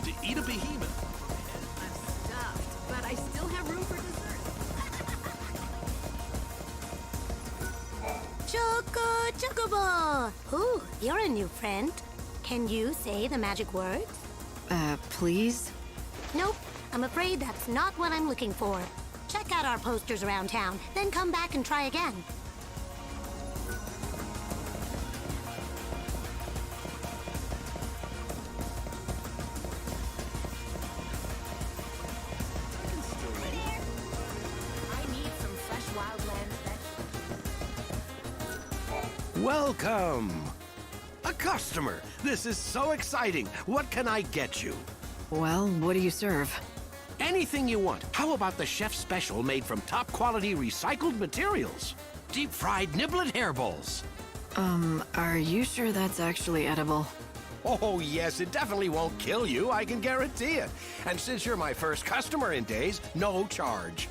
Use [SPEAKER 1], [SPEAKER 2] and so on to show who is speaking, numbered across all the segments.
[SPEAKER 1] to eat a behemoth.
[SPEAKER 2] I'm stuffed, but I still have room for dessert.
[SPEAKER 3] Chocobo! Ooh, you're a new friend. Can you say the magic words?
[SPEAKER 4] Please?
[SPEAKER 3] Nope, I'm afraid that's not what I'm looking for. Check out our posters around town, then come back and try again.
[SPEAKER 1] Welcome! A customer! This is so exciting! What can I get you?
[SPEAKER 4] Well, what do you serve?
[SPEAKER 1] Anything you want. How about the chef's special made from top-quality recycled materials? Deep-fried niblet hairballs.
[SPEAKER 4] Are you sure that's actually edible?
[SPEAKER 1] Oh, yes, it definitely won't kill you, I can guarantee it. And since you're my first customer in days, no charge.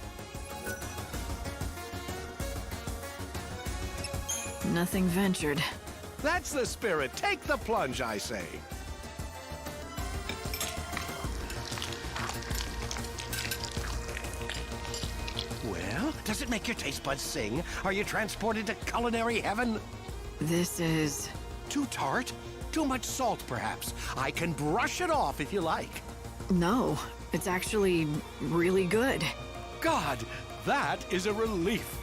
[SPEAKER 4] Nothing ventured.
[SPEAKER 1] That's the spirit. Take the plunge, I say. Well, does it make your taste buds sing? Are you transported to culinary heaven?
[SPEAKER 4] This is...
[SPEAKER 1] Too tart? Too much salt, perhaps? I can brush it off if you like.
[SPEAKER 4] No, it's actually really good.
[SPEAKER 1] God, that is a relief.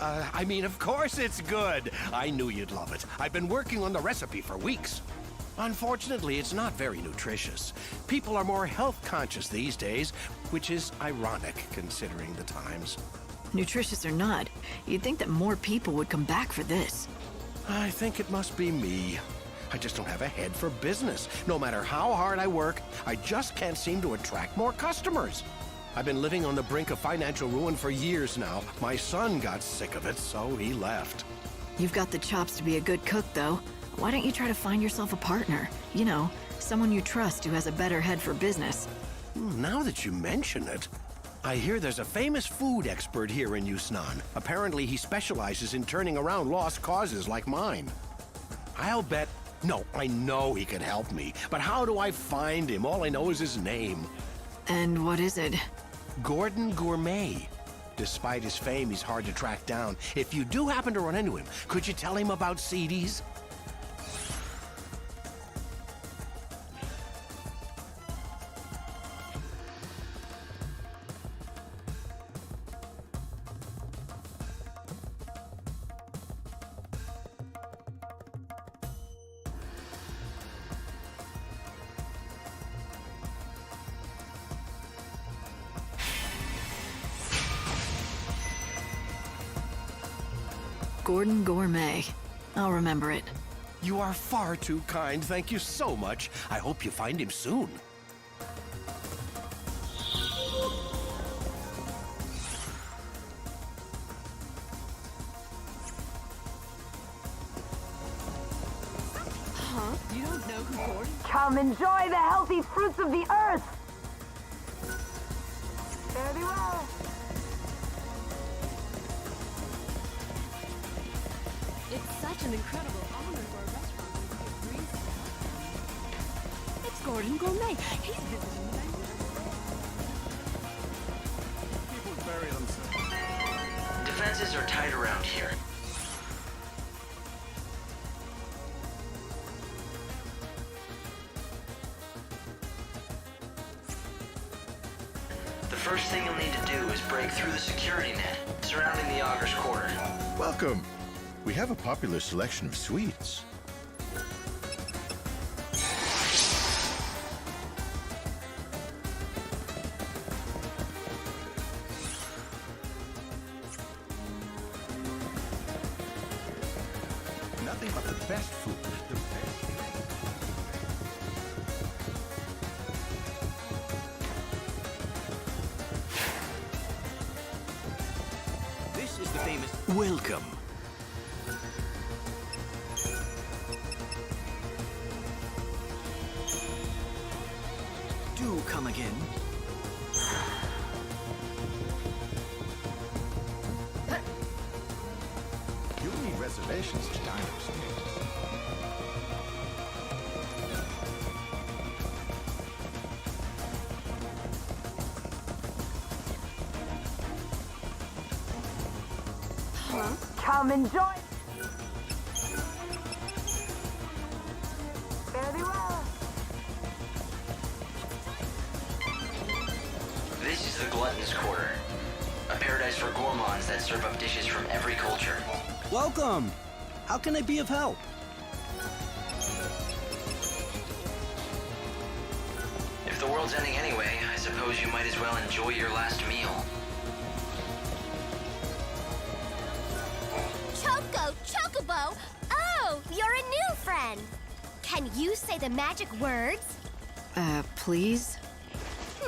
[SPEAKER 1] I mean, of course it's good. I knew you'd love it. I've been working on the recipe for weeks. Unfortunately, it's not very nutritious. People are more health conscious these days, which is ironic considering the times.
[SPEAKER 4] Nutritious or not, you'd think that more people would come back for this.
[SPEAKER 1] I think it must be me. I just don't have a head for business. No matter how hard I work, I just can't seem to attract more customers. I've been living on the brink of financial ruin for years now. My son got sick of it, so he left.
[SPEAKER 4] You've got the chops to be a good cook, though. Why don't you try to find yourself a partner? You know, someone you trust who has a better head for business.
[SPEAKER 1] Now that you mention it, I hear there's a famous food expert here in Yusnan. Apparently he specializes in turning around lost causes like mine. I'll bet... No, I know he can help me, but how do I find him? All I know is his name.
[SPEAKER 4] And what is it?
[SPEAKER 1] Gordon Gourmet. Despite his fame, he's hard to track down. If you do happen to run into him, could you tell him about CDs?
[SPEAKER 4] Gordon Gourmet. I'll remember it.
[SPEAKER 1] You are far too kind. Thank you so much. I hope you find him soon.
[SPEAKER 2] Huh? You don't know who Gordon?
[SPEAKER 5] Come enjoy the healthy fruits of the earth! Fare thee well.
[SPEAKER 2] It's such an incredible honor for a restaurant to be free stuff. It's Gordon Gourmet. He's visiting the banquet.
[SPEAKER 1] People bury themselves.
[SPEAKER 6] Defenses are tight around here. The first thing you'll need to do is break through the security net surrounding the Augur's Quarter.
[SPEAKER 7] Welcome. We have a popular selection of sweets. Nothing but the best food. The best.
[SPEAKER 1] This is the famous... Welcome. Do come again.
[SPEAKER 7] You'll need reservations to dine upstairs.
[SPEAKER 5] Come enjoy. Fare thee well.
[SPEAKER 6] This is the Glutton's Quarter, a paradise for gourmands that serve up dishes from every culture.
[SPEAKER 8] Welcome! How can I be of help?
[SPEAKER 6] If the world's ending anyway, I suppose you might as well enjoy your last meal.
[SPEAKER 9] Chocobo! Oh, you're a new friend! Can you say the magic words?
[SPEAKER 4] Please?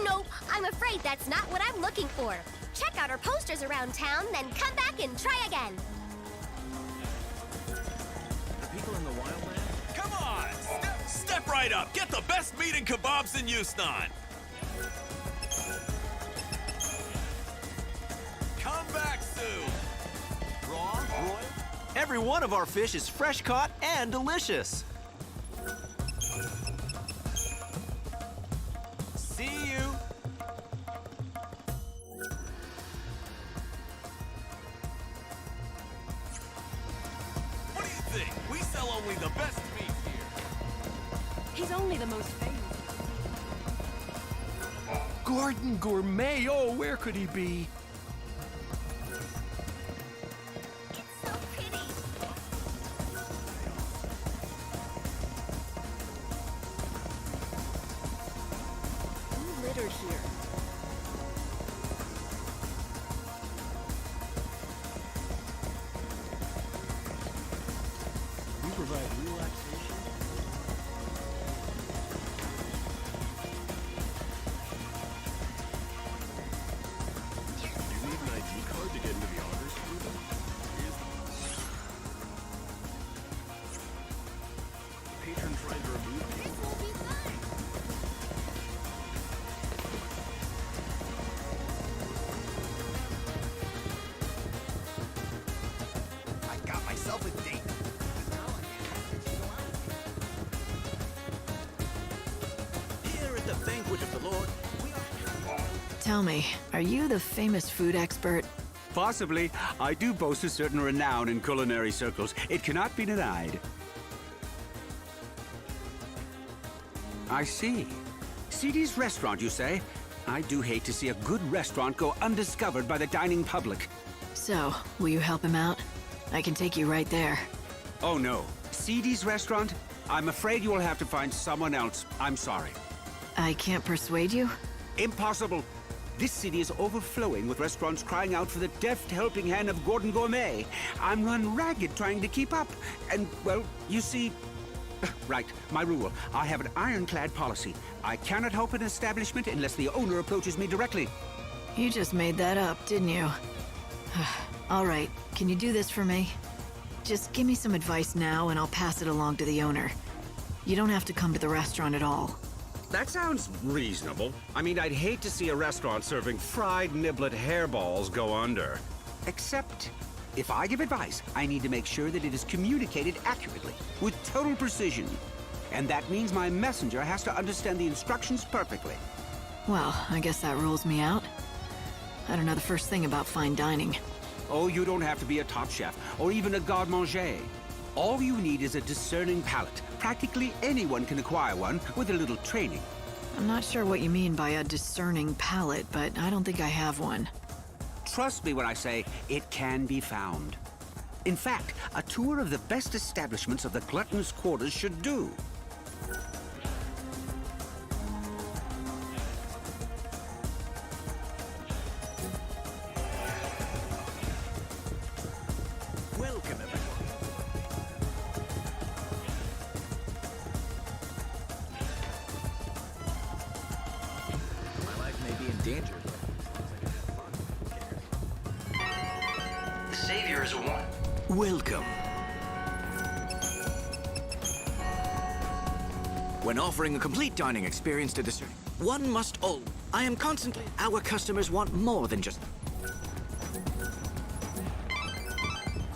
[SPEAKER 9] Nope, I'm afraid that's not what I'm looking for. Check out our posters around town, then come back and try again.
[SPEAKER 8] People in the wildland?
[SPEAKER 10] Come on! Step right up! Get the best meat and kebabs in Houston! Come back soon!
[SPEAKER 8] Raw? Roy? Every one of our fish is fresh caught and delicious. See you!
[SPEAKER 10] What do you think? We sell only the best meat here.
[SPEAKER 2] He's only the most famous.
[SPEAKER 1] Gordon Gourmet, oh, where could he be?
[SPEAKER 9] It's so pretty.
[SPEAKER 2] Who littered here?
[SPEAKER 8] We provide relaxation.
[SPEAKER 7] Do you need an ID card to get into the honors room? Patron trying to remove you.
[SPEAKER 9] This will be fun.
[SPEAKER 10] I got myself a date.
[SPEAKER 8] Here at the banquet of the Lord, we are...
[SPEAKER 4] Tell me, are you the famous food expert?
[SPEAKER 11] Possibly. I do boast a certain renown in culinary circles. It cannot be denied. I see. CD's restaurant, you say? I do hate to see a good restaurant go undiscovered by the dining public.
[SPEAKER 4] So, will you help him out? I can take you right there.
[SPEAKER 11] Oh no. CD's restaurant? I'm afraid you will have to find someone else. I'm sorry.
[SPEAKER 4] I can't persuade you?
[SPEAKER 11] Impossible. This city is overflowing with restaurants crying out for the deft helping hand of Gordon Gourmet. I'm run ragged trying to keep up. And, well, you see... Right, my rule. I have an ironclad policy. I cannot help an establishment unless the owner approaches me directly.
[SPEAKER 4] You just made that up, didn't you? All right, can you do this for me? Just give me some advice now and I'll pass it along to the owner. You don't have to come to the restaurant at all.
[SPEAKER 11] That sounds reasonable. I mean, I'd hate to see a restaurant serving fried niblet hairballs go under. Except, if I give advice, I need to make sure that it is communicated accurately, with total precision. And that means my messenger has to understand the instructions perfectly.
[SPEAKER 4] Well, I guess that rules me out. I don't know the first thing about fine dining.
[SPEAKER 11] Oh, you don't have to be a top chef, or even a garde-manger. All you need is a discerning palate. Practically anyone can acquire one with a little training.
[SPEAKER 4] I'm not sure what you mean by a discerning palate, but I don't think I have one.
[SPEAKER 11] Trust me when I say it can be found. In fact, a tour of the best establishments of the Glutton's Quarters should do.
[SPEAKER 8] Welcome, everyone. My life may be in danger, but
[SPEAKER 6] The Savior is a one.
[SPEAKER 8] welcome. When offering a complete dining experience to discern, one must all. I am constantly. Our customers want more than just.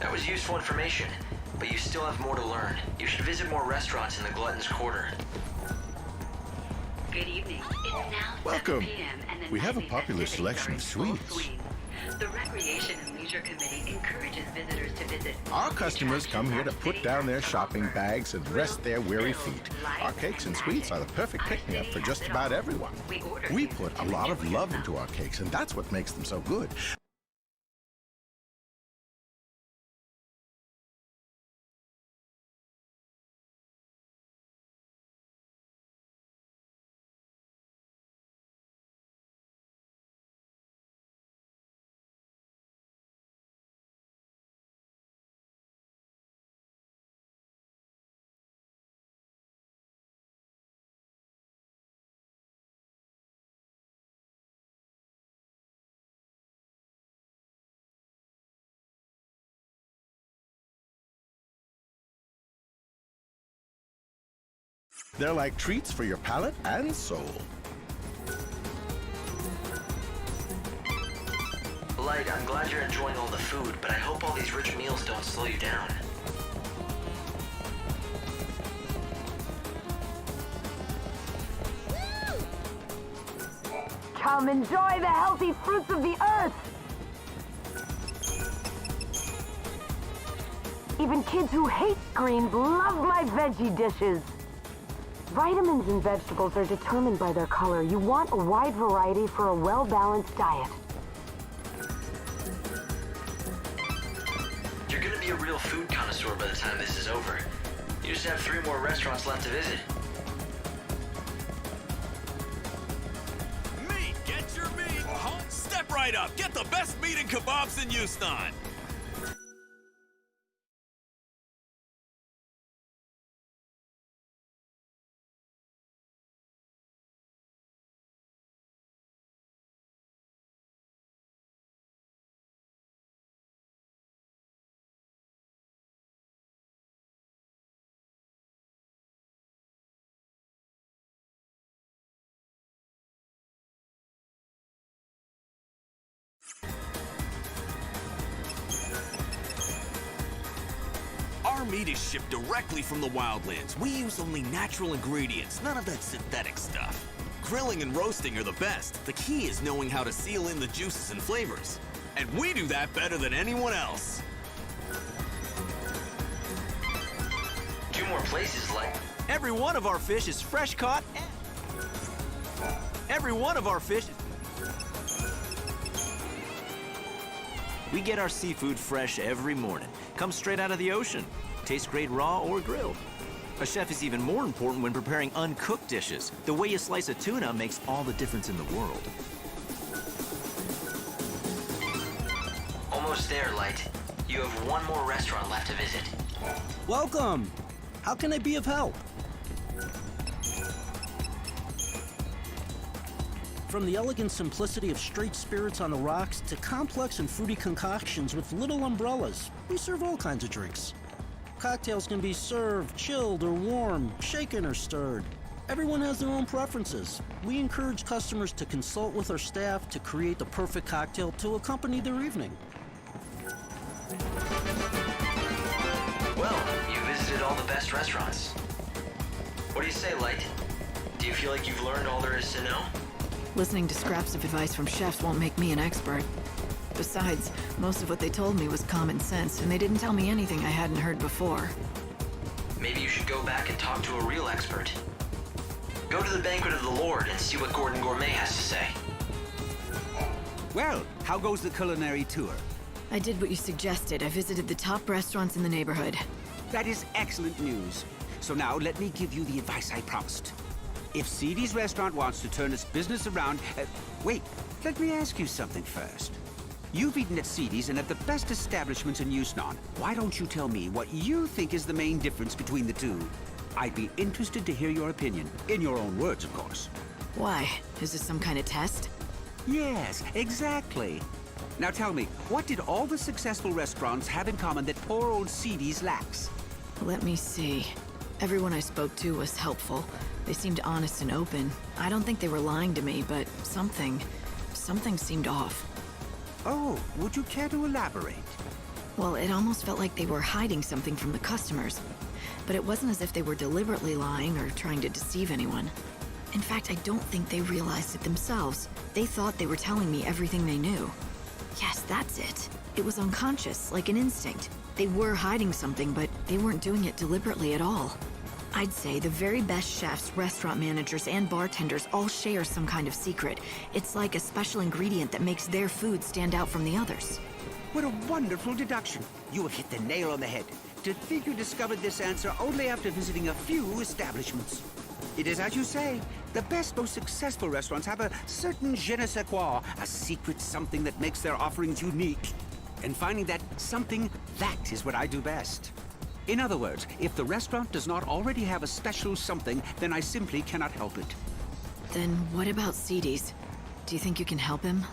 [SPEAKER 6] That was useful information, but you still have more to learn. You should visit more restaurants in the Glutton's Quarter.
[SPEAKER 12] Good evening. It's now
[SPEAKER 7] Welcome.
[SPEAKER 12] 7 p.m. and the
[SPEAKER 7] We have a
[SPEAKER 12] nightly
[SPEAKER 7] popular
[SPEAKER 12] festivities
[SPEAKER 7] selection
[SPEAKER 12] are
[SPEAKER 7] of
[SPEAKER 12] in full
[SPEAKER 7] sweets.
[SPEAKER 12] swing. The Recreation and Leisure Committee encourages visitors to visit Our customers come here to put down their shopping bags and rest their weary feet. Our cakes and sweets are the perfect pick-me-up for just about everyone. We put a lot of love into our cakes, and that's what makes them so good. They're like treats for your palate and soul.
[SPEAKER 6] Light, I'm glad you're enjoying all the food, but I hope all these rich meals don't slow you down.
[SPEAKER 5] Come enjoy the healthy fruits of the earth! Even kids who hate greens love my veggie dishes. Vitamins in vegetables are determined by their color. You want a wide variety for a well-balanced diet.
[SPEAKER 6] You're gonna be a real food connoisseur by the time this is over. You just have 3 more restaurants left to visit.
[SPEAKER 10] Meat! Get your meat! Step right up! Get the best meat and kebabs in Houston! Our meat is shipped directly from the wildlands. We use only natural ingredients, none of that synthetic stuff. Grilling and roasting are the best. The key is knowing how to seal in the juices and flavors. And we do that better than anyone else.
[SPEAKER 6] 2 more places, like...
[SPEAKER 8] Every one of our fish is fresh caught. Every one of our fish... We get our seafood fresh every morning. Comes straight out of the ocean. Tastes great raw or grilled. A chef is even more important when preparing uncooked dishes. The way you slice a tuna makes all the difference in the world.
[SPEAKER 6] Almost there, Light. You have 1 more restaurant left to visit.
[SPEAKER 13] Welcome! How can I be of help? From the elegant simplicity of straight spirits on the rocks to complex and fruity concoctions with little umbrellas, we serve all kinds of drinks. Cocktails can be served, chilled or warm, shaken or stirred. Everyone has their own preferences. We encourage customers to consult with our staff to create the perfect cocktail to accompany their evening.
[SPEAKER 6] Well, you visited all the best restaurants. What do you say, Light? Do you feel like you've learned all there is to know?
[SPEAKER 4] Listening to scraps of advice from chefs won't make me an expert. Besides, most of what they told me was common sense, and they didn't tell me anything I hadn't heard before.
[SPEAKER 6] Maybe you should go back and talk to a real expert. Go to the Banquet of the Lord and see what Gordon Gourmet has to say.
[SPEAKER 11] Well, how goes the culinary tour?
[SPEAKER 4] I did what you suggested. I visited the top restaurants in the neighborhood.
[SPEAKER 11] That is excellent news. So now let me give you the advice I promised. If CD's restaurant wants to turn its business around... wait, let me ask you something first. You've eaten at CD's and at the best establishments in Houston. Why don't you tell me what you think is the main difference between the two? I'd be interested to hear your opinion. In your own words, of course.
[SPEAKER 4] Why? Is this some kind of test?
[SPEAKER 11] Yes, exactly. Now tell me, what did all the successful restaurants have in common that poor old CD's lacks?
[SPEAKER 4] Let me see. Everyone I spoke to was helpful. They seemed honest and open. I don't think they were lying to me, but something seemed off.
[SPEAKER 11] Oh, would you care to elaborate?
[SPEAKER 4] Well, it almost felt like they were hiding something from the customers. But it wasn't as if they were deliberately lying or trying to deceive anyone. In fact, I don't think they realized it themselves. They thought they were telling me everything they knew. Yes, that's it. It was unconscious, like an instinct. They were hiding something, but they weren't doing it deliberately at all. I'd say the very best chefs, restaurant managers, and bartenders all share some kind of secret. It's like a special ingredient that makes their food stand out from the others.
[SPEAKER 11] What a wonderful deduction. You have hit the nail on the head. To think you discovered this answer only after visiting a few establishments. It is as you say. The best, most successful restaurants have a certain je ne sais quoi, a secret something that makes their offerings unique. And finding that something, that is what I do best. In other words, if the restaurant does not already have a special something, then I simply cannot help it.
[SPEAKER 4] Then what about CDs? Do you think you can help him?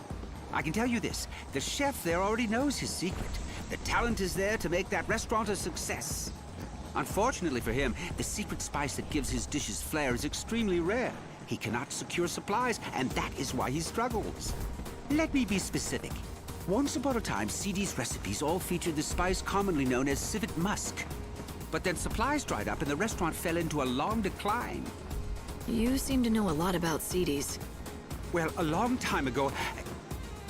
[SPEAKER 11] I can tell you this, the chef there already knows his secret. The talent is there to make that restaurant a success. Unfortunately for him, the secret spice that gives his dishes flair is extremely rare. He cannot secure supplies, and that is why he struggles. Let me be specific. Once upon a time, CD's recipes all featured the spice commonly known as civet musk. But then supplies dried up and the restaurant fell into a long decline.
[SPEAKER 4] You seem to know a lot about CDs.
[SPEAKER 11] Well, a long time ago,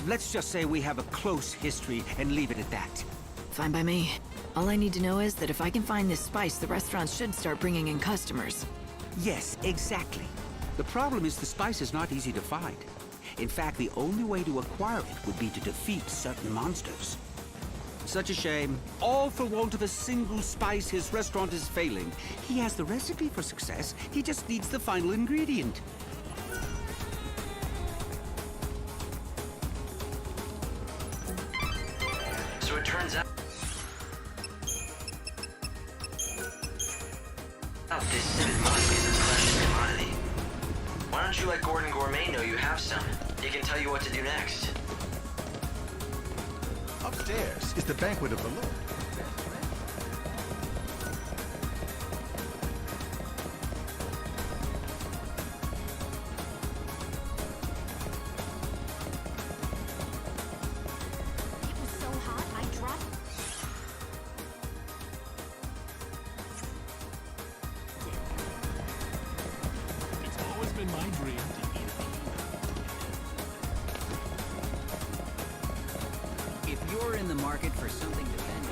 [SPEAKER 11] let's just say we have a close history and leave it at that.
[SPEAKER 4] Fine by me. All I need to know is that if I can find this spice, the restaurant should start bringing in customers.
[SPEAKER 11] Yes, exactly. The problem is the spice is not easy to find. In fact, the only way to acquire it would be to defeat certain monsters. Such a shame. All for want of a single spice, his restaurant is failing. He has the recipe for success. He just needs the final ingredient.
[SPEAKER 6] So it turns out this civet musk is a precious commodity. Why don't you let Gordon Gourmet know you have some? He can tell you what to do next.
[SPEAKER 12] Upstairs is the banquet of the Lord.
[SPEAKER 9] It was so hot, I dropped.
[SPEAKER 7] It's always been my dream to eat
[SPEAKER 14] If you're in the market for something to bend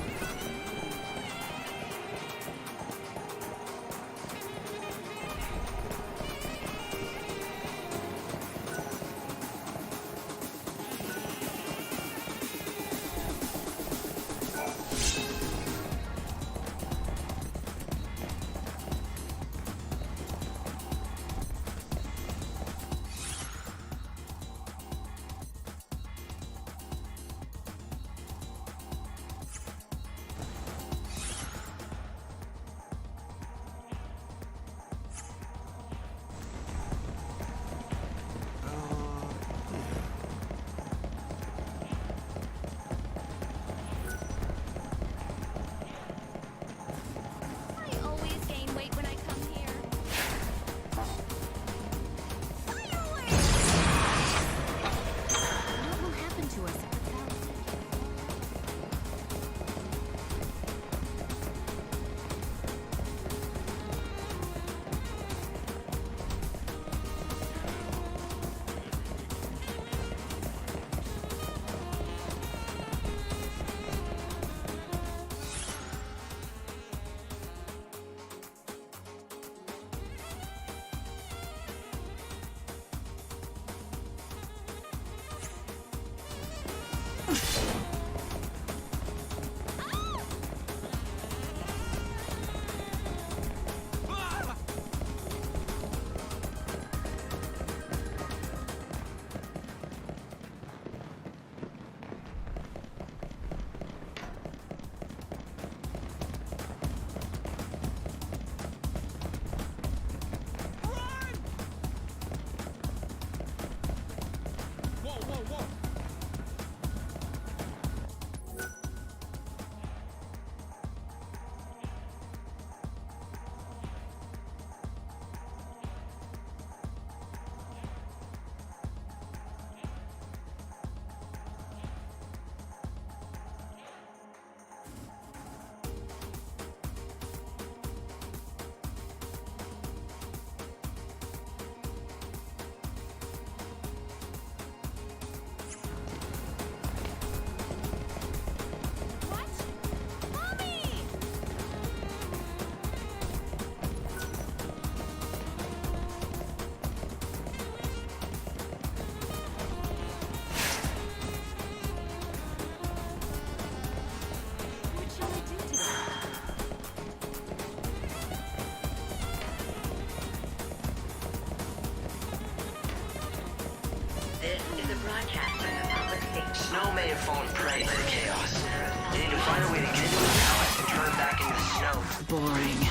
[SPEAKER 6] may have fallen prey to the chaos. They need to find a way to get into the palace and turn it back into the snow.
[SPEAKER 4] Boring.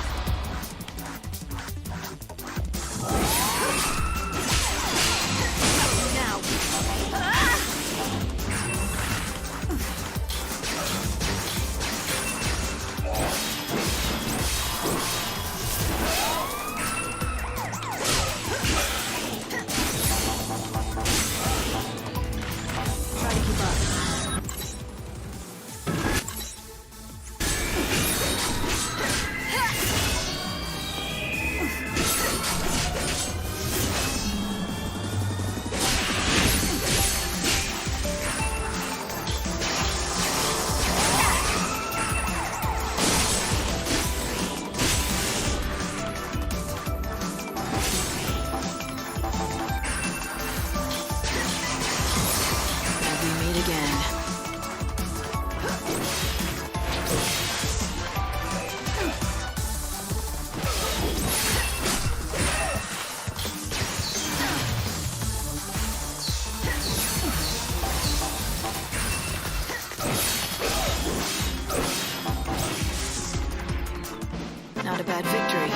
[SPEAKER 4] Not a bad victory.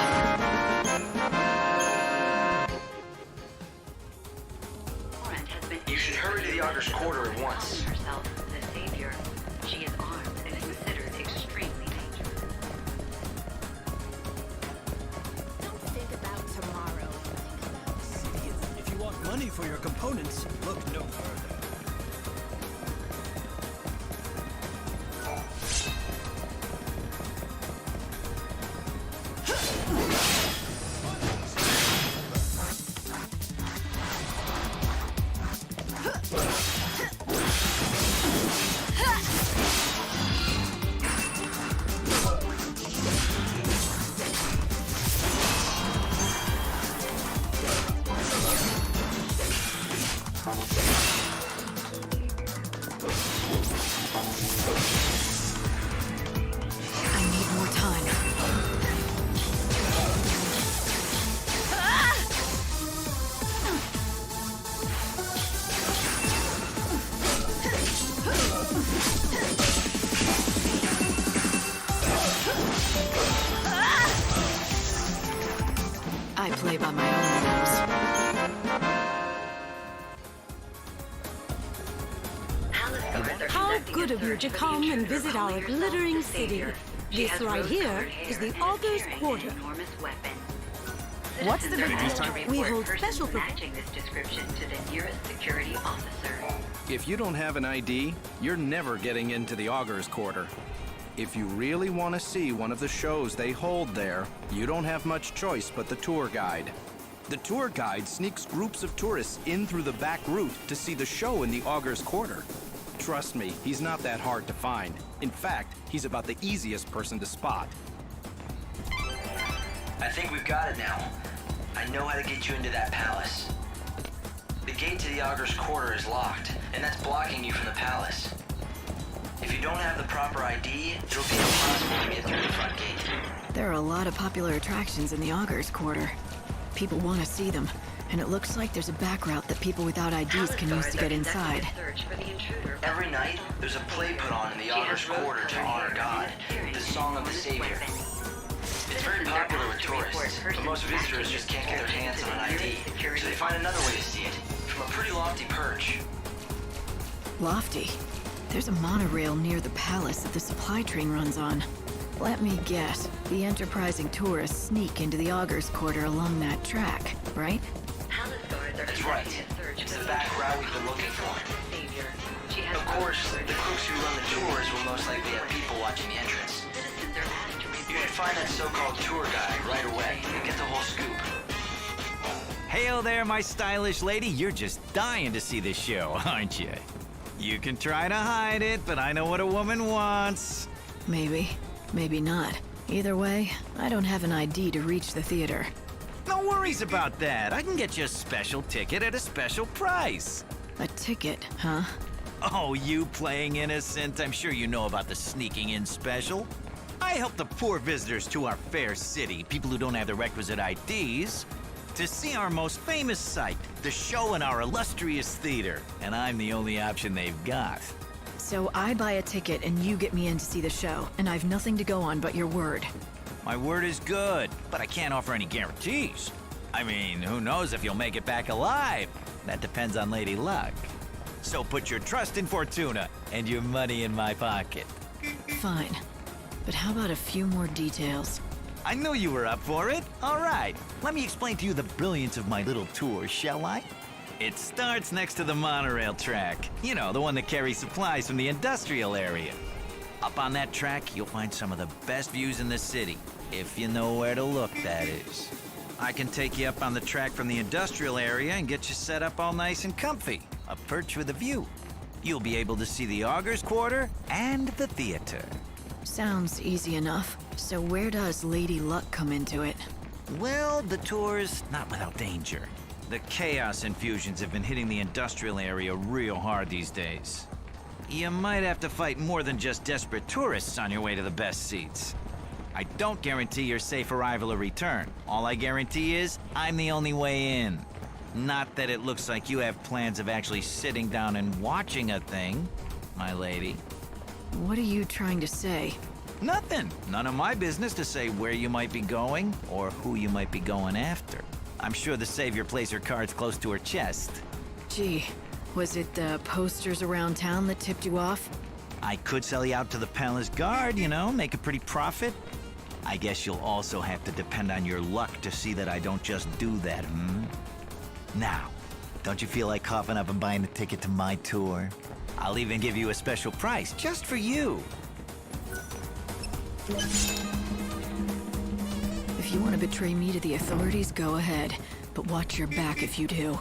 [SPEAKER 6] You should hurry to the Auger's Quarter at once.
[SPEAKER 15] Herself the savior. She is armed and considered extremely dangerous.
[SPEAKER 2] Don't think about tomorrow. Think about today.
[SPEAKER 13] If you want money for your components, look no further.
[SPEAKER 4] I play by my own rules.
[SPEAKER 5] How good of you to come and visit our glittering city. This right here is the Auger's Quarter.
[SPEAKER 15] What's the big deal?
[SPEAKER 5] We hold special
[SPEAKER 15] matching this description to the nearest security officer.
[SPEAKER 16] If you don't have an ID, you're never getting into the Auger's Quarter. If you really want to see one of the shows they hold there, you don't have much choice but the tour guide. The tour guide sneaks groups of tourists in through the back route to see the show in the Auger's Quarter. Trust me, he's not that hard to find. In fact, he's about the easiest person to spot.
[SPEAKER 6] I think we've got it now. I know how to get you into that palace. The gate to the Auger's Quarter is locked, and that's blocking you from the palace. If you don't have the proper ID, it'll be impossible to get through the front gate.
[SPEAKER 4] There are a lot of popular attractions in the Auger's Quarter. People want to see them, and it looks like there's a back route that people without IDs can use to get inside.
[SPEAKER 6] Every night, there's a play put on in the Auger's Quarter to honor God, the Song of the Savior. It's very popular with tourists, but most visitors just can't get their hands on an ID, so they find another way to see it, from a pretty lofty perch.
[SPEAKER 4] Lofty? There's a monorail near the palace that the supply train runs on. Let me guess, the enterprising tourists sneak into the Auger's Quarter along that track, right?
[SPEAKER 6] That's right. It's the back route we've been looking for. Of course, the crooks who run the tours will most likely have people watching the entrance. You should find that so-called tour guide right away and get the whole scoop.
[SPEAKER 8] Heyo there, my stylish lady. You're just dying to see this show, aren't you? You can try to hide it, but I know what a woman wants.
[SPEAKER 4] Maybe. Maybe not. Either way, I don't have an ID to reach the theater.
[SPEAKER 8] No worries about that. I can get you a special ticket at a special price.
[SPEAKER 4] A ticket, huh?
[SPEAKER 8] Oh, you playing innocent? I'm sure you know about the sneaking in special. I help the poor visitors to our fair city, people who don't have the requisite IDs, to see our most famous sight, the show in our illustrious theater. And I'm the only option they've got.
[SPEAKER 4] So I buy a ticket and you get me in to see the show, and I've nothing to go on but your word.
[SPEAKER 8] My word is good, but I can't offer any guarantees. I mean, who knows if you'll make it back alive? That depends on Lady Luck. So put your trust in Fortuna and your money in my pocket.
[SPEAKER 4] Fine. But how about a few more details?
[SPEAKER 8] I knew you were up for it. All right, let me explain to you the brilliance of my little tour, shall I? It starts next to the monorail track. You know, the one that carries supplies from the industrial area. Up on that track, you'll find some of the best views in the city. If you know where to look, that is. I can take you up on the track from the industrial area and get you set up all nice and comfy. A perch with a view. You'll be able to see the Augers Quarter and the theater.
[SPEAKER 4] Sounds easy enough. So where does Lady Luck come into it?
[SPEAKER 8] Well, the tour's not without danger. The chaos infusions have been hitting the industrial area real hard these days. You might have to fight more than just desperate tourists on your way to the best seats. I don't guarantee your safe arrival or return. All I guarantee is I'm the only way in. Not that it looks like you have plans of actually sitting down and watching a thing, my lady.
[SPEAKER 4] What are you trying to say?
[SPEAKER 8] Nothing. None of my business to say where you might be going or who you might be going after. I'm sure the Savior plays her cards close to her chest.
[SPEAKER 4] Gee, was it the posters around town that tipped you off?
[SPEAKER 8] I could sell you out to the palace guard, you know, make a pretty profit. I guess you'll also have to depend on your luck to see that I don't just do that, Now, don't you feel like coughing up and buying a ticket to my tour? I'll even give you a special price just for you.
[SPEAKER 4] If you want to betray me to the authorities, go ahead. But watch your back if you do.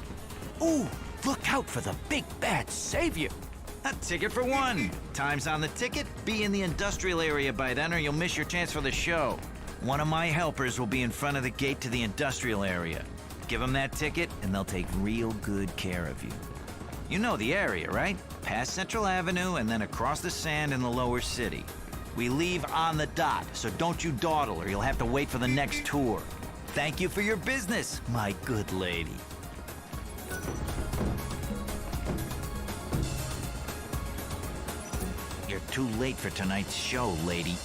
[SPEAKER 8] Ooh, look out for the big bad Savior. A ticket for one. Time's on the ticket. Be in the industrial area by then or you'll miss your chance for the show. One of my helpers will be in front of the gate to the industrial area. Give them that ticket and they'll take real good care of you. You know the area, right? Past Central Avenue and then across the sand in the lower city. We leave on the dot, so don't you dawdle or you'll have to wait for the next tour. Thank you for your business, my good lady. You're too late for tonight's show, lady.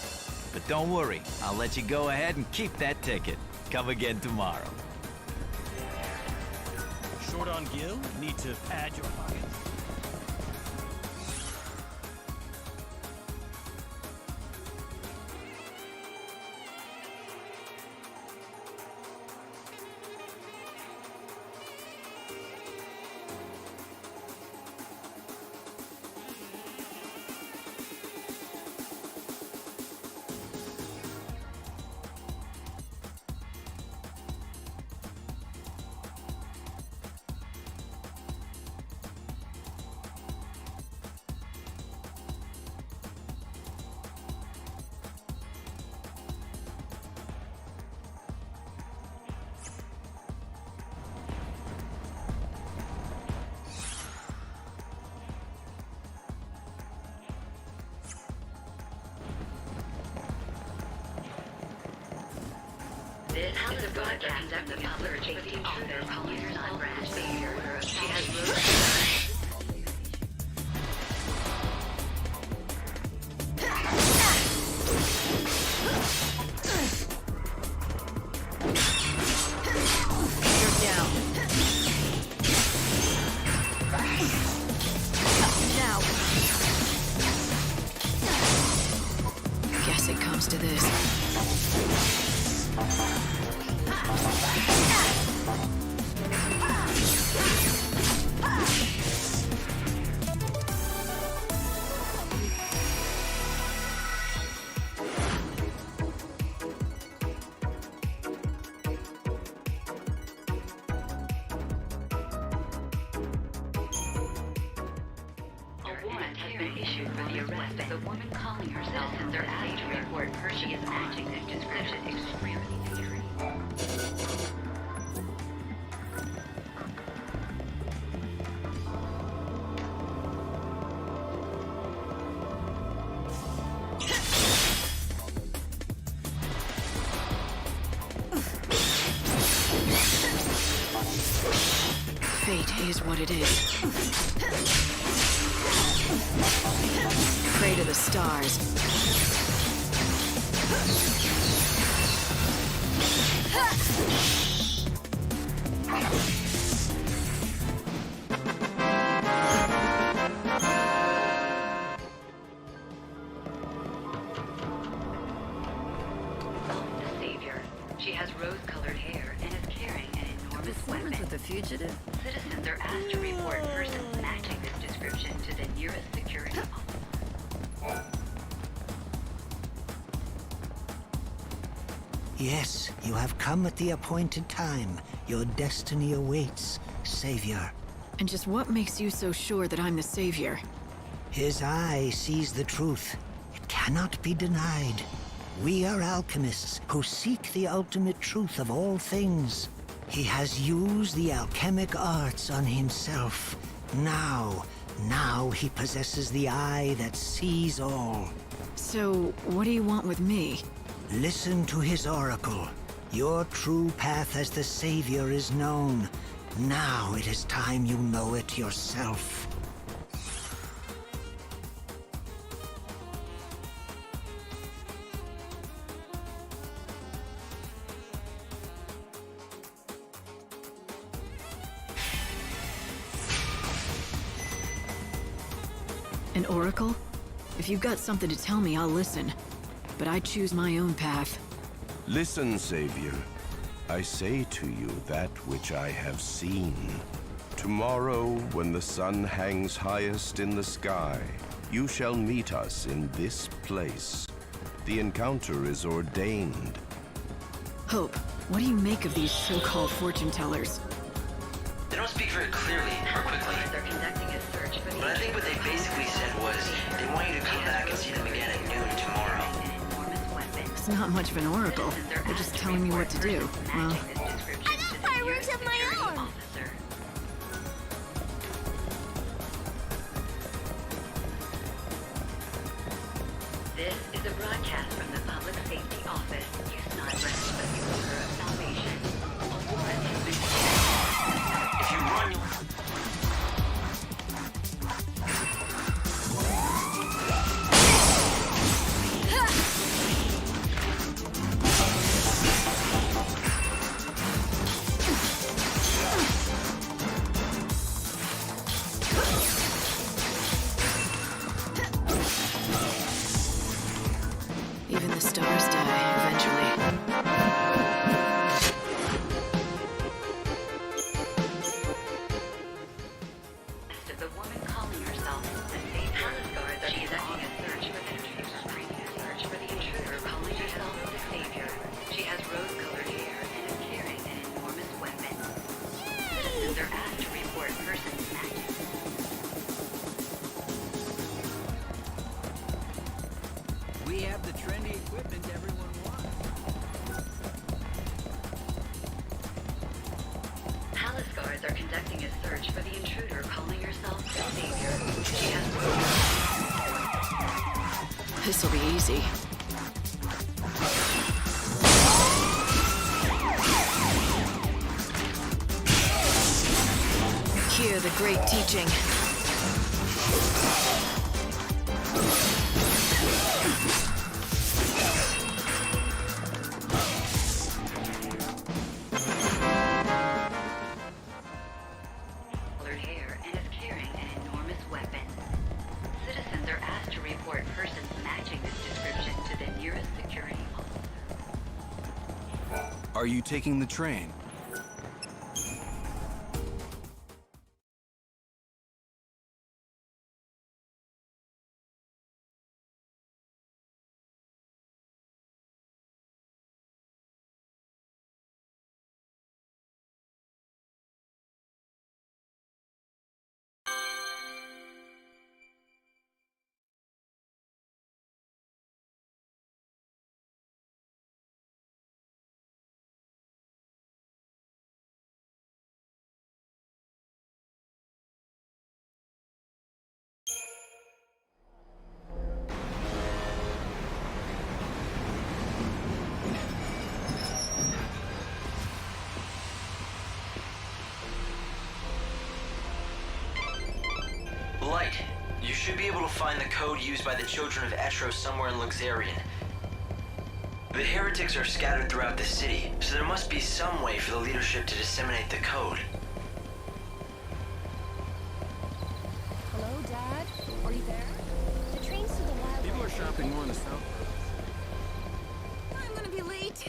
[SPEAKER 8] But don't worry, I'll let you go ahead and keep that ticket. Come again tomorrow.
[SPEAKER 13] Short on gil? Need to pad your pockets.
[SPEAKER 15] This is a broadcast of the public safety author Police on Brand Savior. She has
[SPEAKER 4] Guess it comes to this.
[SPEAKER 15] the woman calling herself citizens are asked to report her. She is matching this description extremely extreme.
[SPEAKER 4] Fate is what it is. Pray to the stars.
[SPEAKER 15] The Savior. She has rose-colored hair and is carrying an enormous weapon.
[SPEAKER 14] With the fugitive?
[SPEAKER 15] Citizens are asked to report persons matching this description to the nearest security officer.
[SPEAKER 17] Yes, you have come at the appointed time. Your destiny awaits, Savior.
[SPEAKER 4] And just what makes you so sure that I'm the Savior?
[SPEAKER 17] His eye sees the truth. It cannot be denied. We are alchemists who seek the ultimate truth of all things. He has used the alchemic arts on himself. Now he possesses the eye that sees all.
[SPEAKER 4] So, what do you want with me?
[SPEAKER 17] Listen to his oracle. Your true path as the Savior is known. Now it is time you know it yourself.
[SPEAKER 4] An oracle? If you've got something to tell me, I'll listen. But I choose my own path.
[SPEAKER 18] Listen, Savior. I say to you that which I have seen. Tomorrow, when the sun hangs highest in the sky, you shall meet us in this place. The encounter is ordained.
[SPEAKER 4] Hope, what do you make of these so-called fortune tellers?
[SPEAKER 6] They don't speak very clearly or quickly.
[SPEAKER 15] They're conducting a search for the...
[SPEAKER 6] But I think what they basically said was, they want you to come back and see them again at noon tomorrow.
[SPEAKER 4] It's not much of an oracle. They're just telling me what to do. Well,
[SPEAKER 9] I got fireworks of my own!
[SPEAKER 15] This is a broadcast from the Public Safety Office. Use not rest but the order of salvation. A warrant has been issued.
[SPEAKER 6] If you run, you'll...
[SPEAKER 4] even the stars die eventually.
[SPEAKER 15] The woman calling herself the Saint Palace Guard that she's acting a search for the intruder calling herself the Savior. She has rose-colored hair and is carrying an enormous weapon. Citizens are asked to report persons matching.
[SPEAKER 14] We have the trendy equipment everyone wants.
[SPEAKER 15] Palace guards are conducting a search for the intruder calling herself the Savior. She has
[SPEAKER 4] This'll be easy. Hear the great teaching.
[SPEAKER 15] colored hair and is carrying an enormous weapon. Citizens are asked to report persons matching this description to the nearest security officer.
[SPEAKER 16] Are you taking the train?
[SPEAKER 6] You should be able to find the code used by the Children of Etero somewhere in Luxarian. The heretics are scattered throughout the city, so there must be some way for the leadership to disseminate the code.
[SPEAKER 2] Hello, Dad? Are you there? The train's to the wild.
[SPEAKER 7] People are shopping more in the south.
[SPEAKER 4] I'm gonna be late.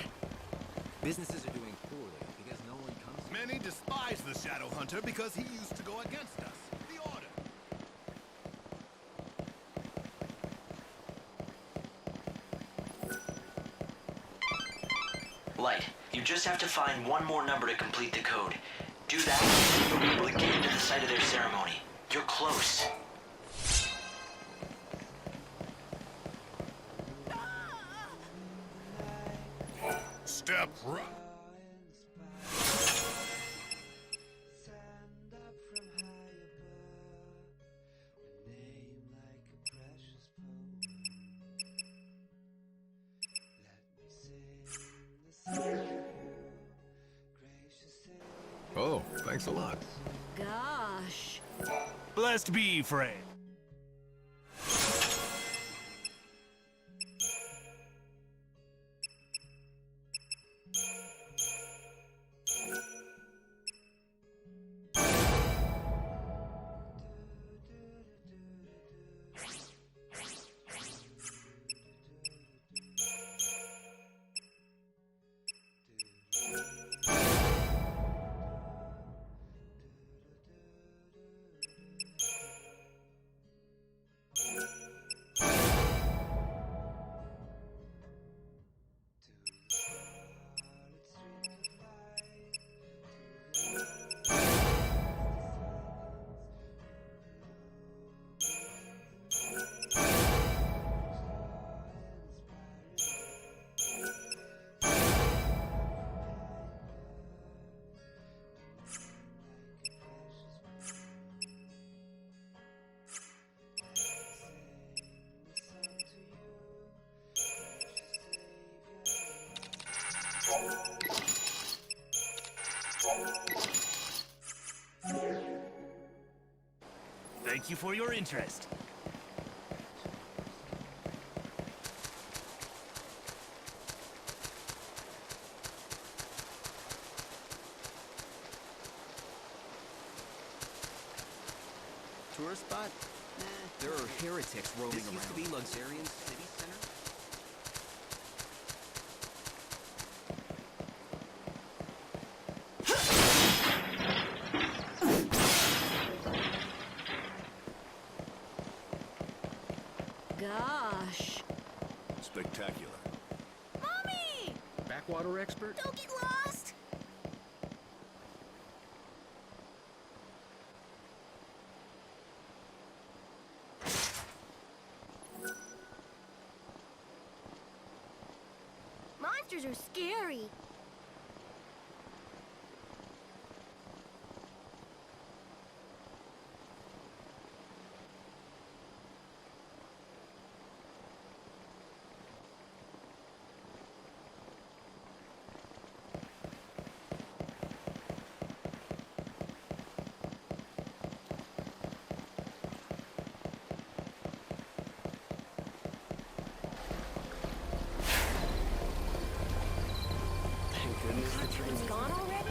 [SPEAKER 14] Businesses are doing poorly because no one comes.
[SPEAKER 7] Many despise the Shadow Hunter because he used to go against us. The Order.
[SPEAKER 6] Light, you just have to find one more number to complete the code. Do that, and you'll be able to get into the site of their ceremony. You're close.
[SPEAKER 7] Step right.
[SPEAKER 19] Oh, thanks a lot.
[SPEAKER 4] Gosh.
[SPEAKER 7] Blessed be, Frey.
[SPEAKER 20] Thank you for your interest.
[SPEAKER 14] Tourist spot? Nah, there are heretics roaming around. This used to be Luxarian City Center?
[SPEAKER 4] Gosh.
[SPEAKER 7] Spectacular.
[SPEAKER 2] Mommy!
[SPEAKER 7] Backwater expert?
[SPEAKER 2] Don't get lost! Monsters are scary.
[SPEAKER 20] Goodness, the train's
[SPEAKER 2] Gone already?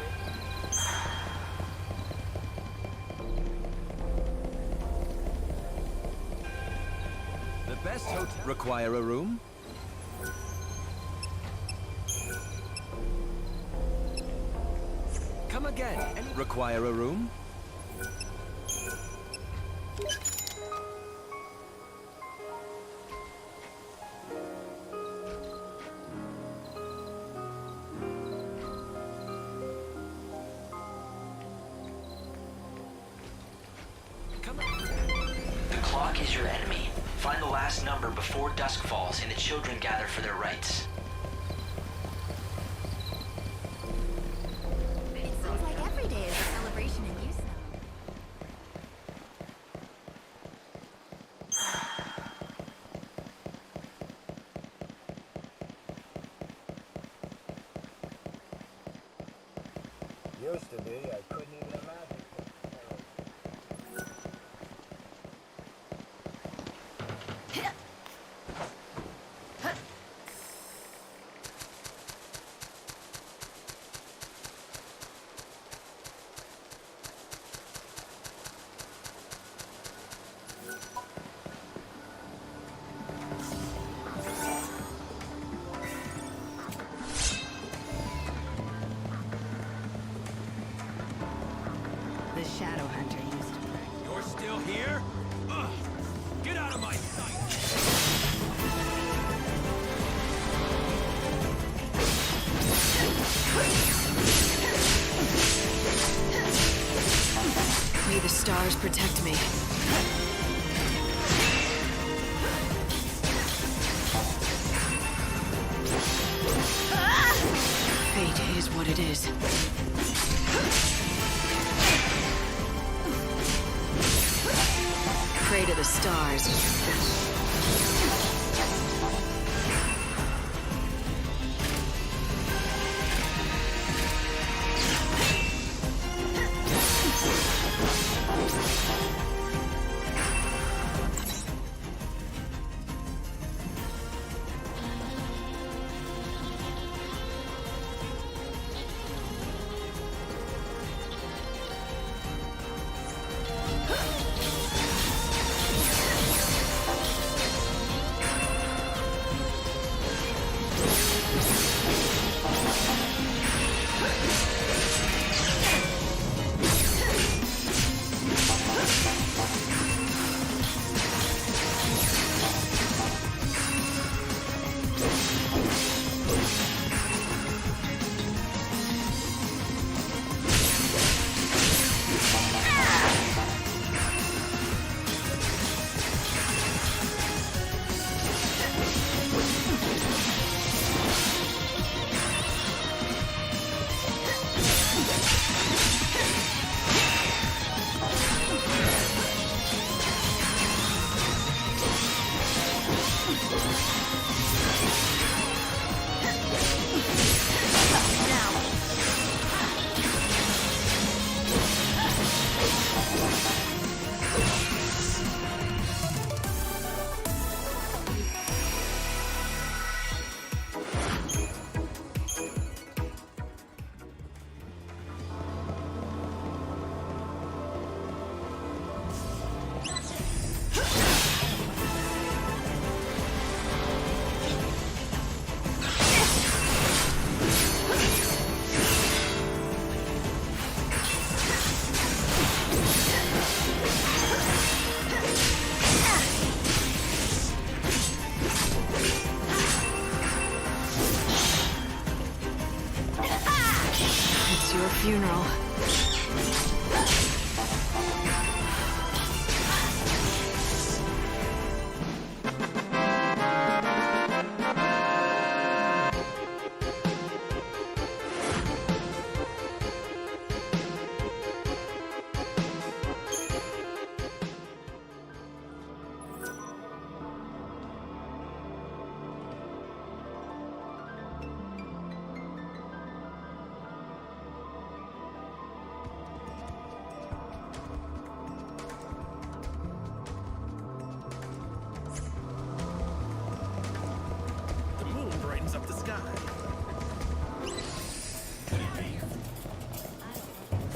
[SPEAKER 14] The best hotel. Require a room? Come again. Require a room?
[SPEAKER 6] The clock is your enemy. Find the last number before dusk falls and the children gather for their rites.
[SPEAKER 2] It seems like every day is a celebration in Houston.
[SPEAKER 17] Used to be, I couldn't even imagine.
[SPEAKER 15] Shadow Hunter used to practice.
[SPEAKER 20] You're still here? Ugh. Get out of my sight!
[SPEAKER 4] May the stars protect me. Fate is what it is. Pray to the stars. Funeral.
[SPEAKER 20] Up the sky.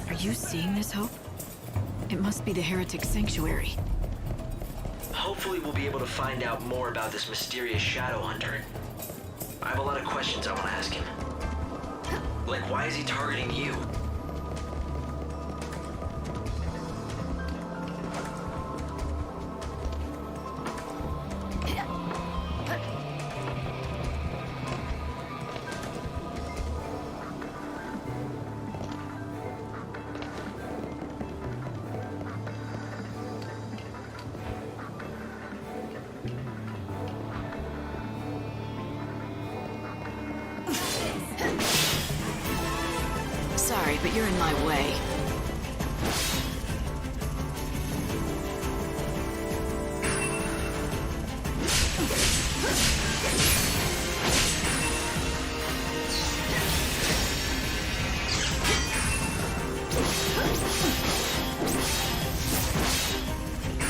[SPEAKER 4] Are you seeing this, Hope? It must be the heretic sanctuary.
[SPEAKER 6] Hopefully we'll be able to find out more about this mysterious Shadow Hunter. I have a lot of questions I want to ask him. Like, why is he targeting you?
[SPEAKER 4] Sorry, but you're in my way.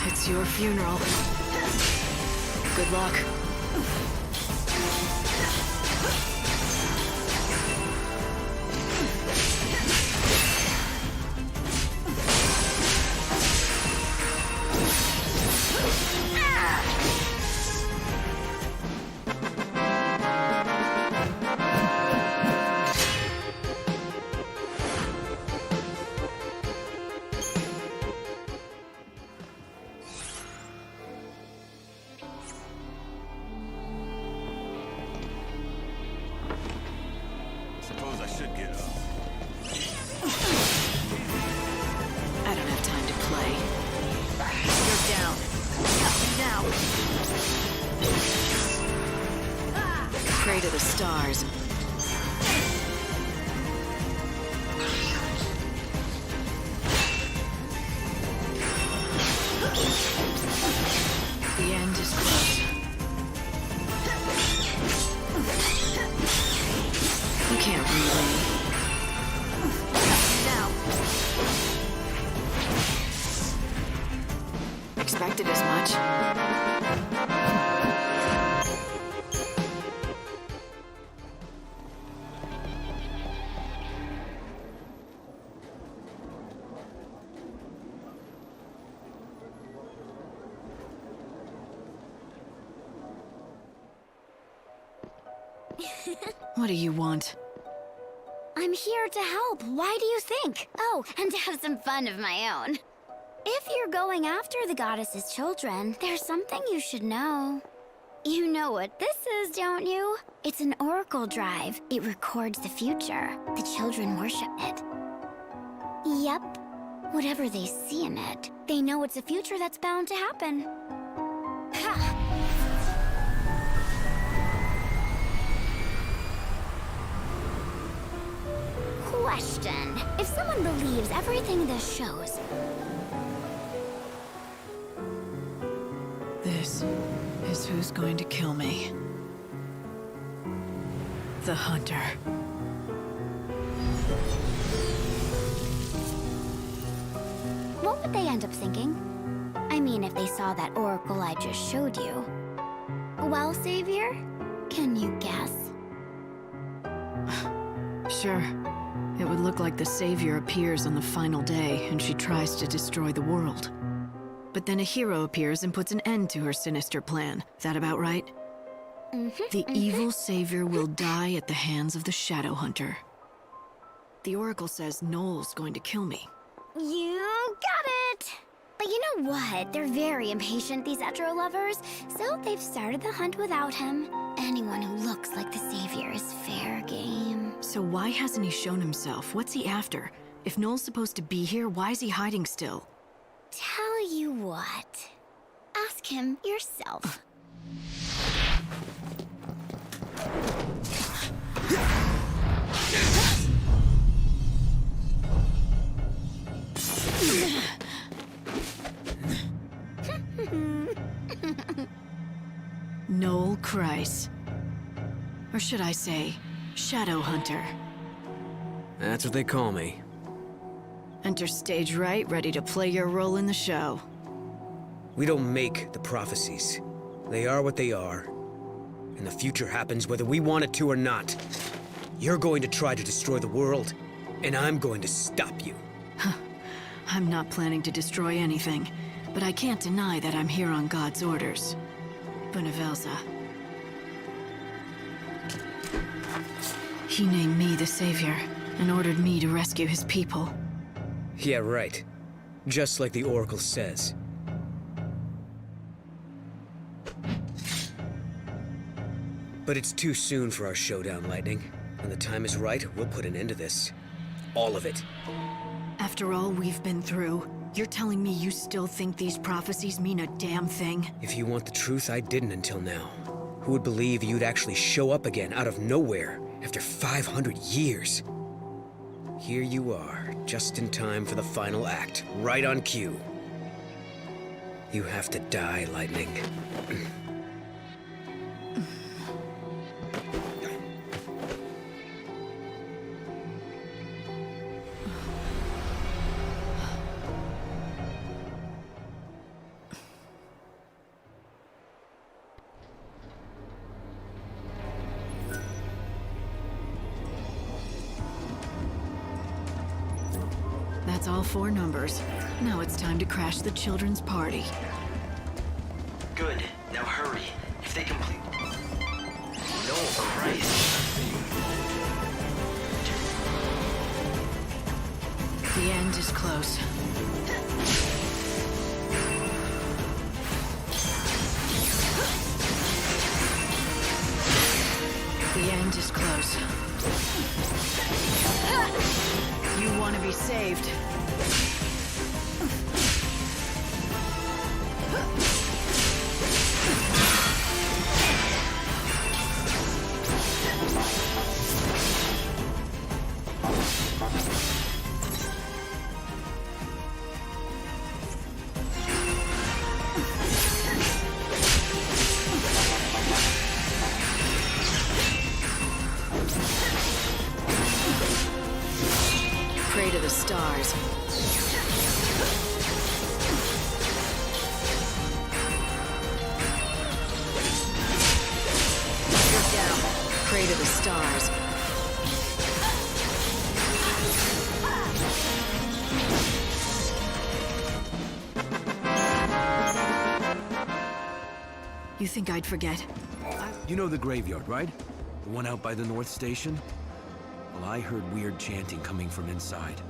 [SPEAKER 4] It's your funeral. Good luck.
[SPEAKER 20] said get up.
[SPEAKER 4] I don't have time to play. You're down. Now. Pray to the stars. The end is close. You can't read me. Now. Expected as much. What do you want?
[SPEAKER 21] I'm here to help. Why do you think? Oh, and to have some fun of my own. If you're going after the goddess's children, there's something you should know. You know what this is, don't you? It's an oracle drive. It records the future. The children worship it. Yep. Whatever they see in it, they know it's a future that's bound to happen. Ha! Question. If someone believes everything this shows...
[SPEAKER 4] This is who's going to kill me. The Hunter.
[SPEAKER 21] What would they end up thinking? I mean, if they saw that oracle I just showed you. Well, Savior, can you guess?
[SPEAKER 4] Sure. It would look like the Savior appears on the final day and she tries to destroy the world. But then a hero appears and puts an end to her sinister plan. That about right? The evil Savior will die at the hands of the Shadow Hunter. The Oracle says Noel's going to kill me.
[SPEAKER 21] You got it! But you know what? They're very impatient, these Etero lovers, so they've started the hunt without him. Anyone who looks like the Savior is fair game.
[SPEAKER 4] So why hasn't he shown himself? What's he after? If Noel's supposed to be here, why is he hiding still?
[SPEAKER 21] Tell you what. Ask him yourself.
[SPEAKER 4] Noel Kreis. Or should I say, Shadow Hunter.
[SPEAKER 14] That's what they call me.
[SPEAKER 4] Enter stage right, ready to play your role in the show.
[SPEAKER 14] We don't make the prophecies. They are what they are. And the future happens whether we want it to or not. You're going to try to destroy the world, and I'm going to stop you.
[SPEAKER 4] I'm not planning to destroy anything, but I can't deny that I'm here on God's orders. Benevelza. He named me the Savior, and ordered me to rescue his people.
[SPEAKER 14] Yeah, right. Just like the Oracle says. But it's too soon for our showdown, Lightning. When the time is right, we'll put an end to this. All of it.
[SPEAKER 4] After all we've been through, you're telling me you still think these prophecies mean a damn thing?
[SPEAKER 14] If you want the truth, I didn't until now. Who would believe you'd actually show up again out of nowhere after 500 years? Here you are, just in time for the final act, right on cue. You have to die, Lightning.
[SPEAKER 4] That's all 4 numbers. Now it's time to crash the children's party.
[SPEAKER 6] Good. Now hurry. If they complete... No, Christ.
[SPEAKER 4] The end is close. The end is close. close. You want to be saved. Pray to the stars. You're down. Pray to the stars. You think I'd forget?
[SPEAKER 3] You know the graveyard, right? The one out by the North Station? Well, I heard weird chanting coming from inside.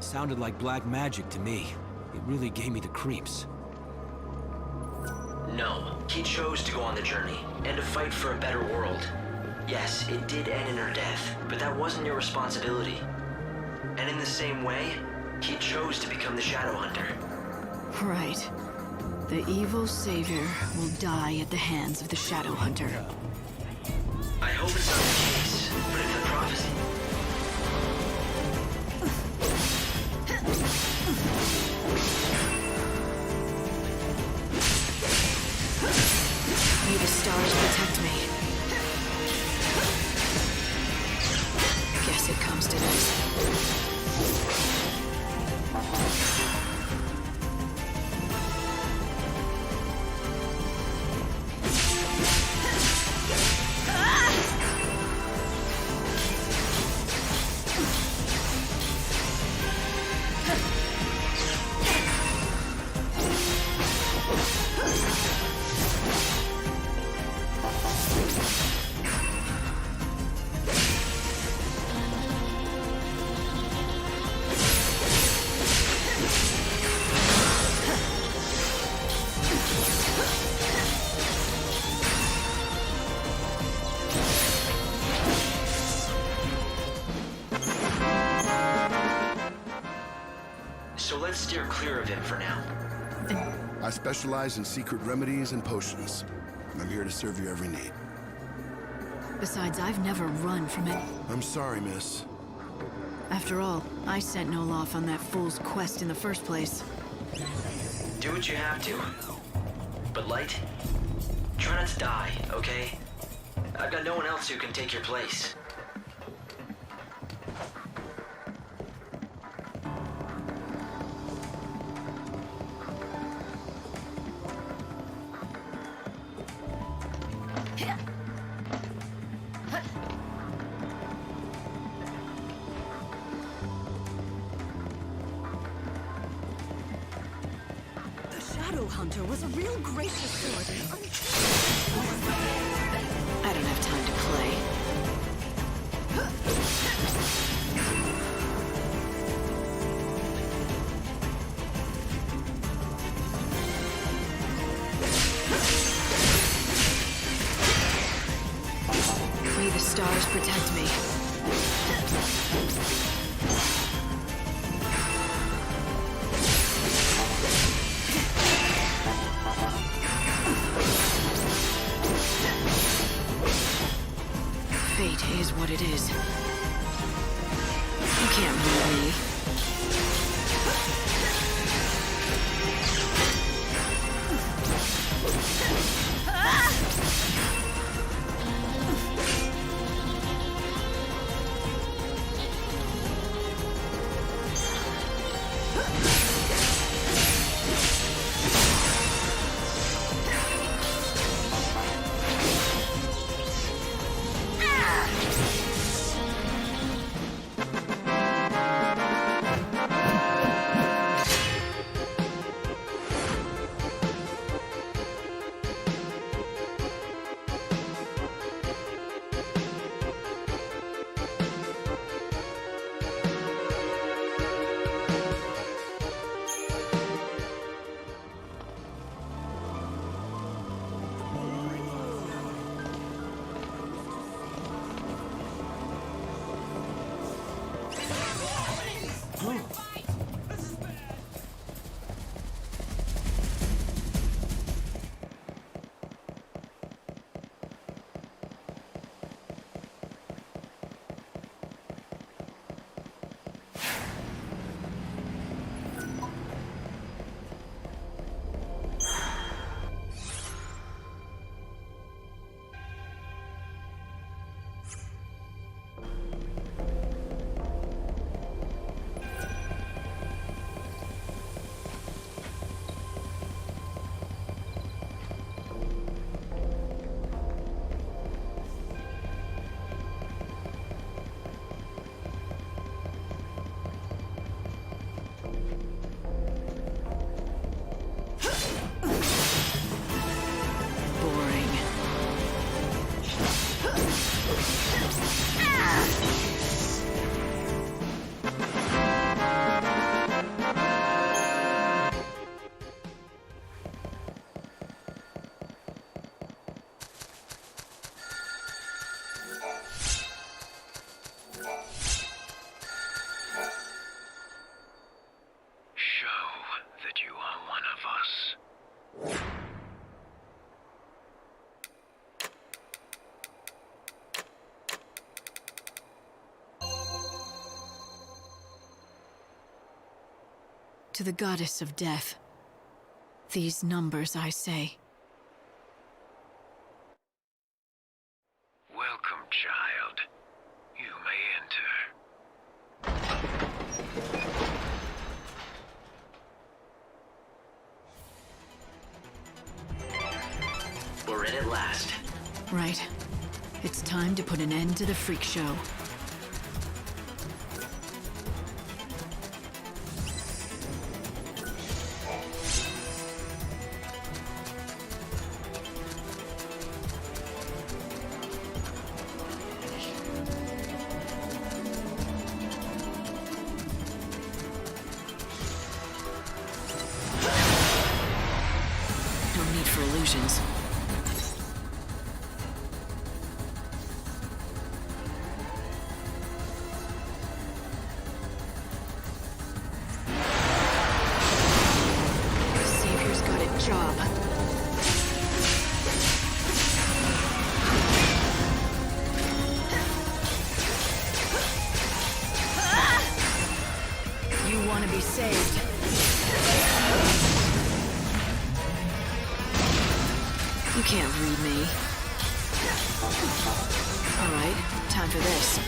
[SPEAKER 3] Sounded like black magic to me. It really gave me the creeps.
[SPEAKER 6] No, he chose to go on the journey, and to fight for a better world. Yes, it did end in her death, but that wasn't your responsibility. And in the same way, he chose to become the Shadow Hunter.
[SPEAKER 4] Right. The evil savior will die at the hands of the Shadow Hunter.
[SPEAKER 6] I hope it's not the case, but if the prophecy...
[SPEAKER 4] May the stars protect me. Guess it comes to this.
[SPEAKER 6] So let's steer clear of him for now.
[SPEAKER 22] I specialize in secret remedies and potions. I'm here to serve your every need.
[SPEAKER 4] Besides, I've never run from it.
[SPEAKER 22] I'm sorry, miss.
[SPEAKER 4] After all, I sent Noel off on that fool's quest in the first place.
[SPEAKER 6] Do what you have to. But Light, try not to die, okay? I've got no one else who can take your place.
[SPEAKER 2] Hunter was a real gracious sword.
[SPEAKER 4] I don't have time to play. May the stars protect me. Fate is what it is. You can't move me. To the goddess of death. These numbers I say.
[SPEAKER 1] Welcome, child. You may enter.
[SPEAKER 6] We're in at last.
[SPEAKER 4] Right. It's time to put an end to the freak show. No need for illusions. Savior's got a job. You want to be saved. You can't read me. All right, time for this.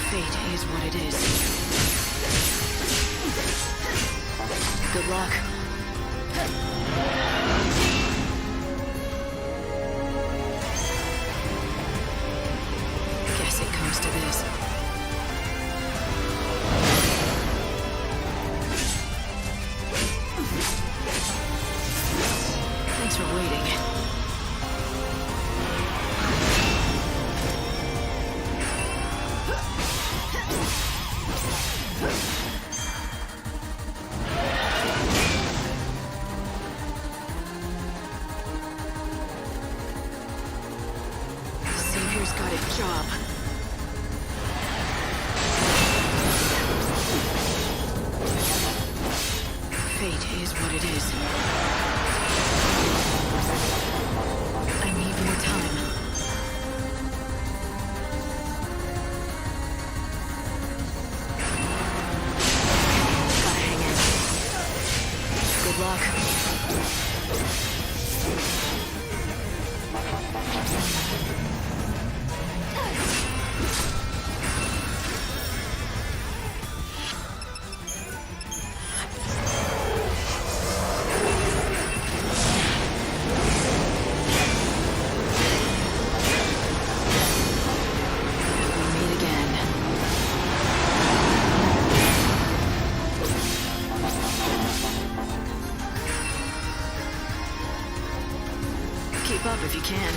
[SPEAKER 4] Fate is what it is. Good luck. Guess it comes to this. Thanks for waiting. Savior's got a job. Fate is what it is. I need more time. Gotta hang in. Good luck. Keep up if you can.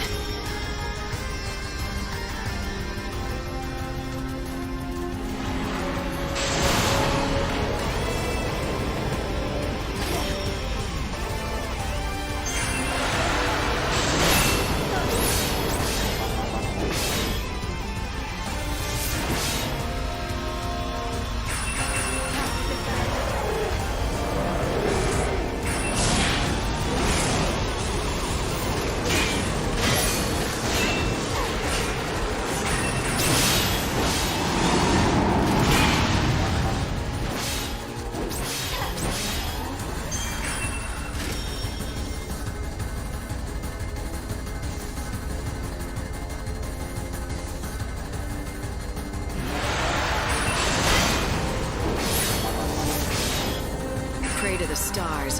[SPEAKER 4] Pray to the stars.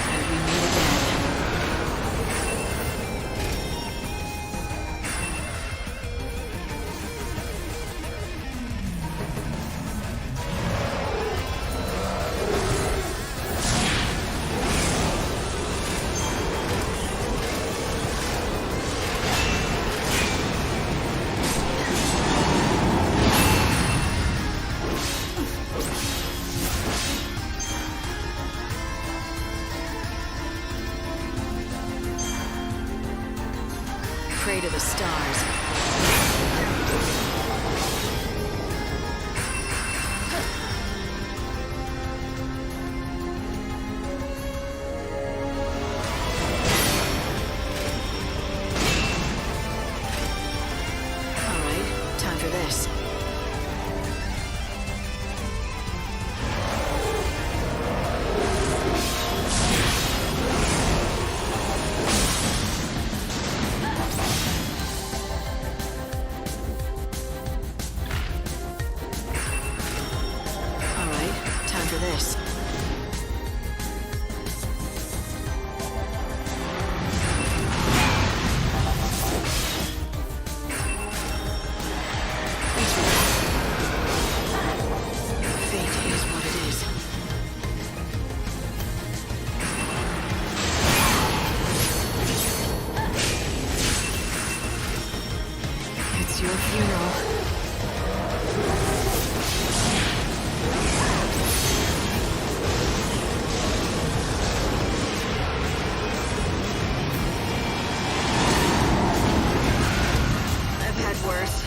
[SPEAKER 4] And we meet again. Pray to the stars. your funeral. I've had worse.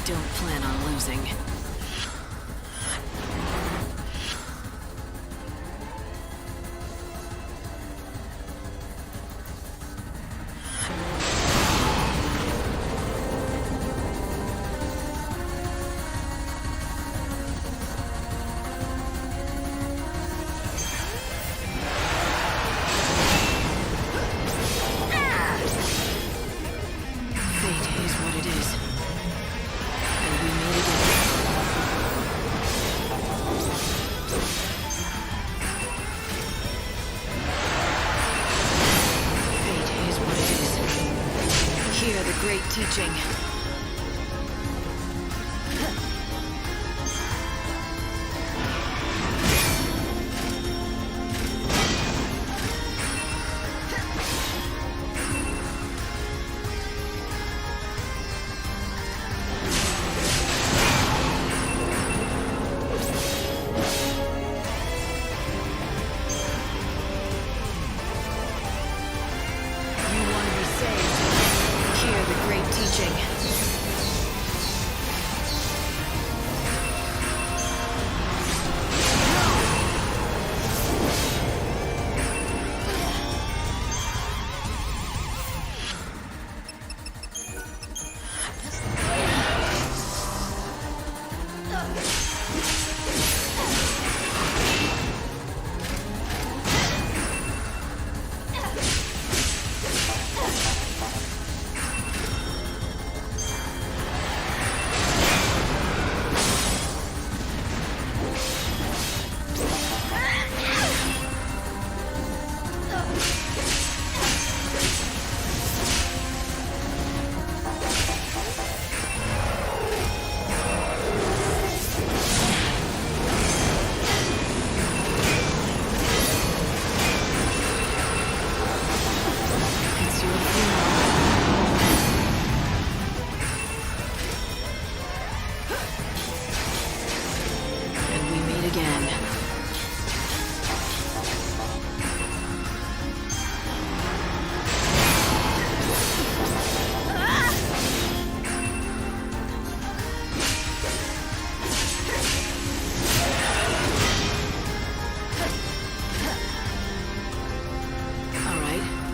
[SPEAKER 4] Don't plan on losing. Fate is what it is. And we made it again. Fate is what it is. Hear the great teaching.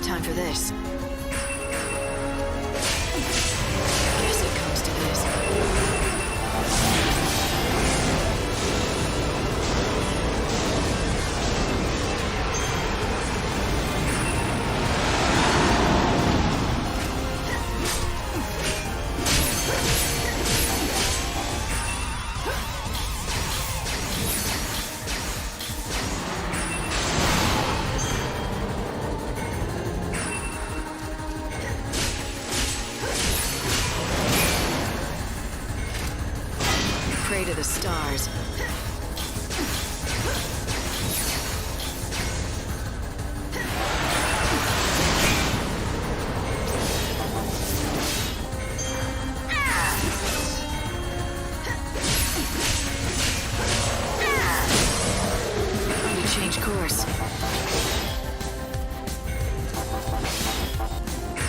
[SPEAKER 4] Time for this. Guess it comes to this. Pray to the stars. We change course.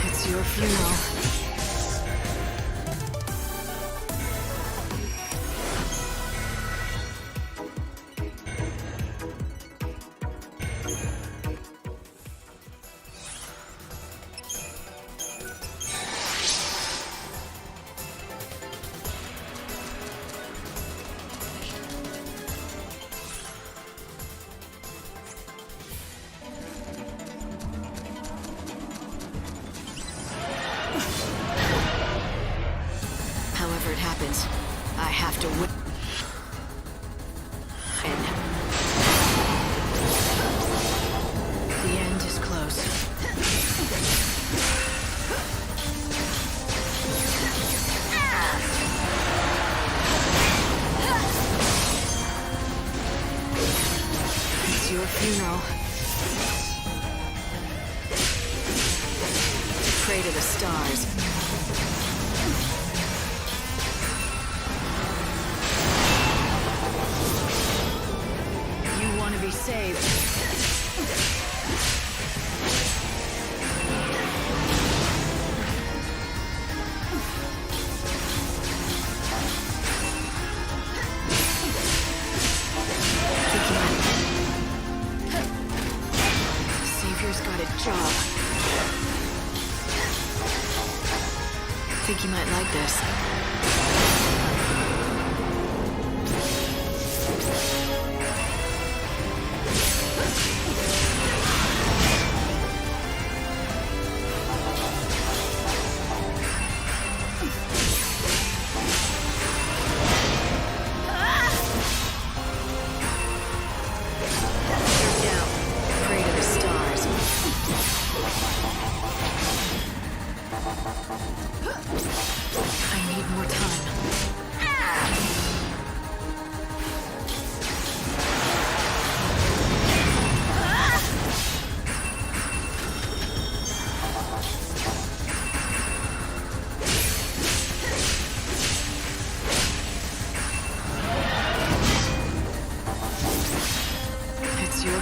[SPEAKER 4] It's your funeral. happens. I have to win. The end is close. It's your funeral. Pray to the stars. You want to be saved. Savior's got a job. Think you might like this.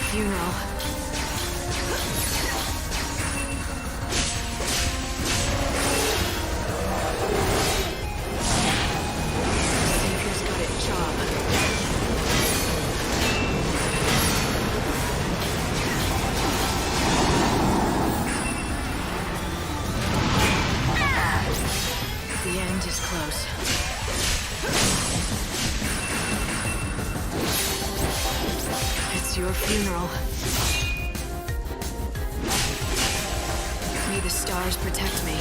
[SPEAKER 4] Funeral. Savior's got a job. The end is close. It's your funeral. May the stars protect me.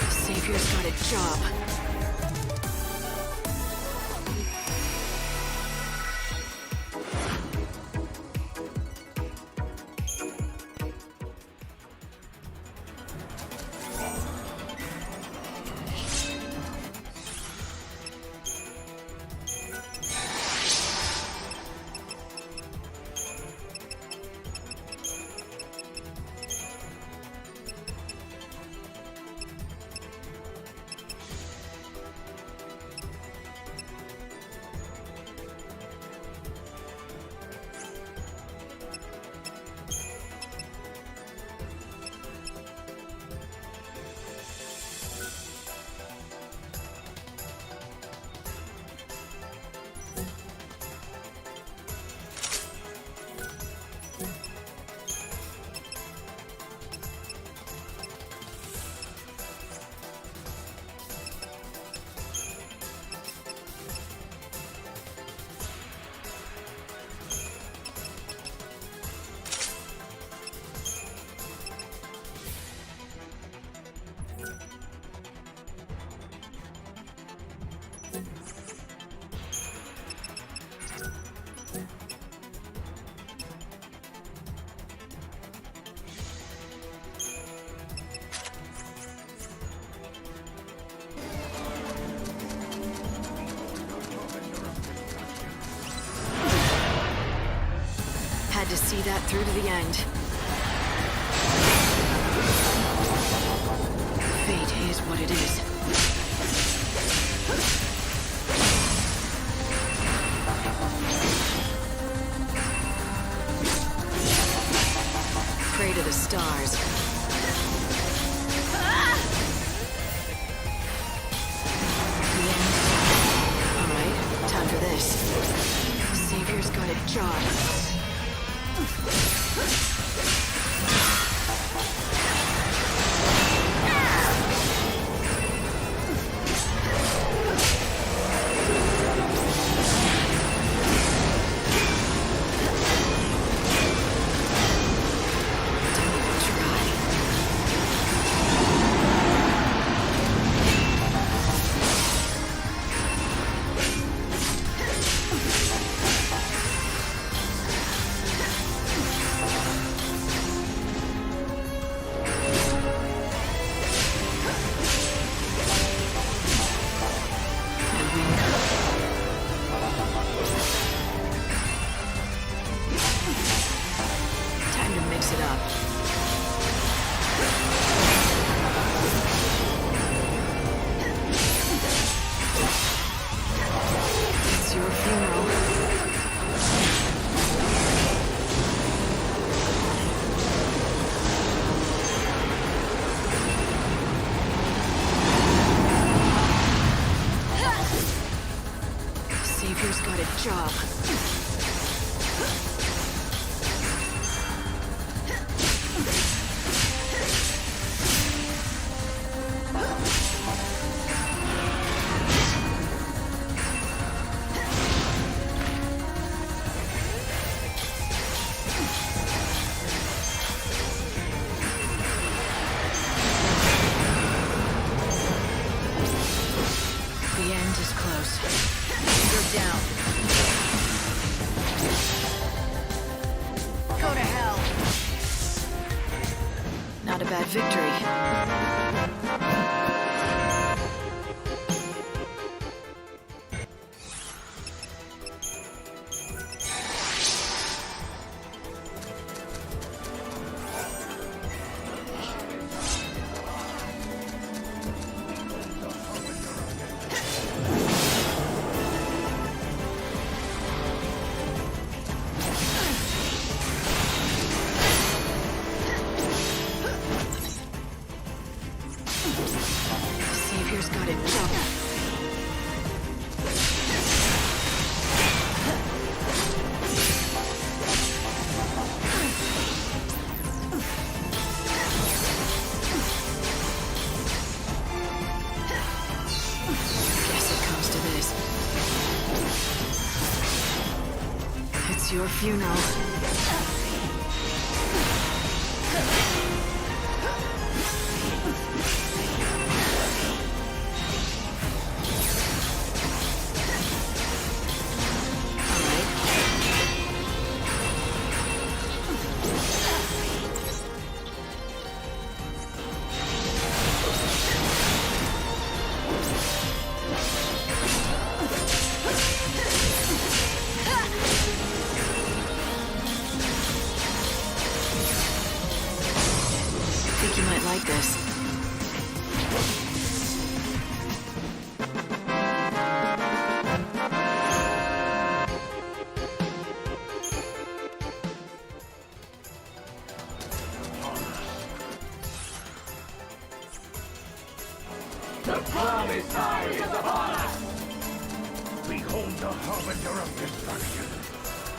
[SPEAKER 4] Savior's got a job. Had to see that through to the end. Fate is what it is. Pray to the stars. The end. All right, time for this. Savior's got a job. Don't try. mix it up. It's your funeral. Savior's got a job. The end is close. You're down. Go to hell. Not a bad victory. Savior's got a job. Guess it comes to this. It's your funeral. Think you might like this.
[SPEAKER 1] The promised time is upon us! Behold the harbinger of destruction!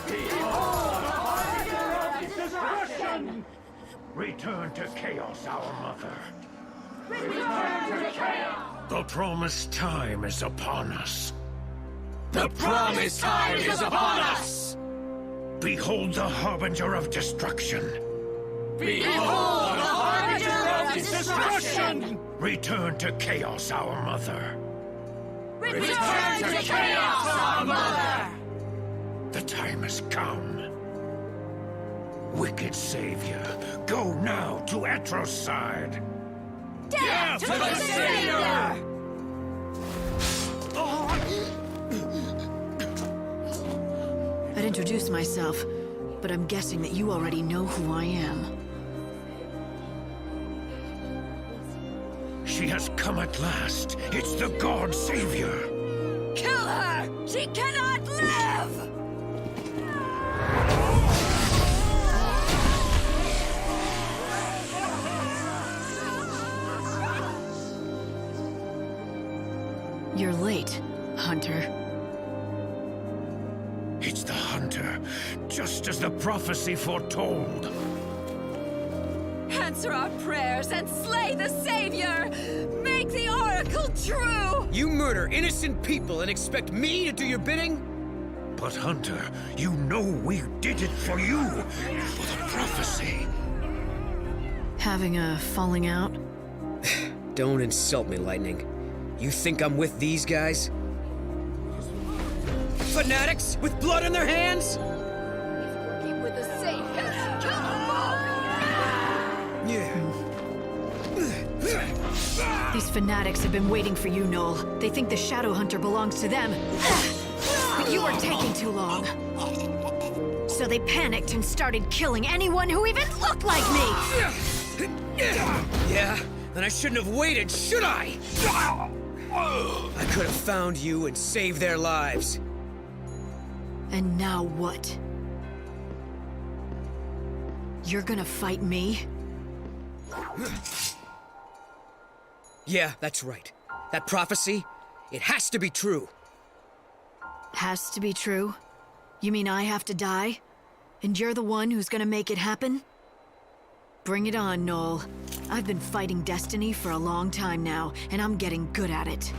[SPEAKER 1] Behold the harbinger of destruction! Return to chaos, our mother. Return to chaos! The promised time is upon us.
[SPEAKER 20] The promised time is upon us!
[SPEAKER 1] Behold the harbinger of destruction!
[SPEAKER 20] Behold the harbinger of destruction!
[SPEAKER 1] Return to chaos, our mother.
[SPEAKER 20] Return to chaos, our mother!
[SPEAKER 1] The time has come. Wicked savior, go now to Etero's side.
[SPEAKER 20] Death to the savior!
[SPEAKER 4] I'd introduce myself, but I'm guessing that you already know who I am.
[SPEAKER 1] She has come at last. It's the God Savior.
[SPEAKER 20] Kill her! She cannot live!
[SPEAKER 4] You're late, Hunter.
[SPEAKER 1] It's the Hunter, just as the prophecy foretold.
[SPEAKER 2] Answer our prayers and slay the Savior! Make the Oracle true!
[SPEAKER 14] You murder innocent people and expect me to do your bidding?
[SPEAKER 1] But Hunter, you know we did it for you, for the prophecy.
[SPEAKER 4] Having a falling out?
[SPEAKER 14] Don't insult me, Lightning. You think I'm with these guys? Fanatics with blood in their hands?
[SPEAKER 2] Working with the Savior! Kill them all!
[SPEAKER 4] These fanatics have been waiting for you, Noel. They think the Shadow Hunter belongs to them. But you are taking too long. So they panicked and started killing anyone who even looked like me!
[SPEAKER 14] Yeah? Then I shouldn't have waited, should I? I could have found you and saved their lives.
[SPEAKER 4] And now what? You're gonna fight me?
[SPEAKER 14] Yeah, that's right. That prophecy, it has to be true.
[SPEAKER 4] Has to be true? You mean I have to die? And you're the one who's gonna make it happen? Bring it on, Noel. I've been fighting destiny for a long time now, and I'm getting good at it.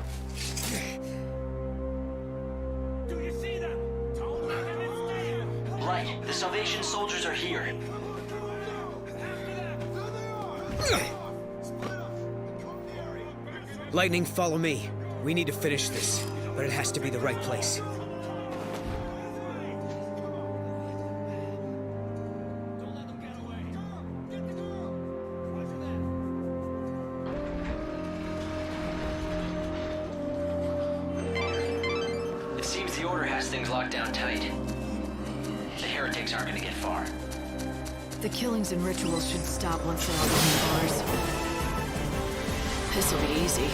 [SPEAKER 1] Do you see them? Don't let them escape!
[SPEAKER 6] Light, the Salvation soldiers are here.
[SPEAKER 14] Lightning, follow me. We need to finish this, but it has to be the right place.
[SPEAKER 6] It seems the Order has things locked down tight. The heretics aren't gonna get far.
[SPEAKER 4] The killings and rituals should stop once they're all behind bars. This'll be easy.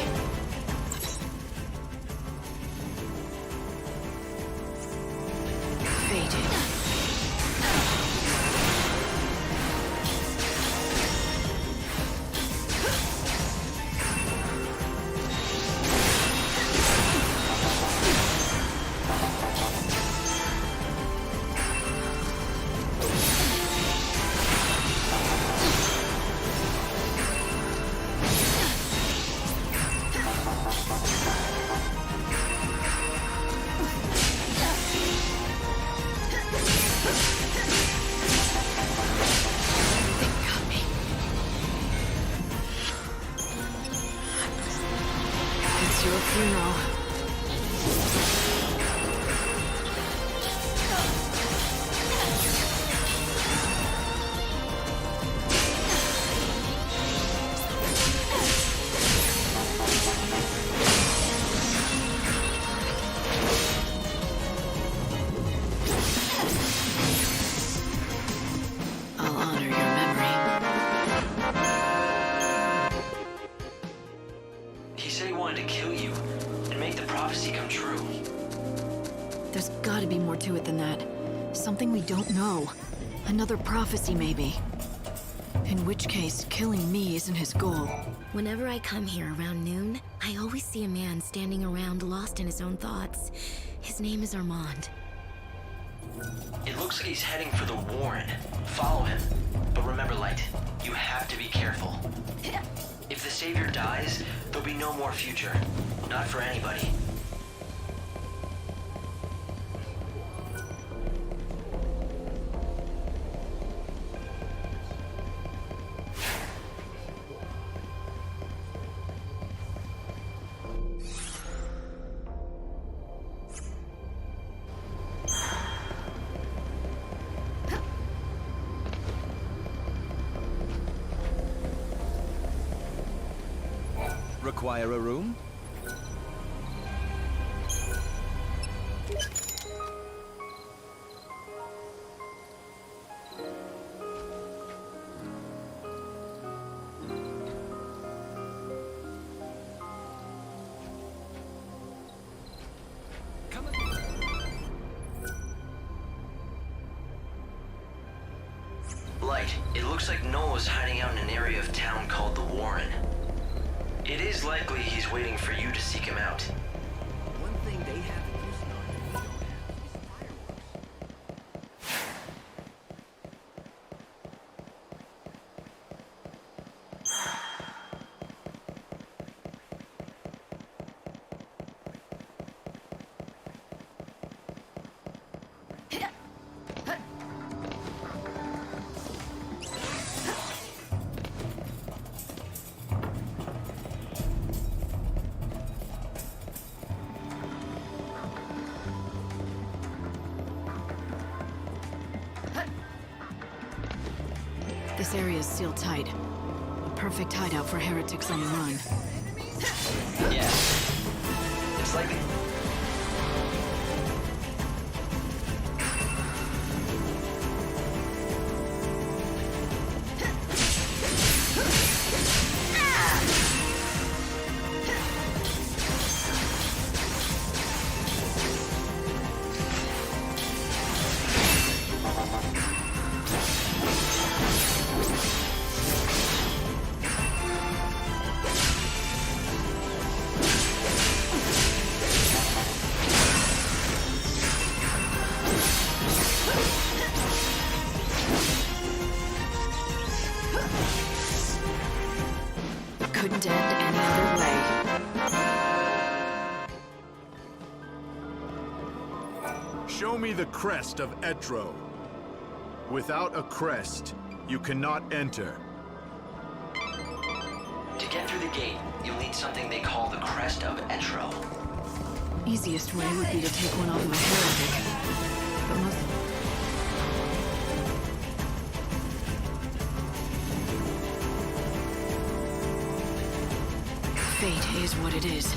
[SPEAKER 4] Faded. It's your funeral. I'll honor your memory.
[SPEAKER 6] He said he wanted to kill you and make the prophecy come true.
[SPEAKER 4] There's gotta be more to it than that. Something we don't know. Another prophecy, maybe. In which case, killing me isn't his goal.
[SPEAKER 10] Whenever I come here around noon, I always see a man standing around lost in his own thoughts. His name is Armand.
[SPEAKER 6] It looks like he's heading for the Warren. Follow him. But remember, Light, you have to be careful. If the Savior dies, there'll be no more future. Not for anybody.
[SPEAKER 16] Require a room?
[SPEAKER 6] Light, it looks like Noel is hiding out in an area of town called the Warren. It is likely he's waiting for you to seek him out.
[SPEAKER 14] One thing they have in Houston we don't have
[SPEAKER 4] This area is sealed tight. A perfect hideout for heretics on the run.
[SPEAKER 6] Yeah. It's like...
[SPEAKER 4] can't end any other way.
[SPEAKER 11] Show me the Crest of Etero. Without a crest, you cannot enter.
[SPEAKER 6] To get through the gate, you'll need something they call the Crest of Etero.
[SPEAKER 4] Easiest way would be to take one off my heretic. But most... Fate is what it is.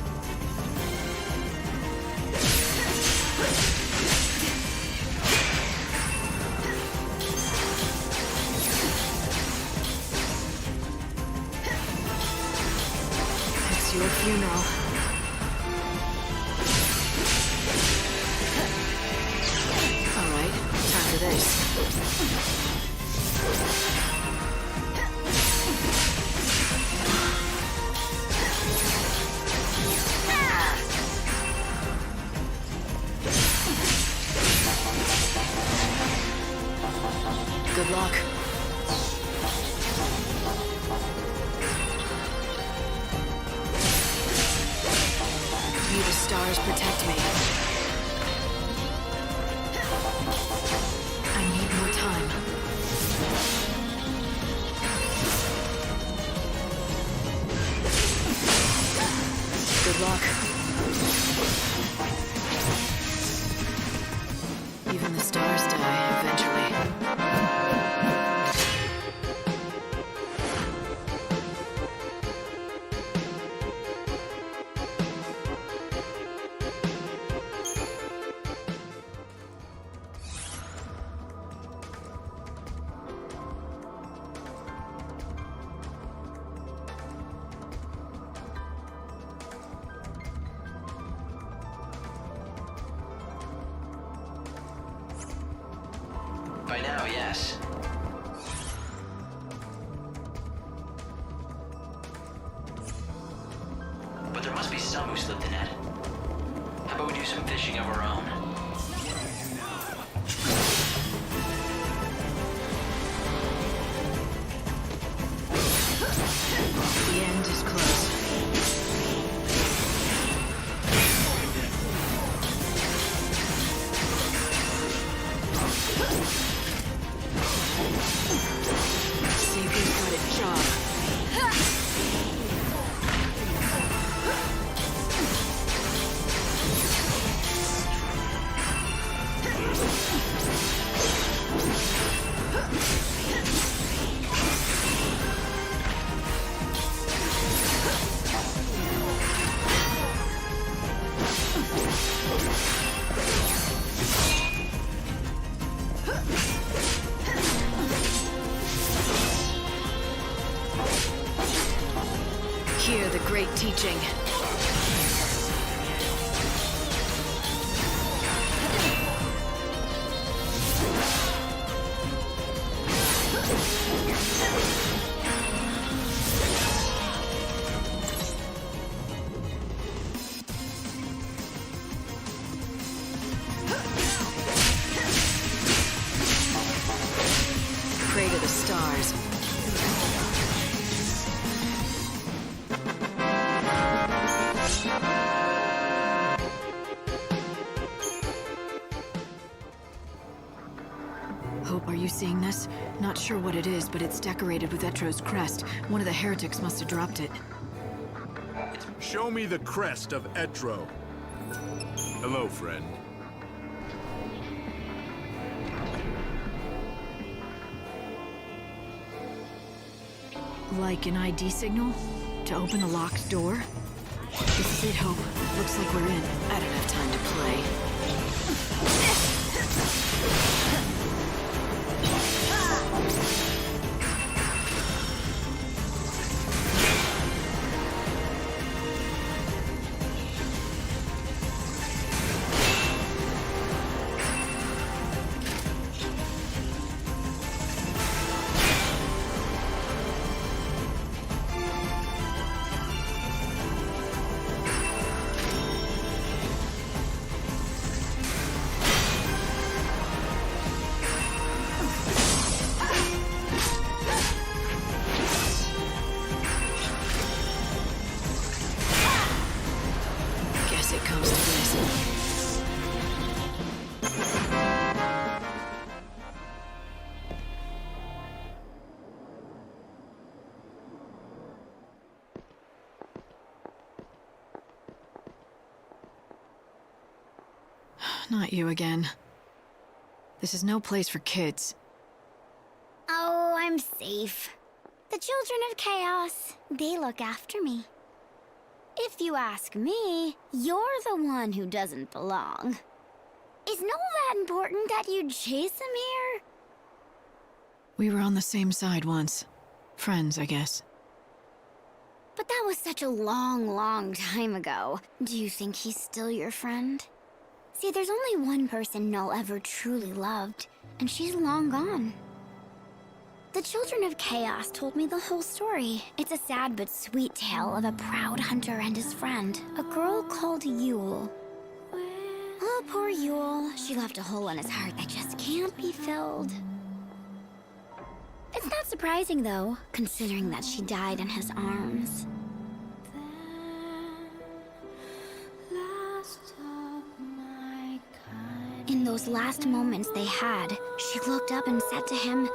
[SPEAKER 4] It's your funeral. All right, time for this. Good luck. May the stars protect me. I need more time. Good luck. Even the stars die eventually.
[SPEAKER 6] By now, yes. But there must be some who slipped the net. How about we do some fishing of our own?
[SPEAKER 4] The end is close. Savior's got a job. Hear the great teaching. Pray to the stars. Hope, are you seeing this? Not sure what it is, but it's decorated with Etero's crest. One of the heretics must have dropped it.
[SPEAKER 11] Show me the Crest of Etero. Hello, friend.
[SPEAKER 4] Like an ID signal? To open a locked door? This is it, Hope. Looks like we're in. I don't have time to play. Not you again. This is no place for kids.
[SPEAKER 21] Oh, I'm safe. The children of chaos, they look after me. If you ask me, you're the one who doesn't belong. Isn't all that important that you chase him here?
[SPEAKER 4] We were on the same side once. Friends, I guess.
[SPEAKER 21] But that was such a long, long time ago. Do you think he's still your friend? See, there's only one person Null ever truly loved, and she's long gone. The Children of Chaos told me the whole story. It's a sad but sweet tale of a proud hunter and his friend, a girl called Yule. Oh, poor Yule. She left a hole in his heart that just can't be filled. It's not surprising, though, considering that she died in his arms. In those last moments they had, she looked up and said to him,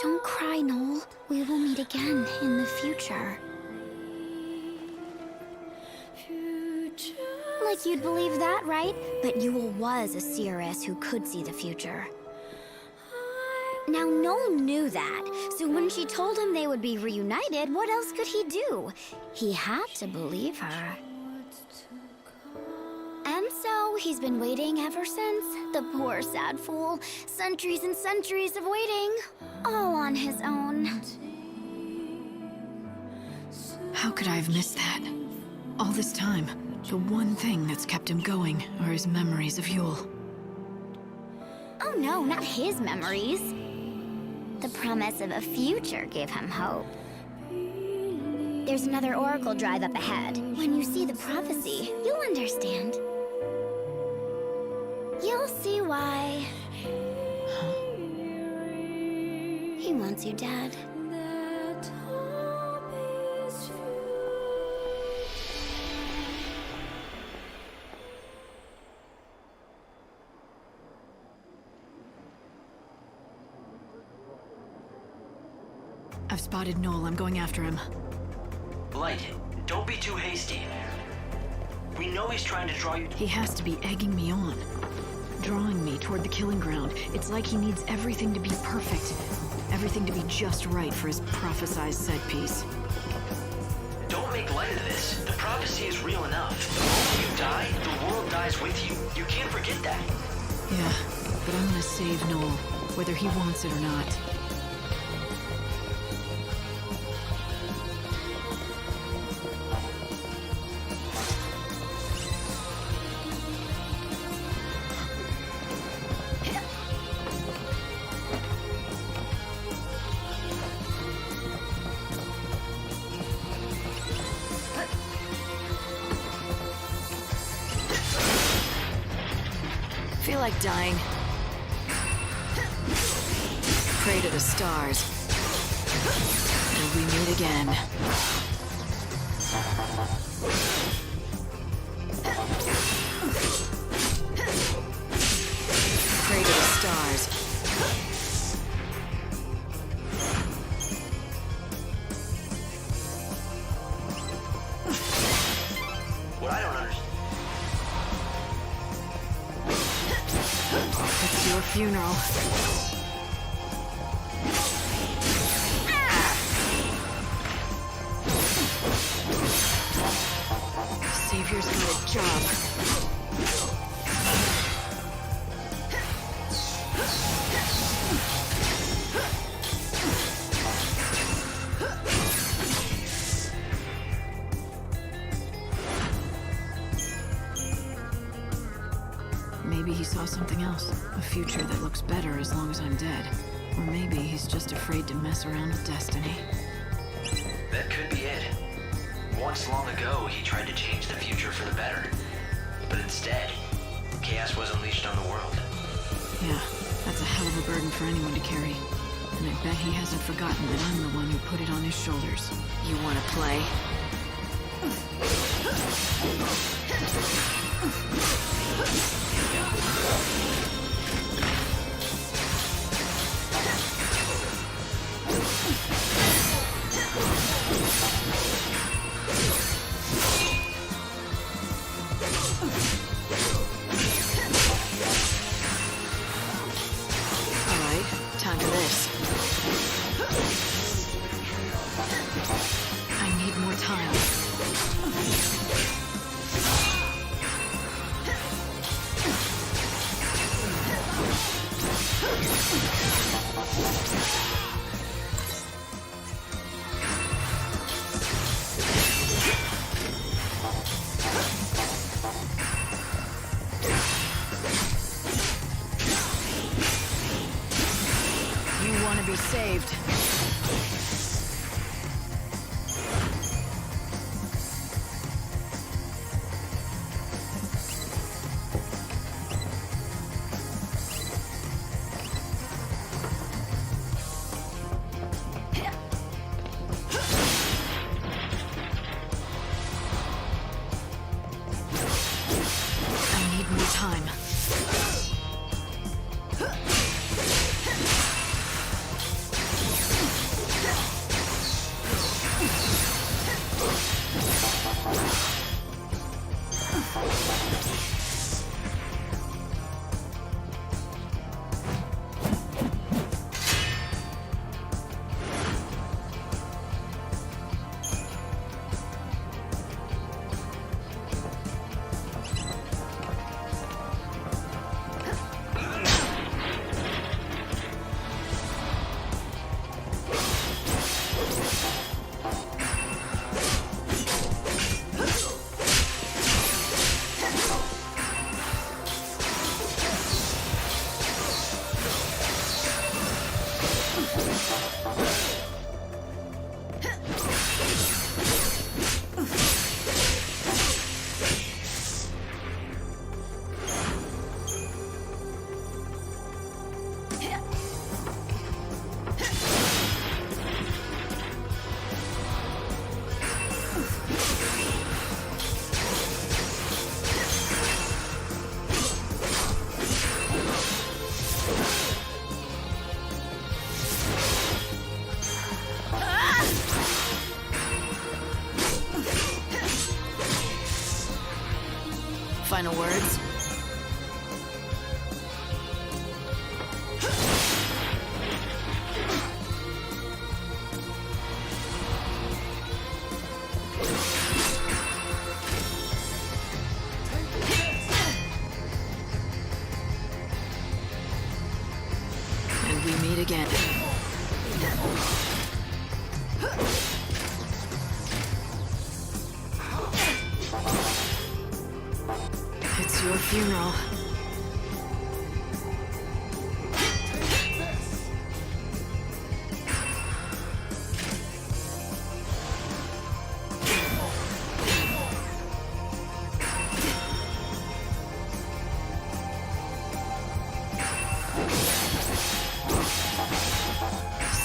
[SPEAKER 21] "Don't cry, Noel. We will meet again in the future." Like you'd believe that, right? But Yule was a seeress who could see the future. Now, Noel knew that, so when she told him they would be reunited, what else could he do? He had to believe her. And so, he's been waiting ever since. The poor, sad fool. Centuries and centuries of waiting. All on his own.
[SPEAKER 4] How could I have missed that? All this time, the one thing that's kept him going are his memories of Yule.
[SPEAKER 21] Oh no, not his memories. The promise of a future gave him hope. There's another oracle drive up ahead. When you see the prophecy, you'll understand. You'll see why. He wants you dead.
[SPEAKER 4] I've spotted Noel. I'm going after him.
[SPEAKER 6] Light, don't be too hasty. We know he's trying to draw you...
[SPEAKER 4] He has to be egging me on. Drawing me toward the killing ground. It's like he needs everything to be perfect. Everything to be just right for his prophesized set piece.
[SPEAKER 6] Don't make light of this. The prophecy is real enough. The moment you die, the world dies with you. You can't forget that.
[SPEAKER 4] Yeah, but I'm gonna save Noel, whether he wants it or not. Feel like dying. Pray to the stars. Till we meet again. Pray to the stars.
[SPEAKER 6] What I don't understand...
[SPEAKER 4] It's your funeral. Savior's got a job. Maybe he saw something else. A future that looks better as long as I'm dead. Or maybe he's just afraid to mess around with destiny.
[SPEAKER 6] That could be it. Once long ago, he tried to change the future for the better. But instead, chaos was unleashed on the world.
[SPEAKER 4] Yeah, that's a hell of a burden for anyone to carry. And I bet he hasn't forgotten that I'm the one who put it on his shoulders. You want to play? You want to be saved. I need more time. Final words? And we meet again. It's your funeral.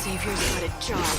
[SPEAKER 4] Savior's got a job.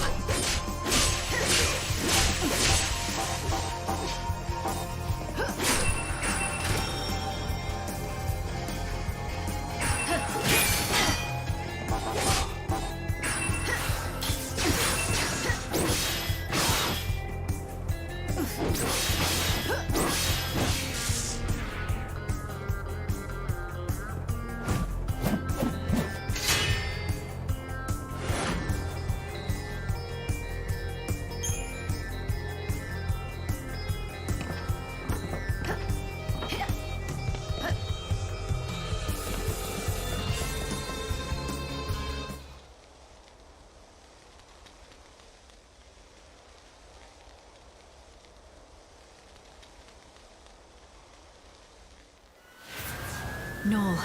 [SPEAKER 4] Noel.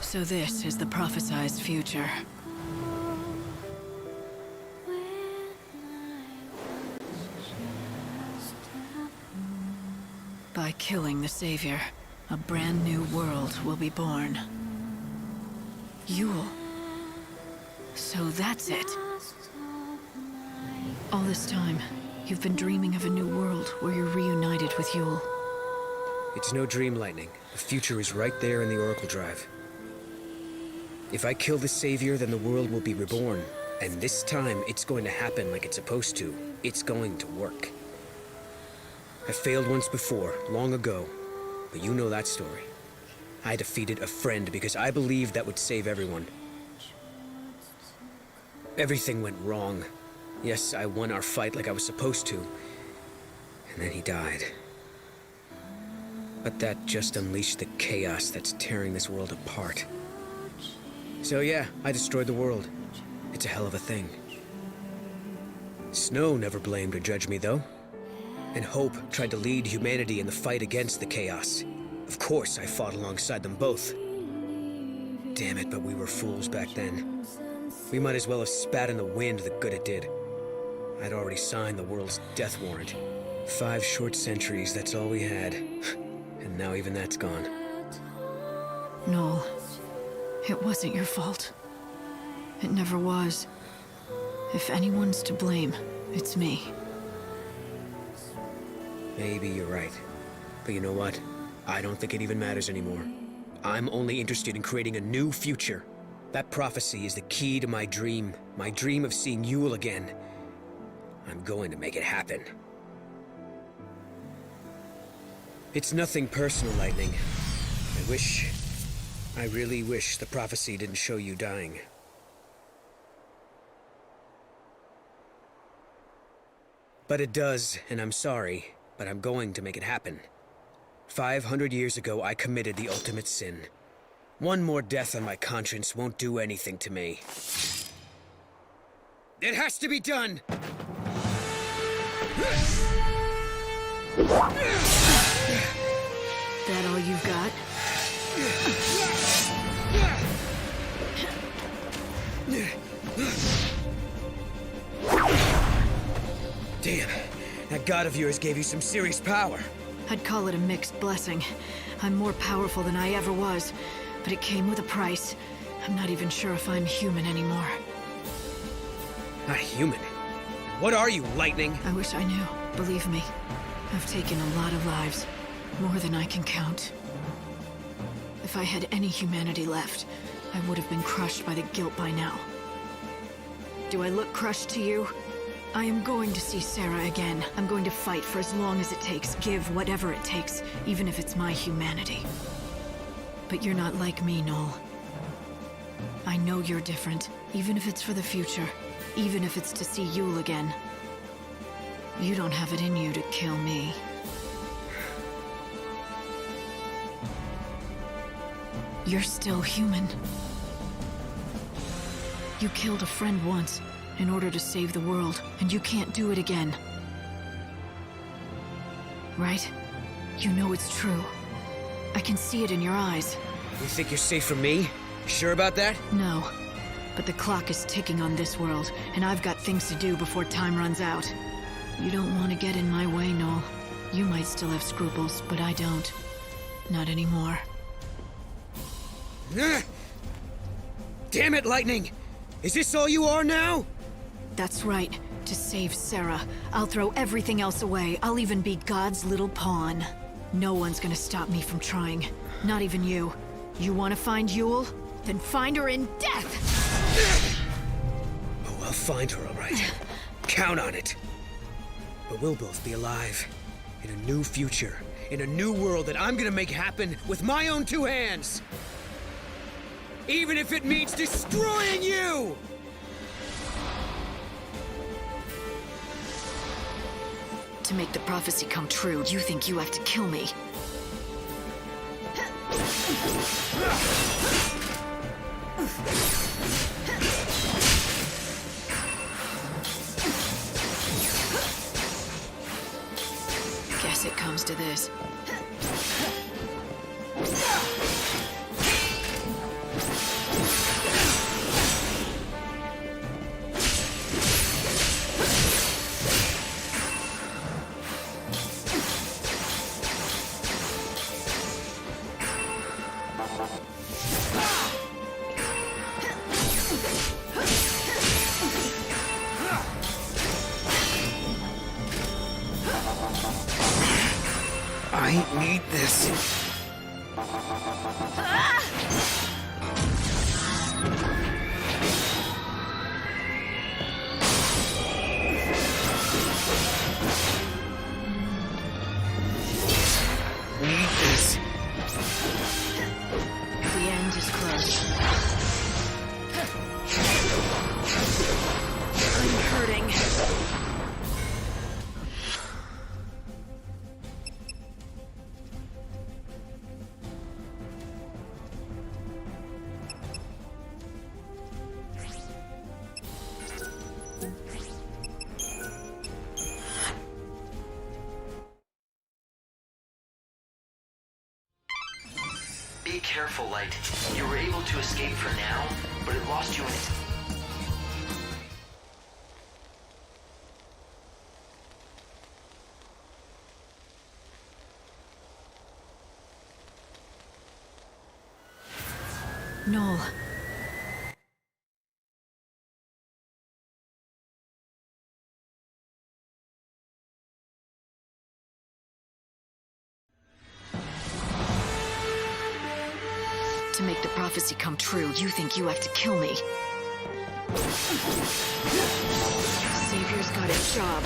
[SPEAKER 4] So this is the prophesized future. By killing the Savior, a brand new world will be born. Yule. So that's it. All this time, you've been dreaming of a new world where you're reunited with Yule.
[SPEAKER 14] It's no dream, Lightning. The future is right there in the Oracle Drive. If I kill the Savior, then the world will be reborn. And this time, it's going to happen like it's supposed to. It's going to work. I failed once before, long ago. But you know that story. I defeated a friend because I believed that would save everyone. Everything went wrong. Yes, I won our fight like I was supposed to. And then he died. But that just unleashed the chaos that's tearing this world apart. So yeah, I destroyed the world. It's a hell of a thing. Snow never blamed or judged me, though. And Hope tried to lead humanity in the fight against the chaos. Of course, I fought alongside them both. Damn it, but we were fools back then. We might as well have spat in the wind the good it did. I'd already signed the world's death warrant. 5 short centuries, that's all we had. And now even that's gone.
[SPEAKER 4] Noel, it wasn't your fault. It never was. If anyone's to blame, it's me.
[SPEAKER 14] Maybe you're right. But you know what? I don't think it even matters anymore. I'm only interested in creating a new future. That prophecy is the key to my dream of seeing Yule again. I'm going to make it happen. It's nothing personal, Lightning. I really wish the prophecy didn't show you dying. But it does, and I'm sorry, but I'm going to make it happen. 500 years ago, I committed the ultimate sin. One more death on my conscience won't do anything to me. It has to be done!
[SPEAKER 4] That all you've got?
[SPEAKER 14] Damn, that god of yours gave you some serious power.
[SPEAKER 4] I'd call it a mixed blessing. I'm more powerful than I ever was, but it came with a price. I'm not even sure if I'm human anymore.
[SPEAKER 14] Not human? What are you, Lightning?
[SPEAKER 4] I wish I knew. Believe me, I've taken a lot of lives. More than I can count. If I had any humanity left, I would have been crushed by the guilt by now. Do I look crushed to you? I am going to see Sarah again. I'm going to fight for as long as it takes, give whatever it takes, even if it's my humanity. But you're not like me, Noel. I know you're different, even if it's for the future, even if it's to see Yule again. You don't have it in you to kill me. You're still human. You killed a friend once in order to save the world, and you can't do it again. Right? You know it's true. I can see it in your eyes.
[SPEAKER 14] You think you're safe from me? Sure about that?
[SPEAKER 4] No. But the clock is ticking on this world, and I've got things to do before time runs out. You don't want to get in my way, Noel. You might still have scruples, but I don't. Not anymore.
[SPEAKER 14] Damn it, Lightning! Is this all you are now?
[SPEAKER 4] That's right. To save Sarah, I'll throw everything else away. I'll even be God's little pawn. No one's gonna stop me from trying. Not even you. You want to find Yule? Then find her in death!
[SPEAKER 14] Oh, I'll find her, all right. Count on it. But we'll both be alive. In a new future. In a new world that I'm gonna make happen with my own 2 hands! Even if it means destroying you!
[SPEAKER 4] To make the prophecy come true, you think you have to kill me. Guess it comes to this.
[SPEAKER 14] I need this. Need this.
[SPEAKER 4] The end is close. I'm hurting.
[SPEAKER 6] be careful, Light. You were able to escape for now, but it lost you in its...
[SPEAKER 4] Noel. To make the prophecy come true, you think you have to kill me. Savior's got his job.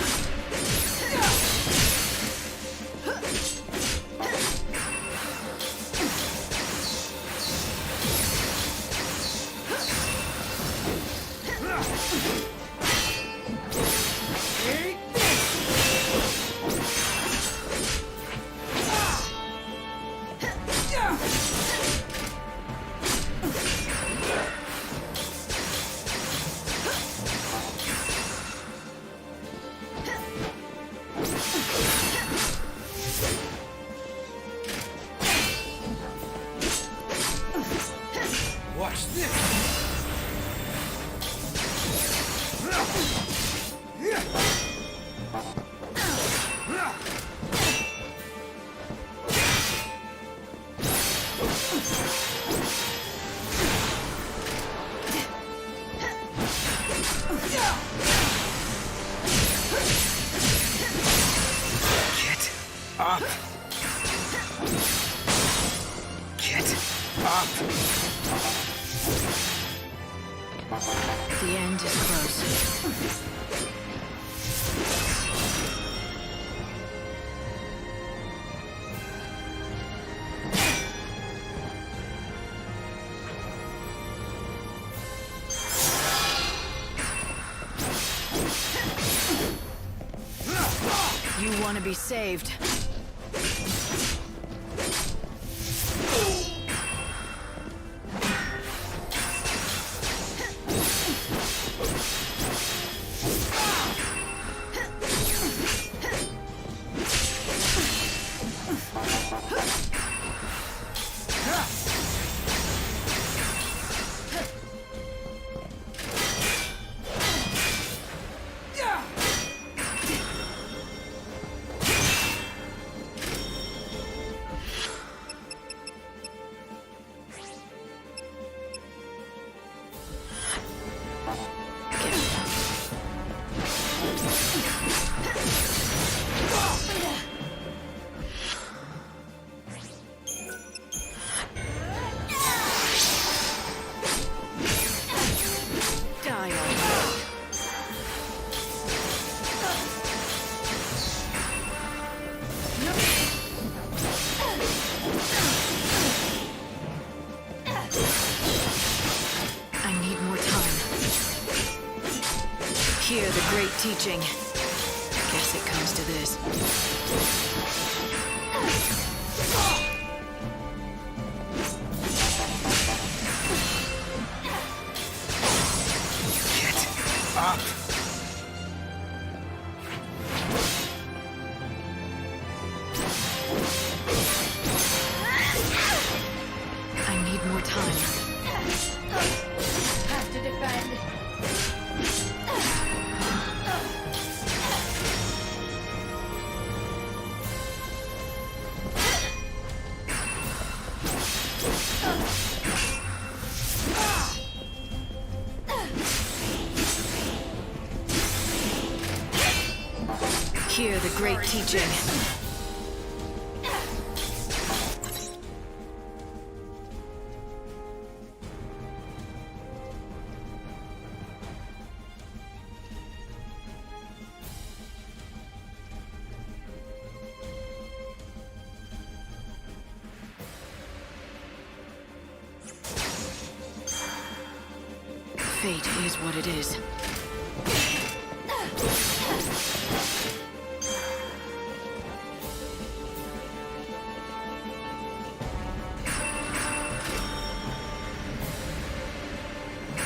[SPEAKER 20] Watch this!
[SPEAKER 14] Up! Get up!
[SPEAKER 4] The end is close. You want to be saved. Hear the great teaching. Guess it comes to this.
[SPEAKER 14] Get up!
[SPEAKER 4] I need more time.
[SPEAKER 2] Have to defend.
[SPEAKER 4] Hear the great teaching. Fate is what it is.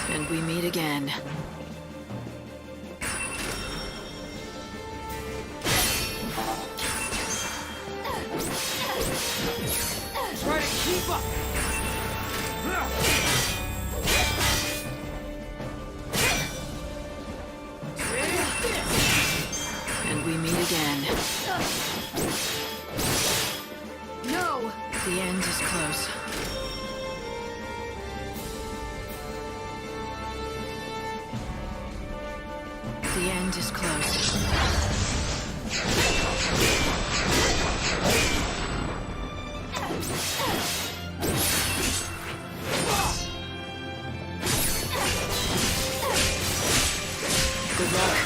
[SPEAKER 4] And we meet again.
[SPEAKER 20] Try to keep up!
[SPEAKER 4] And we meet again.
[SPEAKER 2] No!
[SPEAKER 4] The end is close. The end is close. Good luck.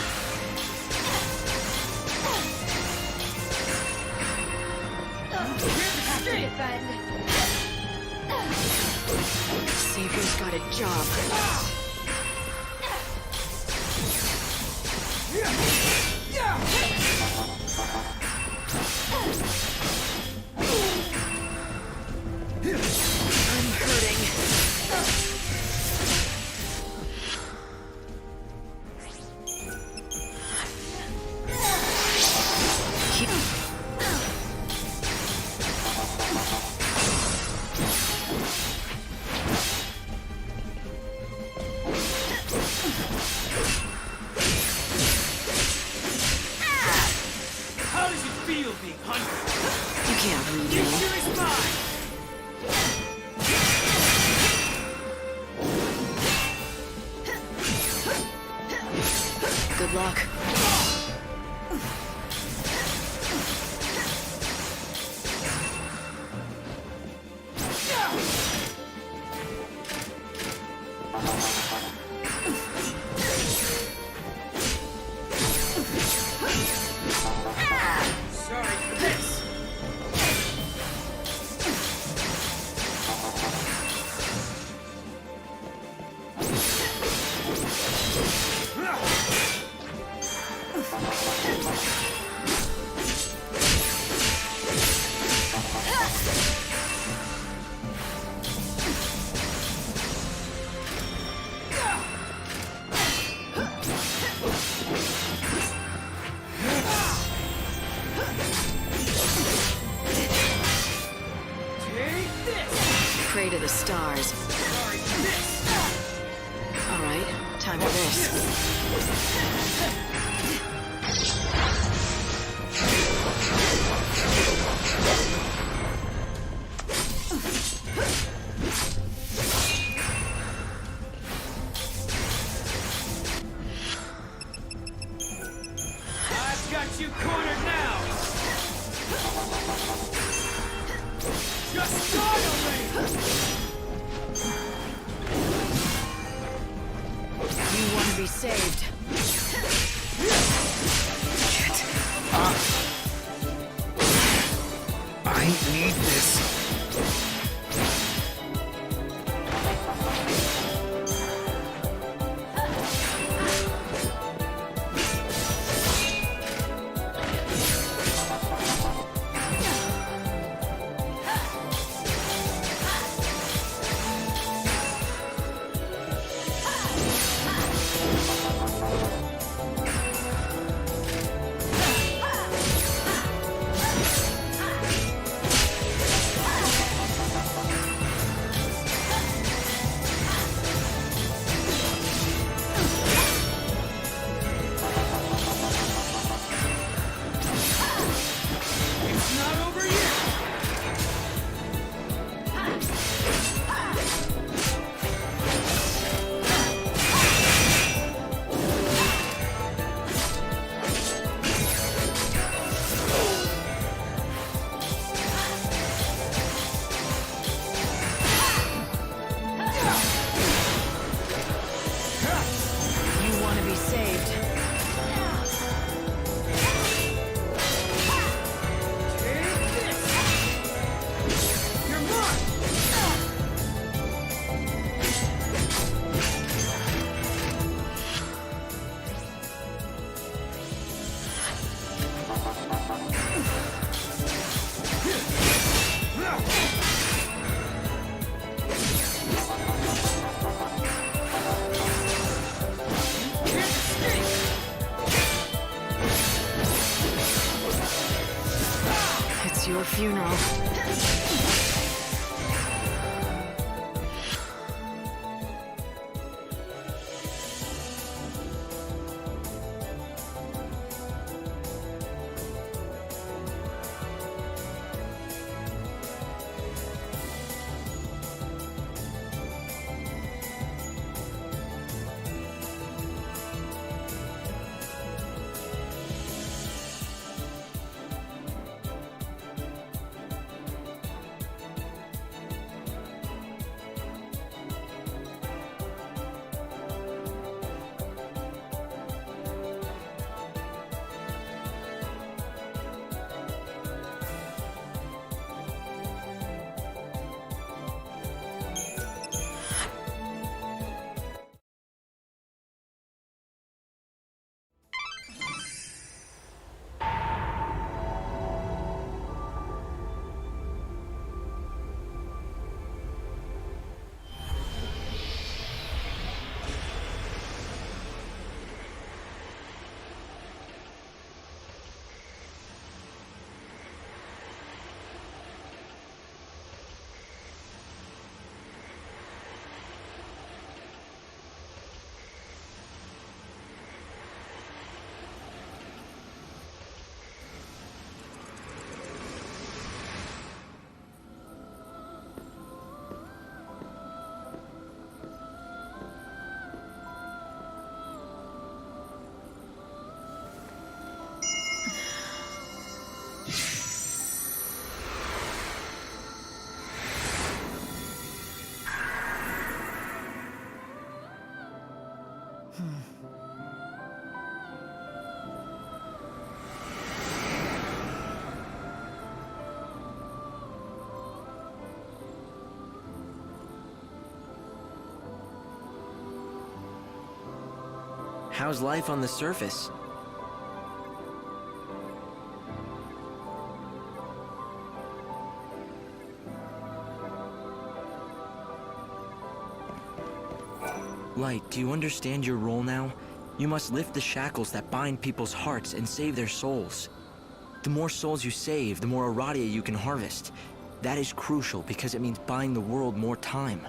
[SPEAKER 4] Savior's got a job. I'm hurting.
[SPEAKER 20] How does it feel being hunted?
[SPEAKER 4] You can't read me.
[SPEAKER 20] Future is mine!
[SPEAKER 4] Good luck.
[SPEAKER 20] Sorry for this! Take this!
[SPEAKER 4] Pray to the stars.
[SPEAKER 20] Sorry for this!
[SPEAKER 4] All right, time for this.
[SPEAKER 20] I've got you cornered now! Just die already!
[SPEAKER 4] You want to be saved.
[SPEAKER 14] I need this.
[SPEAKER 20] It's not over yet!
[SPEAKER 4] You want to be saved.
[SPEAKER 20] Take this! You're mine! Can't escape!
[SPEAKER 4] It's your funeral.
[SPEAKER 5] How's life on the surface? Light, do you understand your role now? You must lift the shackles that bind people's hearts and save their souls. The more souls you save, the more Aradia you can harvest. That is crucial because it means buying the world more time.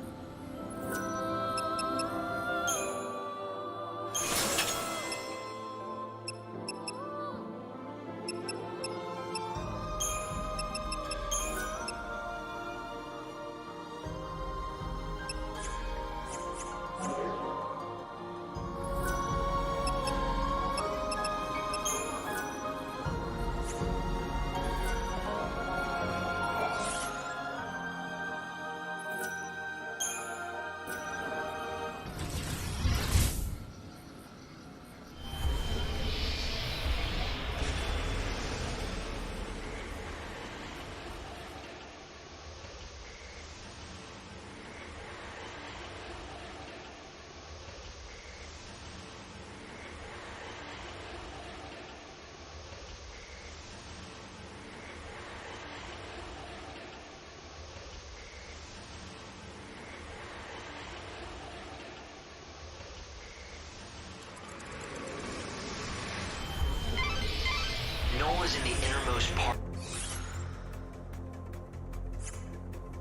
[SPEAKER 6] Noel is in the innermost part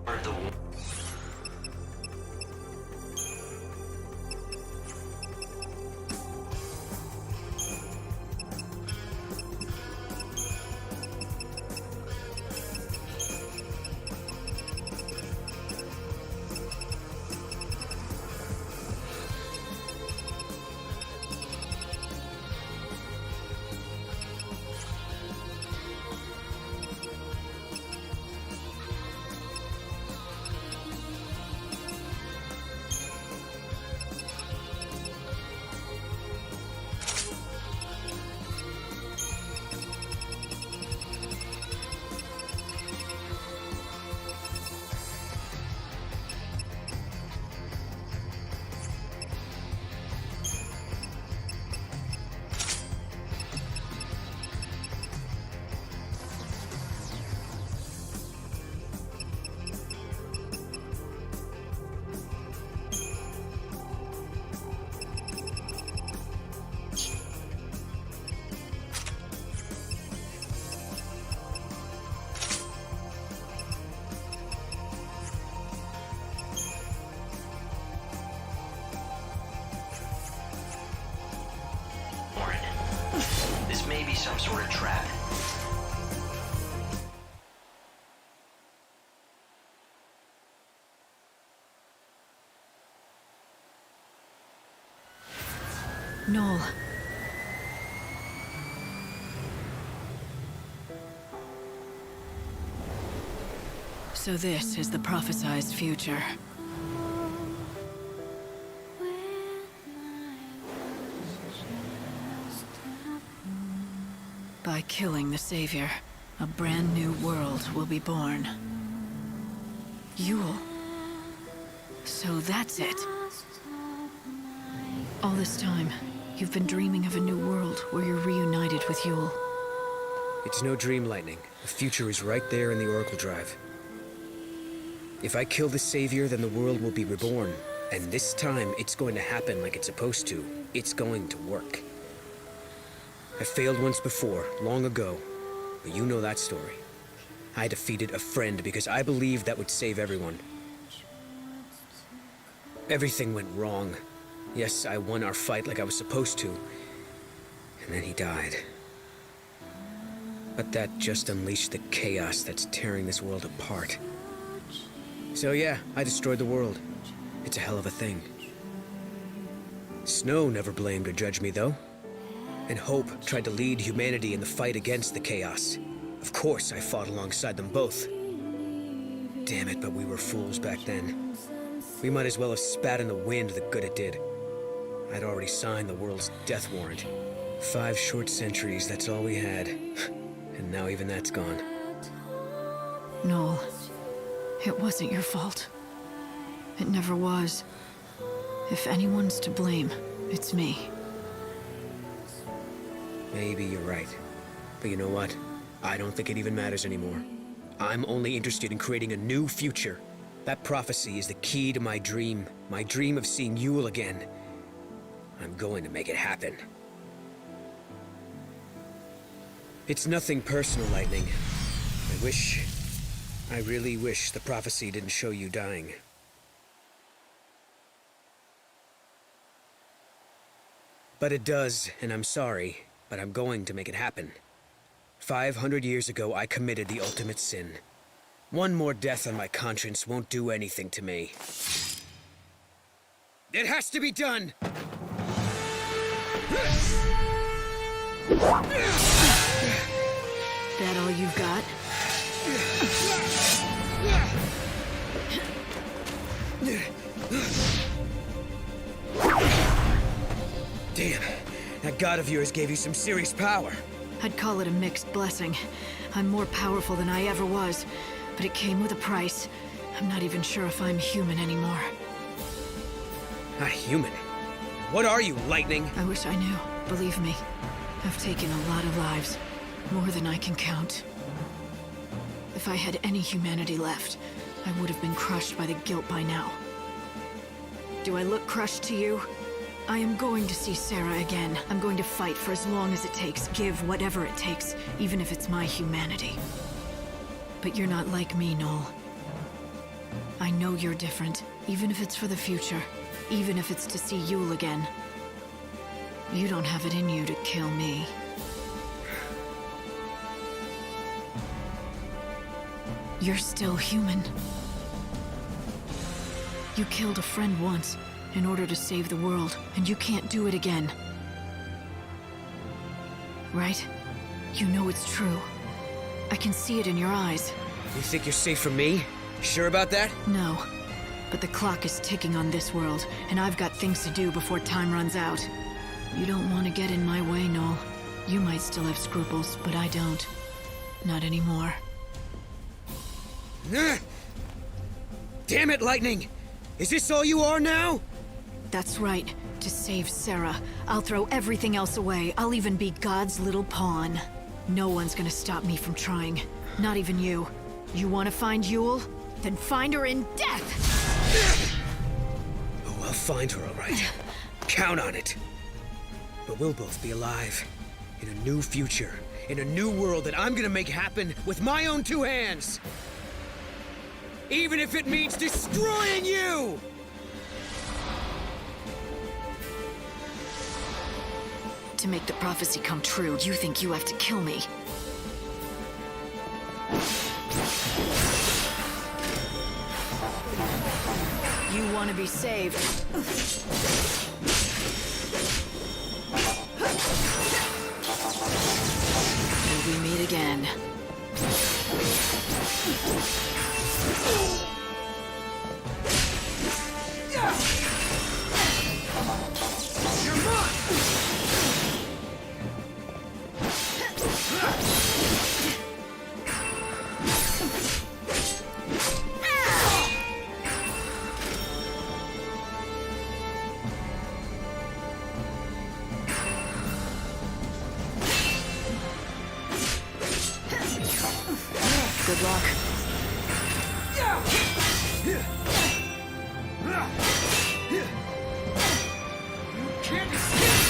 [SPEAKER 6] of the world. This may be some sort of trap.
[SPEAKER 4] Noel. So this is the prophesized future. By killing the Savior, a brand new world will be born. Yule. So that's it. All this time, you've been dreaming of a new world where you're reunited with Yule.
[SPEAKER 14] It's no dream, Lightning. The future is right there in the Oracle Drive. If I kill the Savior, then the world will be reborn. And this time, it's going to happen like it's supposed to. It's going to work. I failed once before, long ago. But you know that story. I defeated a friend because I believed that would save everyone. Everything went wrong. Yes, I won our fight like I was supposed to. And then he died. But that just unleashed the chaos that's tearing this world apart. So yeah, I destroyed the world. It's a hell of a thing. Snow never blamed or judged me, though. And Hope tried to lead humanity in the fight against the chaos. Of course, I fought alongside them both. Damn it, but we were fools back then. We might as well have spat in the wind the good it did. I'd already signed the world's death warrant. 5 short centuries, that's all we had. And now even that's gone.
[SPEAKER 4] Noel, it wasn't your fault. It never was. If anyone's to blame, it's me.
[SPEAKER 14] Maybe you're right. But you know what? I don't think it even matters anymore. I'm only interested in creating a new future. That prophecy is the key to my dream of seeing Yule again. I'm going to make it happen. It's nothing personal, Lightning. I really wish the prophecy didn't show you dying. But it does, and I'm sorry, but I'm going to make it happen. 500 years ago, I committed the ultimate sin. One more death on my conscience won't do anything to me. It has to be done!
[SPEAKER 4] That all you've got?
[SPEAKER 14] Damn, that god of yours gave you some serious power.
[SPEAKER 4] I'd call it a mixed blessing. I'm more powerful than I ever was, but it came with a price. I'm not even sure if I'm human anymore.
[SPEAKER 14] Not human? What are you, Lightning?
[SPEAKER 4] I wish I knew. Believe me, I've taken a lot of lives. More than I can count. If I had any humanity left, I would have been crushed by the guilt by now. Do I look crushed to you? I am going to see Sarah again. I'm going to fight for as long as it takes, give whatever it takes, even if it's my humanity. But you're not like me, Noel. I know you're different, even if it's for the future, even if it's to see Yule again. You don't have it in you to kill me. You're still human. You killed a friend once in order to save the world, and you can't do it again. Right? You know it's true. I can see it in your eyes.
[SPEAKER 14] You think you're safe from me? Sure about that?
[SPEAKER 4] No. But the clock is ticking on this world, and I've got things to do before time runs out. You don't want to get in my way, Noel. You might still have scruples, but I don't. Not anymore.
[SPEAKER 14] Damn it, Lightning! Is this all you are now?
[SPEAKER 4] That's right. To save Sarah, I'll throw everything else away. I'll even be God's little pawn. No one's gonna stop me from trying. Not even you. You want to find Yule? Then find her in death!
[SPEAKER 14] Oh, I'll find her, all right. Count on it. But we'll both be alive. In a new future. In a new world that I'm gonna make happen with my own two hands! Even if it means destroying you!
[SPEAKER 4] To make the prophecy come true, you think you have to kill me. You want to be saved. Till we meet again.
[SPEAKER 1] You're mine!
[SPEAKER 4] Good luck.
[SPEAKER 1] Can't escape!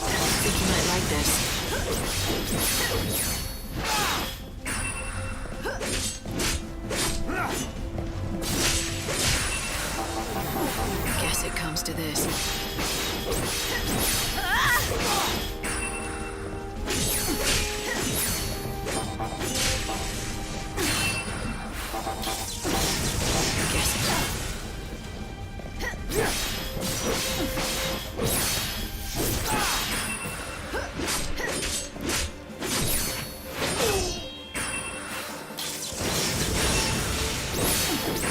[SPEAKER 4] I think you might like this. Guess it comes to this.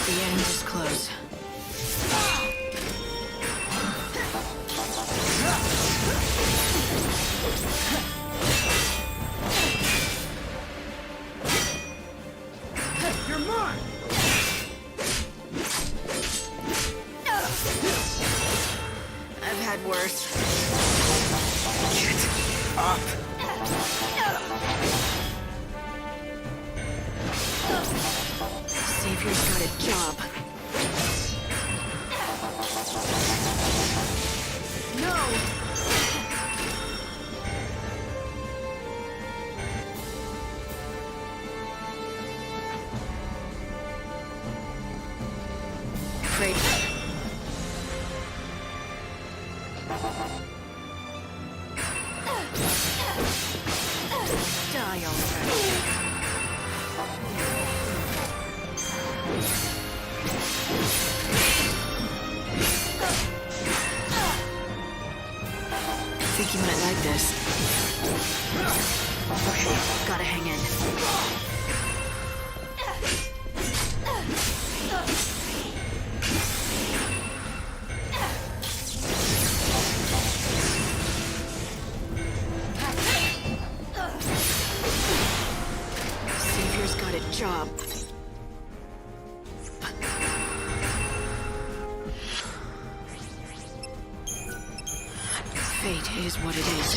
[SPEAKER 4] The end is close. had worse.
[SPEAKER 14] Get up!
[SPEAKER 4] Savior's got a job. No! Afraid. Die already. Think you might like this. Okay, gotta hang in. Savior's got a job. Fate is what it is.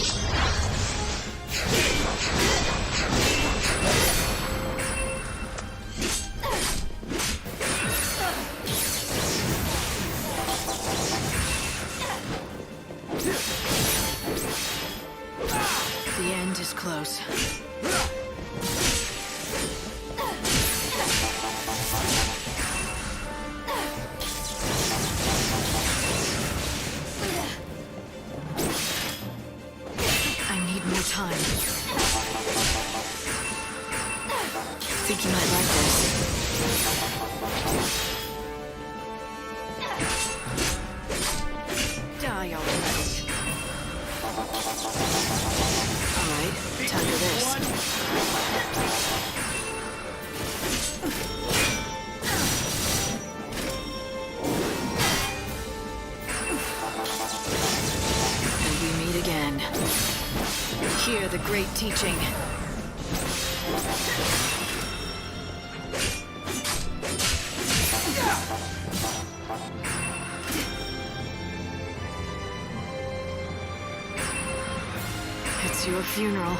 [SPEAKER 4] The end is close. Time. Think you might like this. Die already. Alright, time for this. And we meet again. Hear the great teaching. It's your funeral.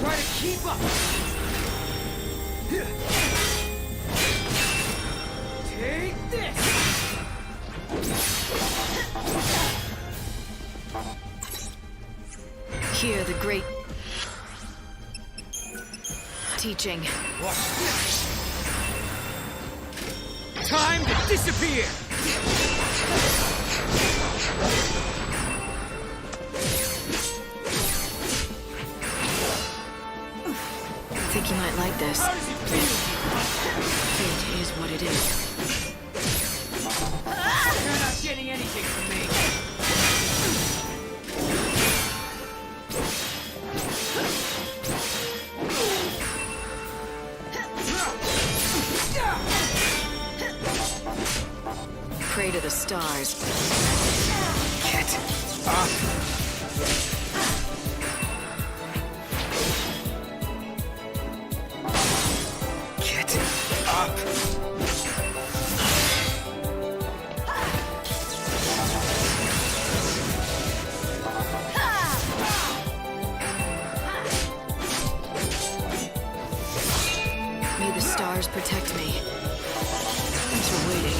[SPEAKER 20] Try to keep up! Take this!
[SPEAKER 4] Hear the great teaching.
[SPEAKER 20] Time to disappear!
[SPEAKER 4] Think you might like this. Fate is what it is.
[SPEAKER 20] You're not getting anything from me!
[SPEAKER 4] Pray to the stars.
[SPEAKER 14] Get up!
[SPEAKER 4] May the stars protect me. Thanks for waiting.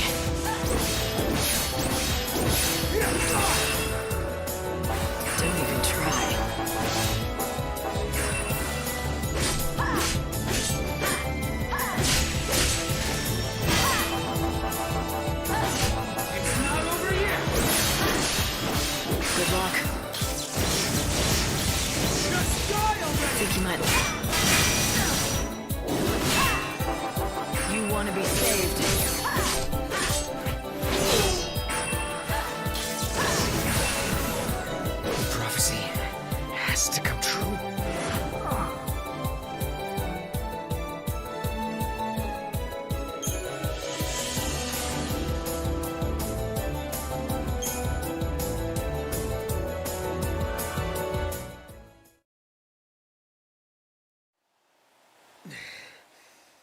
[SPEAKER 14] has to come true.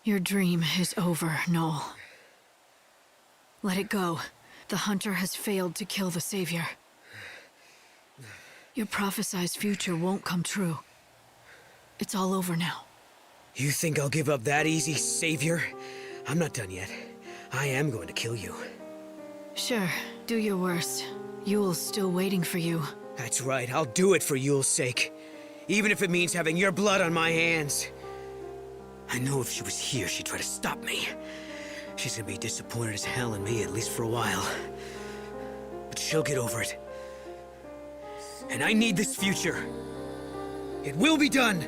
[SPEAKER 4] Your dream is over, Noel. Let it go. The Hunter has failed to kill the Savior. Your prophesized future won't come true. It's all over now.
[SPEAKER 14] You think I'll give up that easy, Savior? I'm not done yet. I am going to kill you.
[SPEAKER 4] Sure, do your worst. Yule's still waiting for you.
[SPEAKER 14] That's right, I'll do it for Yule's sake. Even if it means having your blood on my hands. I know if she was here, she'd try to stop me. She's gonna be disappointed as hell in me, at least for a while. But she'll get over it. And I need this future. It will be done!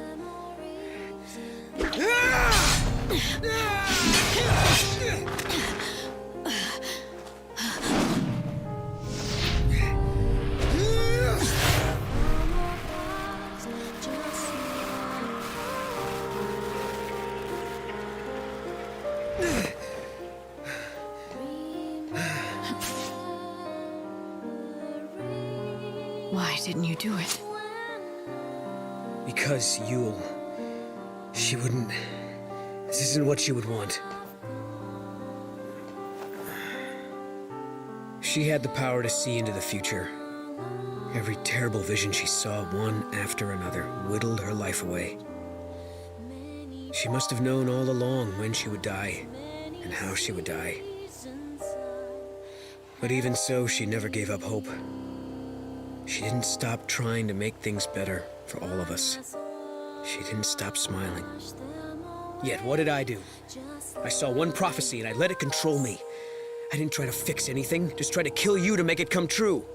[SPEAKER 4] Why didn't you do it?
[SPEAKER 14] Because Yule... she wouldn't... This isn't what she would want. She had the power to see into the future. Every terrible vision she saw, one after another, whittled her life away. She must have known all along when she would die, and how she would die. But even so, she never gave up hope. She didn't stop trying to make things better for all of us. She didn't stop smiling. Yet, what did I do? I saw one prophecy and I let it control me. I didn't try to fix anything, just try to kill you to make it come true.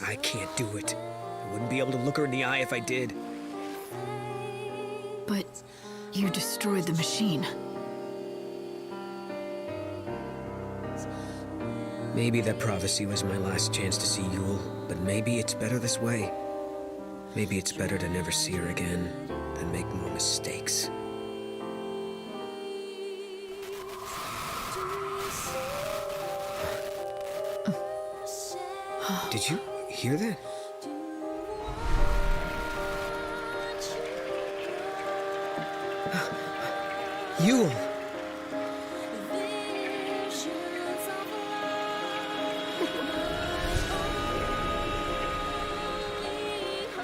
[SPEAKER 14] I can't do it. I wouldn't be able to look her in the eye if I did.
[SPEAKER 4] But you destroyed the machine.
[SPEAKER 14] Maybe that prophecy was my last chance to see Yule, but maybe it's better this way. Maybe it's better to never see her again than make more mistakes. Did you hear that? Yule!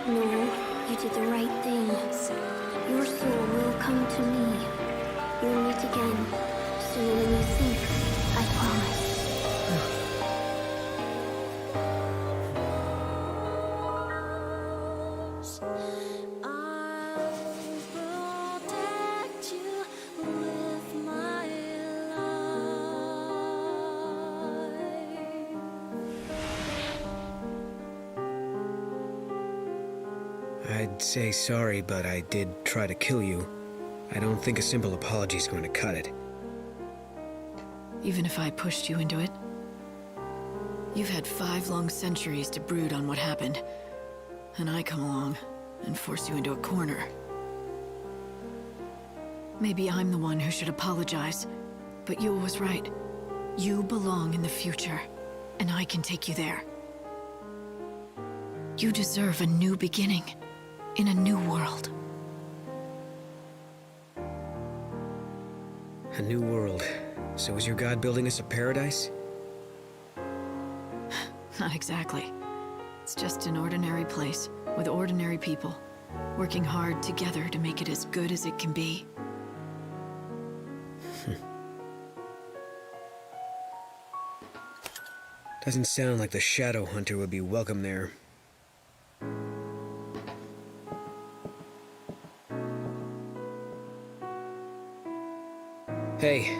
[SPEAKER 21] No, you did the right thing. Your soul will come to me. We'll meet again, sooner than you think, I promise.
[SPEAKER 14] I'd say sorry, but I did try to kill you. I don't think a simple apology is going to cut it.
[SPEAKER 4] Even if I pushed you into it? You've had 5 long centuries to brood on what happened. And I come along and force you into a corner. Maybe I'm the one who should apologize, but Yule was right. You belong in the future, and I can take you there. You deserve a new beginning, in a new world.
[SPEAKER 14] A new world. So is your god building us a paradise?
[SPEAKER 4] Not exactly. It's just an ordinary place, with ordinary people, working hard together to make it as good as it can be.
[SPEAKER 14] Doesn't sound like the Shadow Hunter would be welcome there. Hey,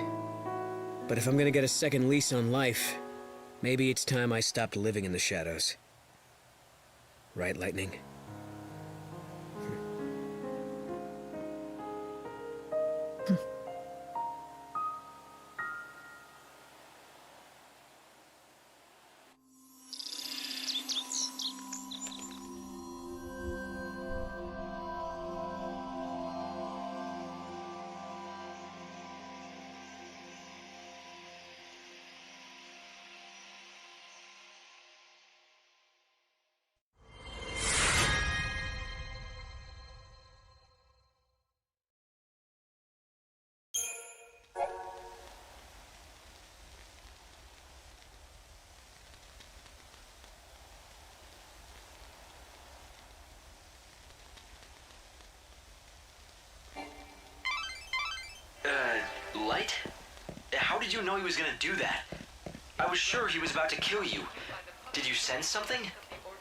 [SPEAKER 14] but if I'm gonna get a second lease on life, maybe it's time I stopped living in the shadows. Right, Lightning?
[SPEAKER 6] right? How did you know he was gonna do that? I was sure he was about to kill you. Did you sense something?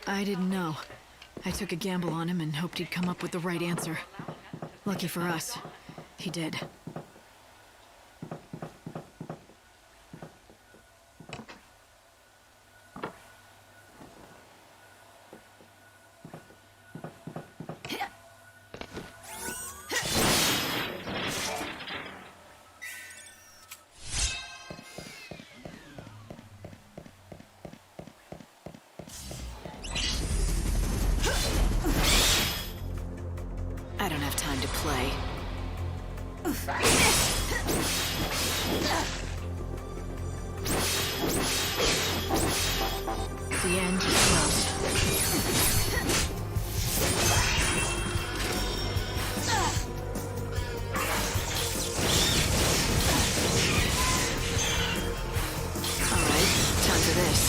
[SPEAKER 4] I didn't know. I took a gamble on him and hoped he'd come up with the right answer. Lucky for us, he did. I don't have time to play. The end is close. All right, time for this.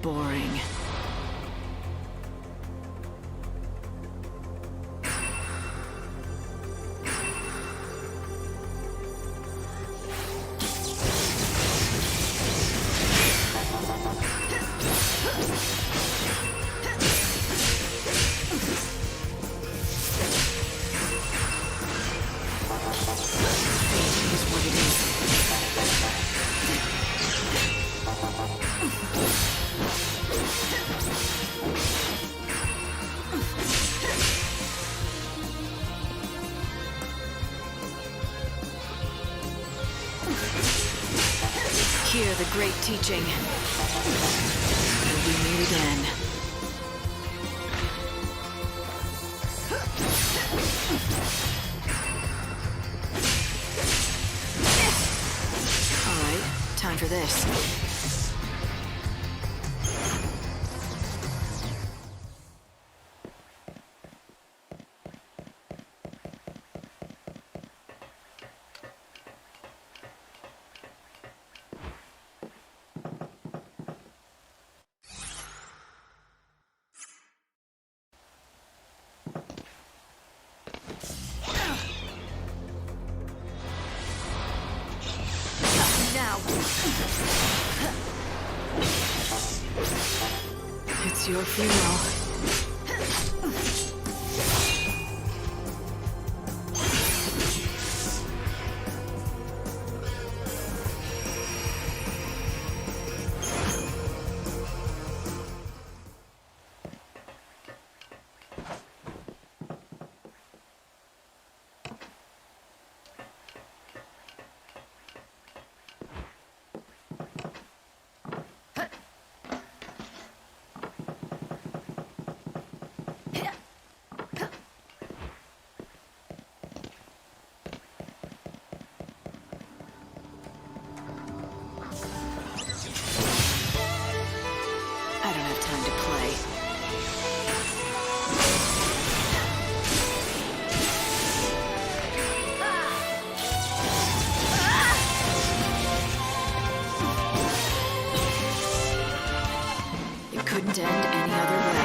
[SPEAKER 4] Boring. Hear the great teaching. And we meet again. All right, time for this. It's your funeral. I don't have time to play. It couldn't end any other way.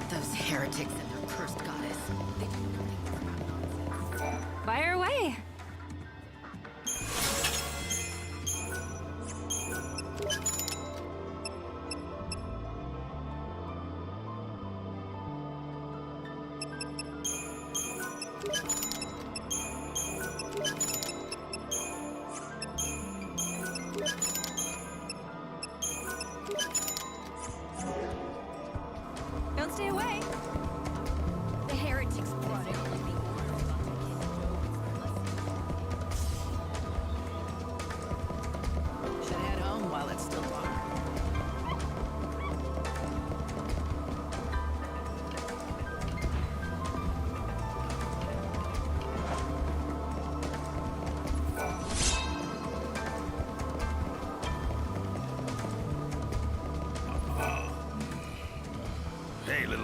[SPEAKER 8] Those heretics and their cursed goddess. They do nothing but nonsense.
[SPEAKER 2] Fire away.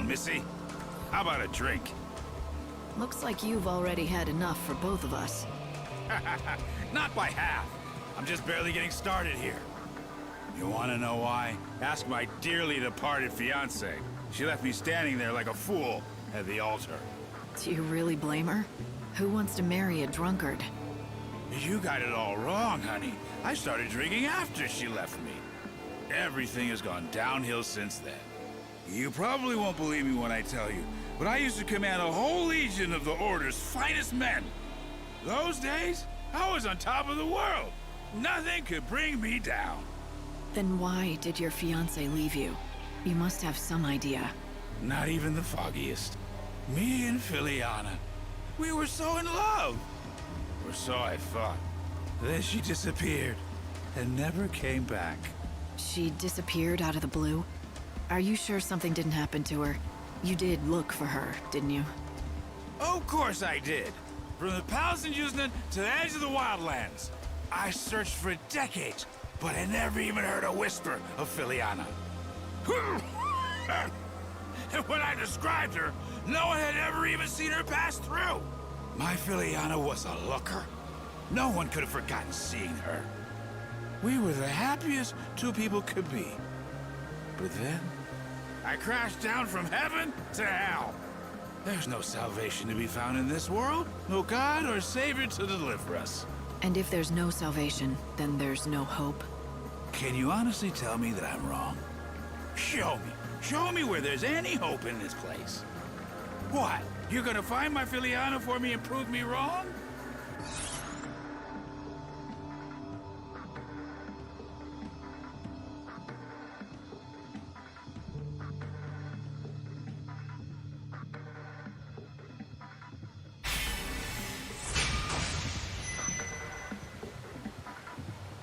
[SPEAKER 1] Missy? How about a drink?
[SPEAKER 4] Looks like you've already had enough for both of us.
[SPEAKER 1] Not by half. I'm just barely getting started here. You want to know why? Ask my dearly departed fiancée. She left me standing there like a fool at the altar.
[SPEAKER 4] Do you really blame her? Who wants to marry a drunkard?
[SPEAKER 1] You got it all wrong, honey. I started drinking after she left me. Everything has gone downhill since then. You probably won't believe me when I tell you, but I used to command a whole legion of the Order's finest men. Those days, I was on top of the world. Nothing could bring me down.
[SPEAKER 4] Then why did your fiancé leave you? You must have some idea.
[SPEAKER 1] Not even the foggiest. Me and Filiana, we were so in love. Or so I thought. Then she disappeared and never came back.
[SPEAKER 4] She disappeared out of the blue? Are you sure something didn't happen to her? You did look for her, didn't you?
[SPEAKER 1] Of course I did. From the palace in Yuznan to the edge of the wildlands. I searched for decades, but I never even heard a whisper of Filiana. And when I described her, no one had ever even seen her pass through. My Filiana was a looker. No one could have forgotten seeing her. We were the happiest two people could be. But then, I crashed down from heaven to hell. There's no salvation to be found in this world. No God or Savior to deliver us.
[SPEAKER 4] And if there's no salvation, then there's no hope?
[SPEAKER 1] Can you honestly tell me that I'm wrong? Show me. Show me where there's any hope in this place. What? You gonna find my Filiana for me and prove me wrong?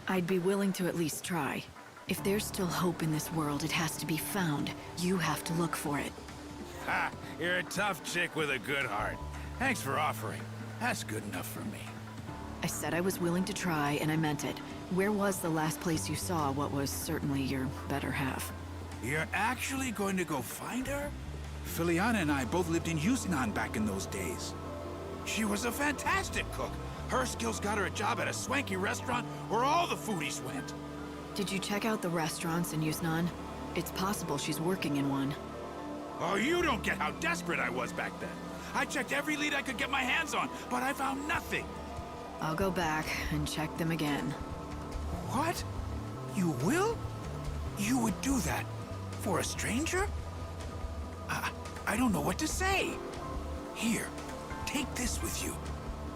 [SPEAKER 4] I'd be willing to at least try. If there's still hope in this world, it has to be found. You have to look for it.
[SPEAKER 1] Ha! You're a tough chick with a good heart. Thanks for offering. That's good enough for me.
[SPEAKER 4] I said I was willing to try, and I meant it. Where was the last place you saw what was certainly your better half?
[SPEAKER 1] You're actually going to go find her? Filiana and I both lived in Yuznan back in those days. She was a fantastic cook. Her skills got her a job at a swanky restaurant where all the foodies went.
[SPEAKER 4] Did you check out the restaurants in Yuznan? It's possible she's working in one.
[SPEAKER 1] Oh, you don't get how desperate I was back then. I checked every lead I could get my hands on, but I found nothing.
[SPEAKER 4] I'll go back and check them again.
[SPEAKER 1] What? You will? You would do that? For a stranger? I don't know what to say. Here, take this with you.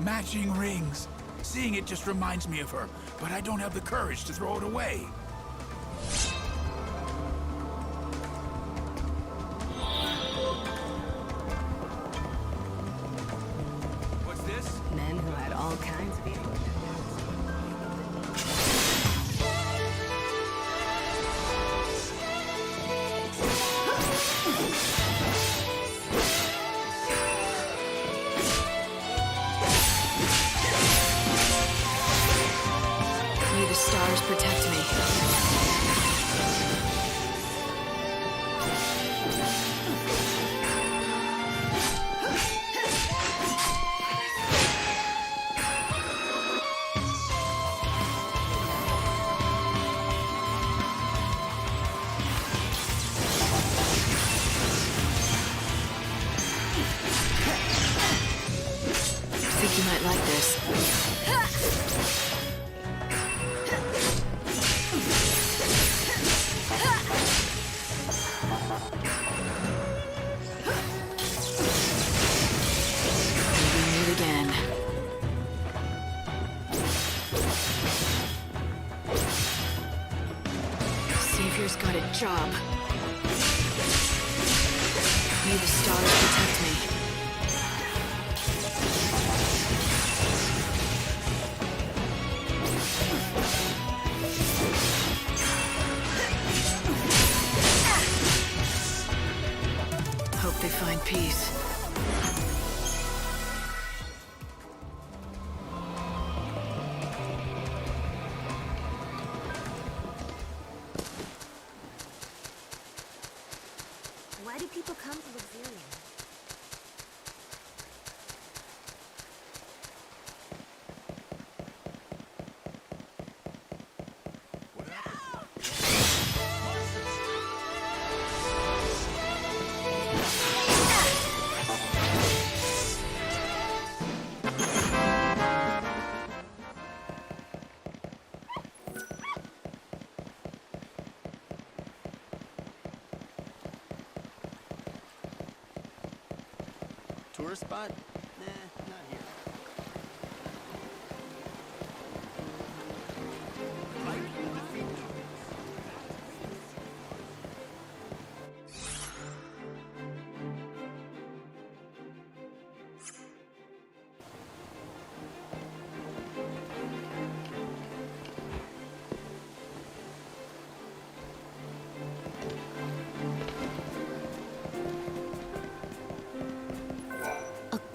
[SPEAKER 1] Matching rings. Seeing it just reminds me of her, but I don't have the courage to throw it away.
[SPEAKER 20] What's this?
[SPEAKER 8] Men who had all kinds of
[SPEAKER 4] May the stars protect me. I think you might like this. Savior's got a job. May the stars protect me. Hope they find peace.
[SPEAKER 9] Why do people come to look
[SPEAKER 12] tourist spot? Nah, not here.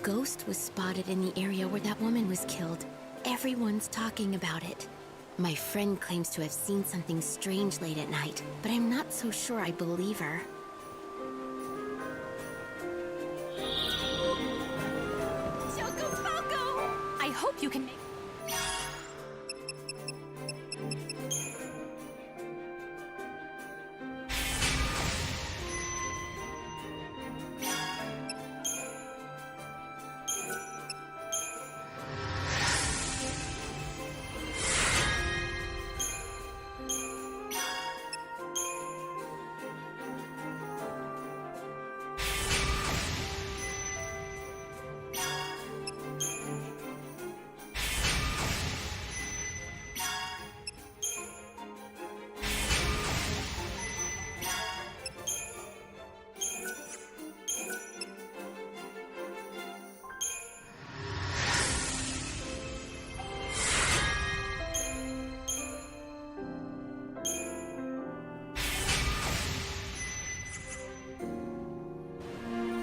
[SPEAKER 10] Ghost was spotted in the area where that woman was killed. Everyone's talking about it. My friend claims to have seen something strange late at night, but I'm not so sure I believe her.
[SPEAKER 2] Choco Poco! I hope you can make...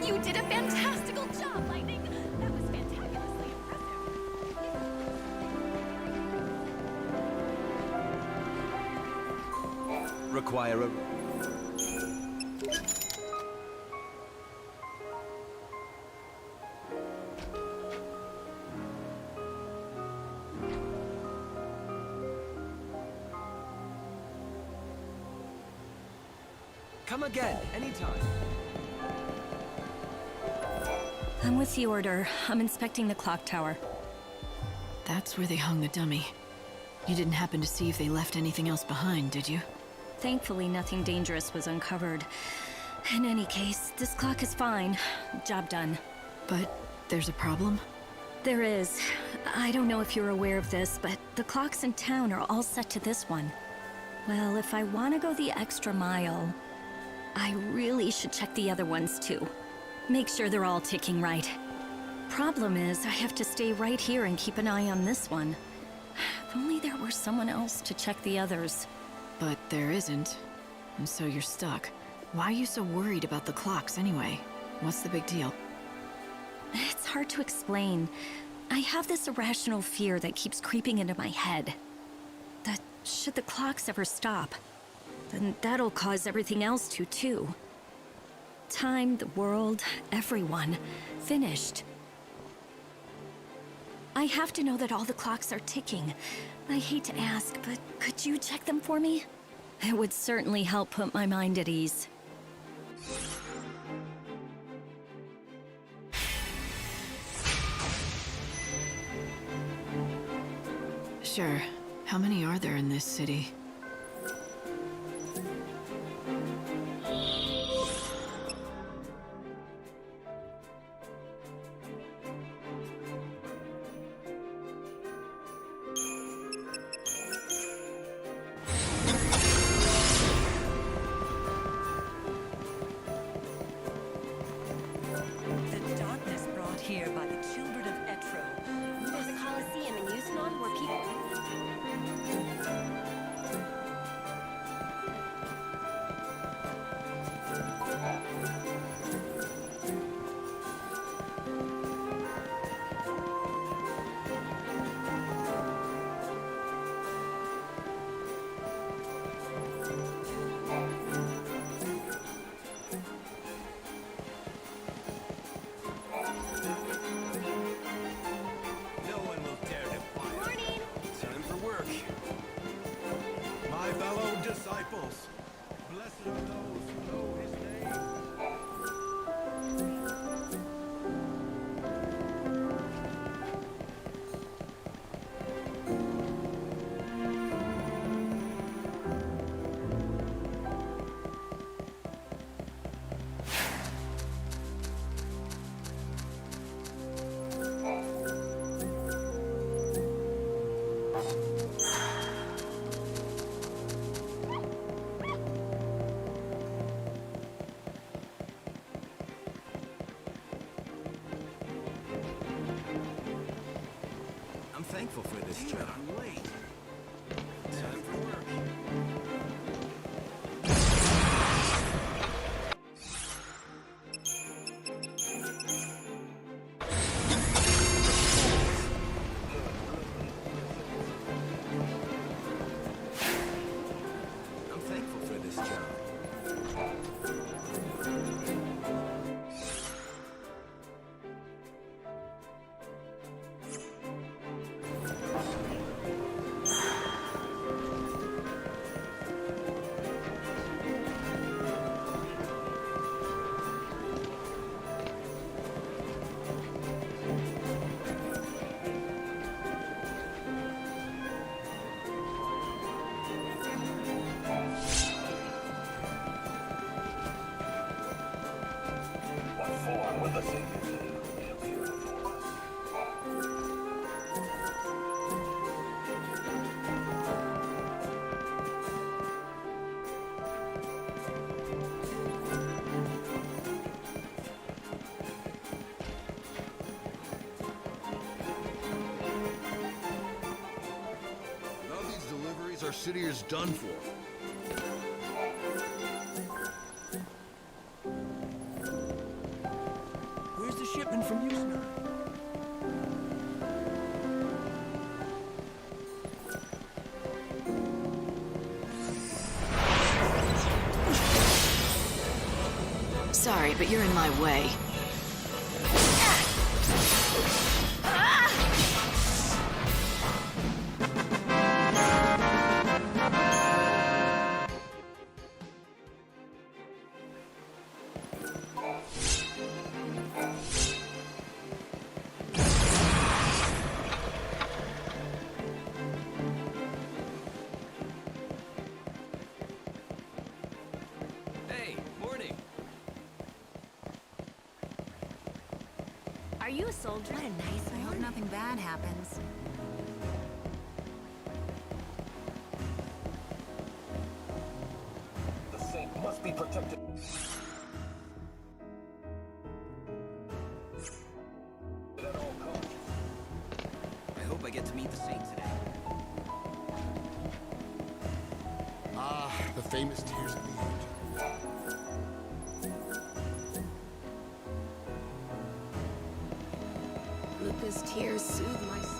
[SPEAKER 2] You did a fantastical job, Lightning! That was fantabulously impressive.
[SPEAKER 3] Require a... Come again, anytime.
[SPEAKER 13] I'm with the order. I'm inspecting the clock tower.
[SPEAKER 4] That's where they hung the dummy. You didn't happen to see if they left anything else behind, did you?
[SPEAKER 13] Thankfully, nothing dangerous was uncovered. In any case, this clock is fine. Job done.
[SPEAKER 4] But there's a problem?
[SPEAKER 13] There is. I don't know if you're aware of this, but the clocks in town are all set to this one. Well, if I want to go the extra mile, I really should check the other ones too. Make sure they're all ticking right. Problem is, I have to stay right here and keep an eye on this one. If only there were someone else to check the others.
[SPEAKER 4] But there isn't, and so you're stuck. Why are you so worried about the clocks anyway? What's the big deal?
[SPEAKER 13] It's hard to explain. I have this irrational fear that keeps creeping into my head. That should the clocks ever stop, then that'll cause everything else to, too. Time, the world, everyone. Finished. I have to know that all the clocks are ticking. I hate to ask, but could you check them for me? It would certainly help put my mind at ease.
[SPEAKER 4] Sure. How many are there in this city?
[SPEAKER 2] The darkness brought here by the children of Etero.
[SPEAKER 9] There's a coliseum in Yusnon where people...
[SPEAKER 20] No one will dare defy us.
[SPEAKER 9] Morning!
[SPEAKER 20] Time for work. My fellow disciples, blessed are those who know his name. I'm thankful for this job. I'm late. Time for work. I'm thankful for this job. Without these deliveries, our city is done for.
[SPEAKER 3] Where's the shipment from Houston?
[SPEAKER 4] Sorry, but you're in my way.
[SPEAKER 3] Hey, morning.
[SPEAKER 2] Are you a soldier?
[SPEAKER 8] What a nice I hope nothing bad happens.
[SPEAKER 1] The saint must be protected. At all costs.
[SPEAKER 3] I hope I get to meet the Saint today.
[SPEAKER 22] Ah, the famous tears of the angel.
[SPEAKER 2] Luca's tears soothe my soul.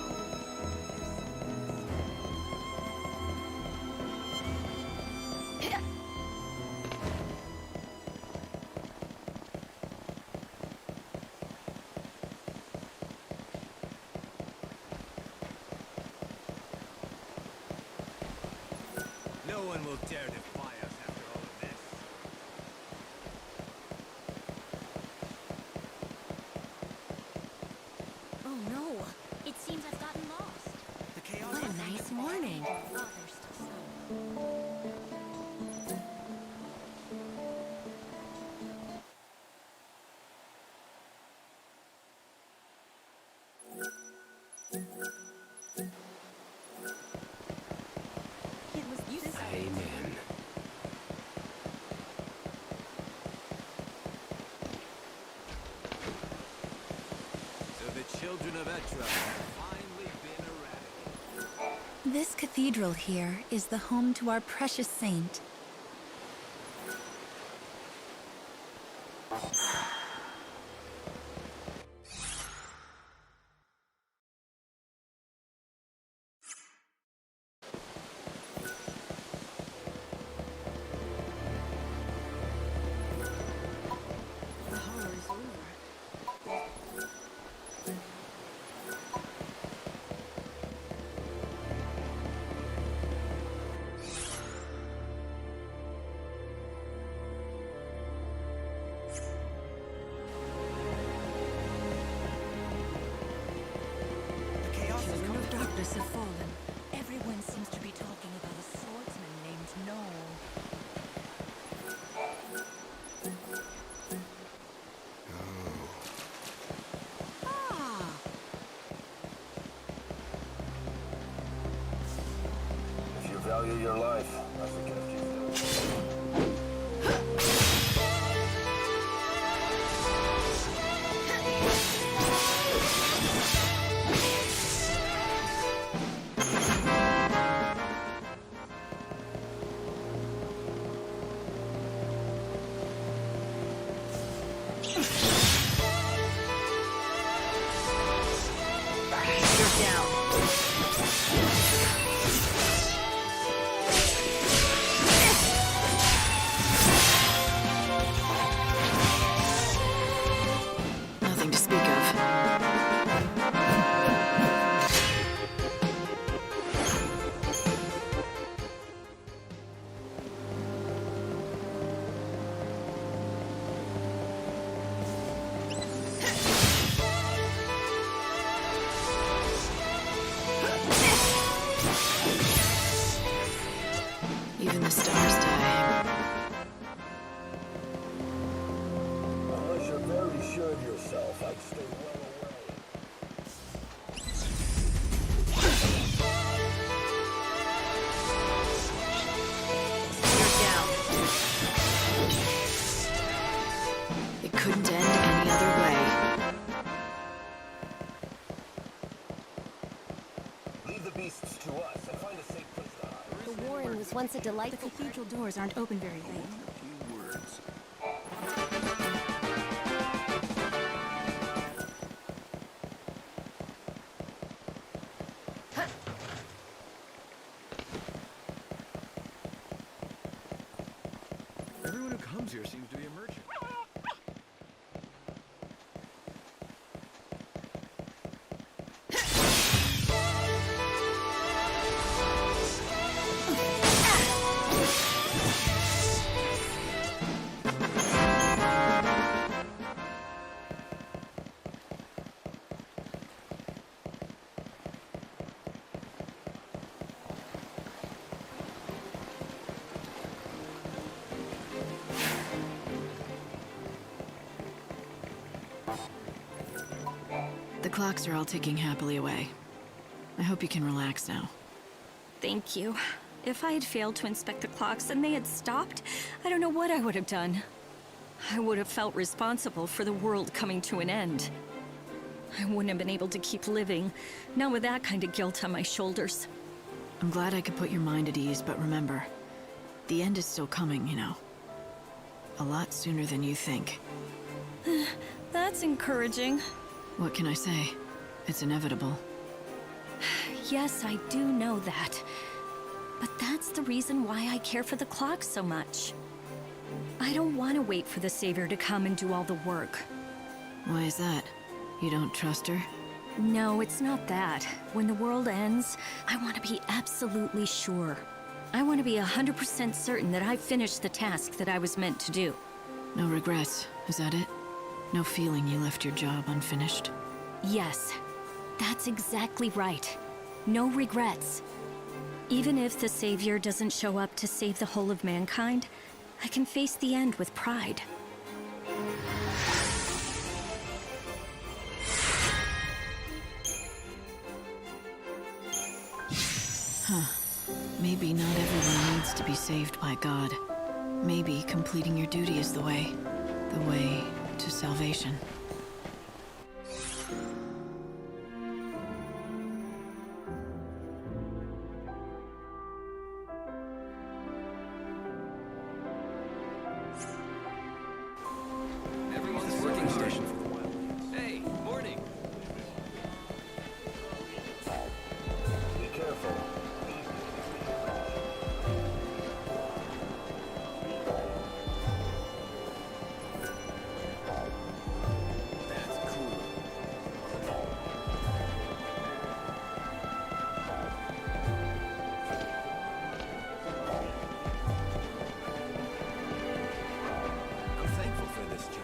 [SPEAKER 20] No one will dare defy us after all of this.
[SPEAKER 2] Oh no! It seems I've gotten lost.
[SPEAKER 3] The chaos.
[SPEAKER 8] What a nice morning.
[SPEAKER 2] Oh, there's still some.
[SPEAKER 3] Amen.
[SPEAKER 20] So the children of Etero have finally been eradicated.
[SPEAKER 8] This cathedral here is the home to our precious saint.
[SPEAKER 2] The horror is over.
[SPEAKER 3] The chaos is
[SPEAKER 8] Children
[SPEAKER 3] coming.
[SPEAKER 8] of darkness have fallen. Everyone seems to be talking about a swordsman named Noel.
[SPEAKER 1] If you value your life, that's the gift you
[SPEAKER 18] beasts to us and find a safe place to hide.
[SPEAKER 9] The Warren was once a delightful...
[SPEAKER 2] The cathedral doors aren't open very late.
[SPEAKER 22] Few words.
[SPEAKER 3] Everyone who comes here seems to be a merchant.
[SPEAKER 4] The clocks are all ticking happily away. I hope you can relax now.
[SPEAKER 13] Thank you. If I had failed to inspect the clocks and they had stopped, I don't know what I would have done. I would have felt responsible for the world coming to an end. I wouldn't have been able to keep living, not with that kind of guilt on my shoulders.
[SPEAKER 4] I'm glad I could put your mind at ease, but remember, the end is still coming, you know. A lot sooner than you think.
[SPEAKER 13] That's encouraging.
[SPEAKER 4] What can I say? It's inevitable.
[SPEAKER 13] Yes, I do know that. But that's the reason why I care for the clock so much. I don't want to wait for the Savior to come and do all the work.
[SPEAKER 4] Why is that? You don't trust her?
[SPEAKER 13] No, it's not that. When the world ends, I want to be absolutely sure. I want to be 100% certain that I finished the task that I was meant to do.
[SPEAKER 4] No regrets, is that it? No feeling you left your job unfinished?
[SPEAKER 13] Yes, that's exactly right. No regrets. Even if the Savior doesn't show up to save the whole of mankind, I can face the end with pride.
[SPEAKER 4] Huh. Maybe not everyone needs to be saved by God. Maybe completing your duty is the way to salvation.
[SPEAKER 3] Everyone's working station for a while. Hey, morning.
[SPEAKER 18] Be careful.
[SPEAKER 3] That's cool. I'm thankful for this job.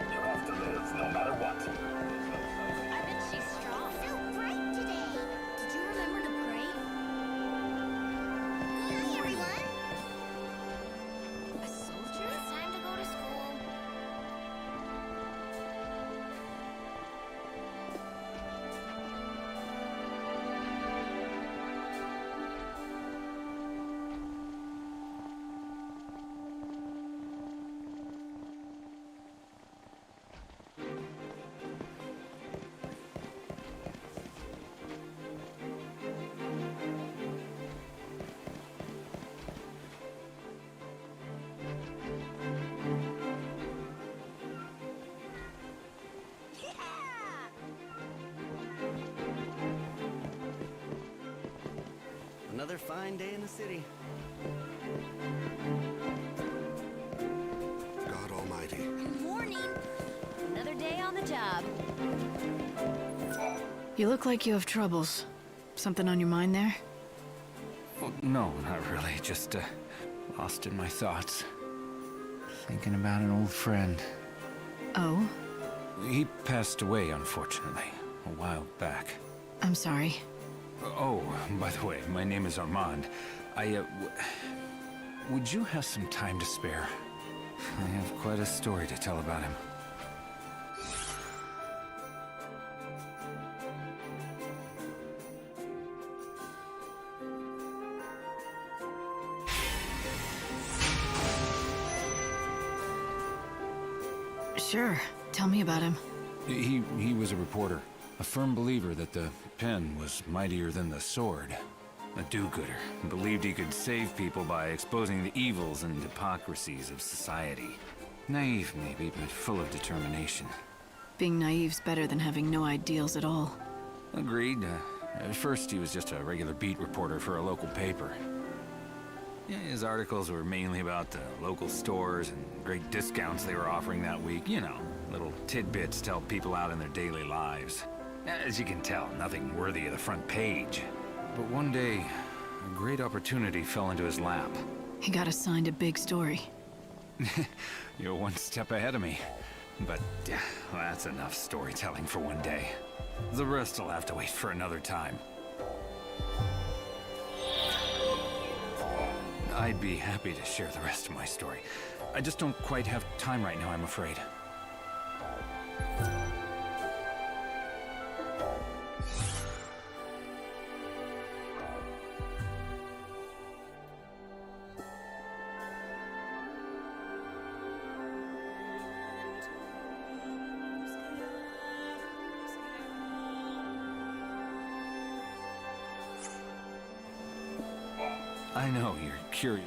[SPEAKER 18] You have to live no matter what.
[SPEAKER 9] I bet she's strong. So bright today. Did you remember to pray? Hi, everyone. A soldier? It's time to go to school.
[SPEAKER 12] Another fine day in the city.
[SPEAKER 22] God Almighty.
[SPEAKER 9] Good morning. Another day on the job.
[SPEAKER 4] You look like you have troubles. Something on your mind there?
[SPEAKER 3] Well, no, not really. Just lost in my thoughts. Thinking about an old friend.
[SPEAKER 4] Oh?
[SPEAKER 3] He passed away, unfortunately, a while back.
[SPEAKER 4] I'm sorry.
[SPEAKER 3] Oh, by the way, my name is Armand. Would you have some time to spare? I have quite a story to tell about him.
[SPEAKER 4] Sure. Tell me about him.
[SPEAKER 3] He was a reporter. A firm believer that the pen was mightier than the sword. A do-gooder who believed he could save people by exposing the evils and hypocrisies of society. Naive, maybe, but full of determination.
[SPEAKER 4] Being naive's better than having no ideals at all.
[SPEAKER 3] Agreed. At first, he was just a regular beat reporter for a local paper. Yeah, his articles were mainly about the local stores and great discounts they were offering that week. You know, little tidbits to help people out in their daily lives. As you can tell, nothing worthy of the front page. But one day, a great opportunity fell into his lap.
[SPEAKER 4] He got assigned a big story.
[SPEAKER 3] You're one step ahead of me. But that's enough storytelling for one day. The rest will have to wait for another time. I'd be happy to share the rest of my story. I just don't quite have time right now, I'm afraid. I know you're curious.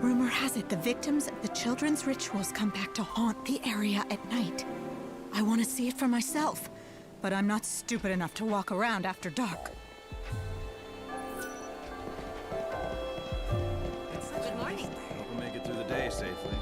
[SPEAKER 7] Rumor has it the victims of the children's rituals come back to haunt the area at night. I want to see it for myself, but I'm not stupid enough to walk around after dark.
[SPEAKER 8] Good morning.
[SPEAKER 20] Hope we'll make it through the day safely.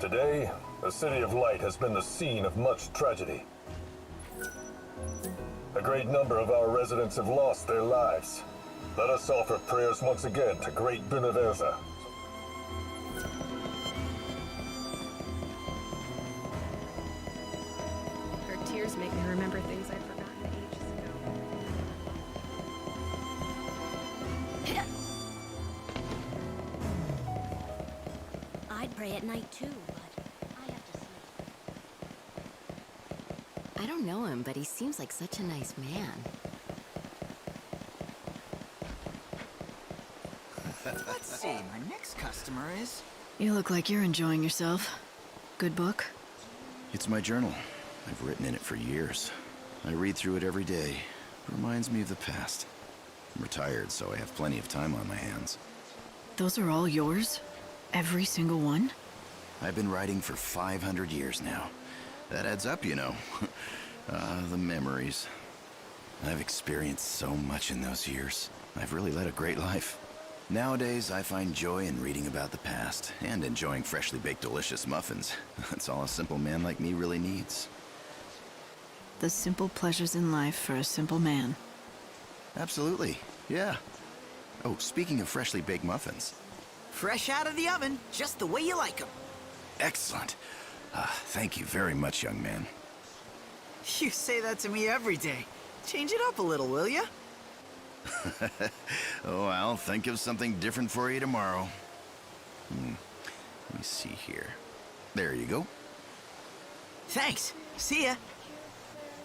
[SPEAKER 18] Today, the City of Light has been the scene of much tragedy. A great number of our residents have lost their lives. Let us offer prayers once again to Great Beneverza.
[SPEAKER 2] Her tears make me remember things I'd forgotten ages ago.
[SPEAKER 10] I'd pray at night too, but I have to sleep. I don't know him, but he seems like such a nice man.
[SPEAKER 17] Let's see, my next customer is...
[SPEAKER 4] You look like you're enjoying yourself. Good book?
[SPEAKER 19] It's my journal. I've written in it for years. I read through it every day. It reminds me of the past. I'm retired, so I have plenty of time on my hands.
[SPEAKER 4] Those are all yours? Every single one?
[SPEAKER 19] I've been writing for 500 years now. That adds up, you know. The memories. I've experienced so much in those years. I've really led a great life. Nowadays, I find joy in reading about the past and enjoying freshly baked delicious muffins. That's all a simple man like me really needs.
[SPEAKER 4] The simple pleasures in life for a simple man.
[SPEAKER 19] Absolutely, yeah. Oh, speaking of freshly baked muffins.
[SPEAKER 17] Fresh out of the oven, just the way you like them.
[SPEAKER 19] Excellent. Thank you very much, young man.
[SPEAKER 17] You say that to me every day. Change it up a little, will ya?
[SPEAKER 19] Oh, I'll think of something different for you tomorrow. Let me see here. There you go.
[SPEAKER 17] Thanks. See ya.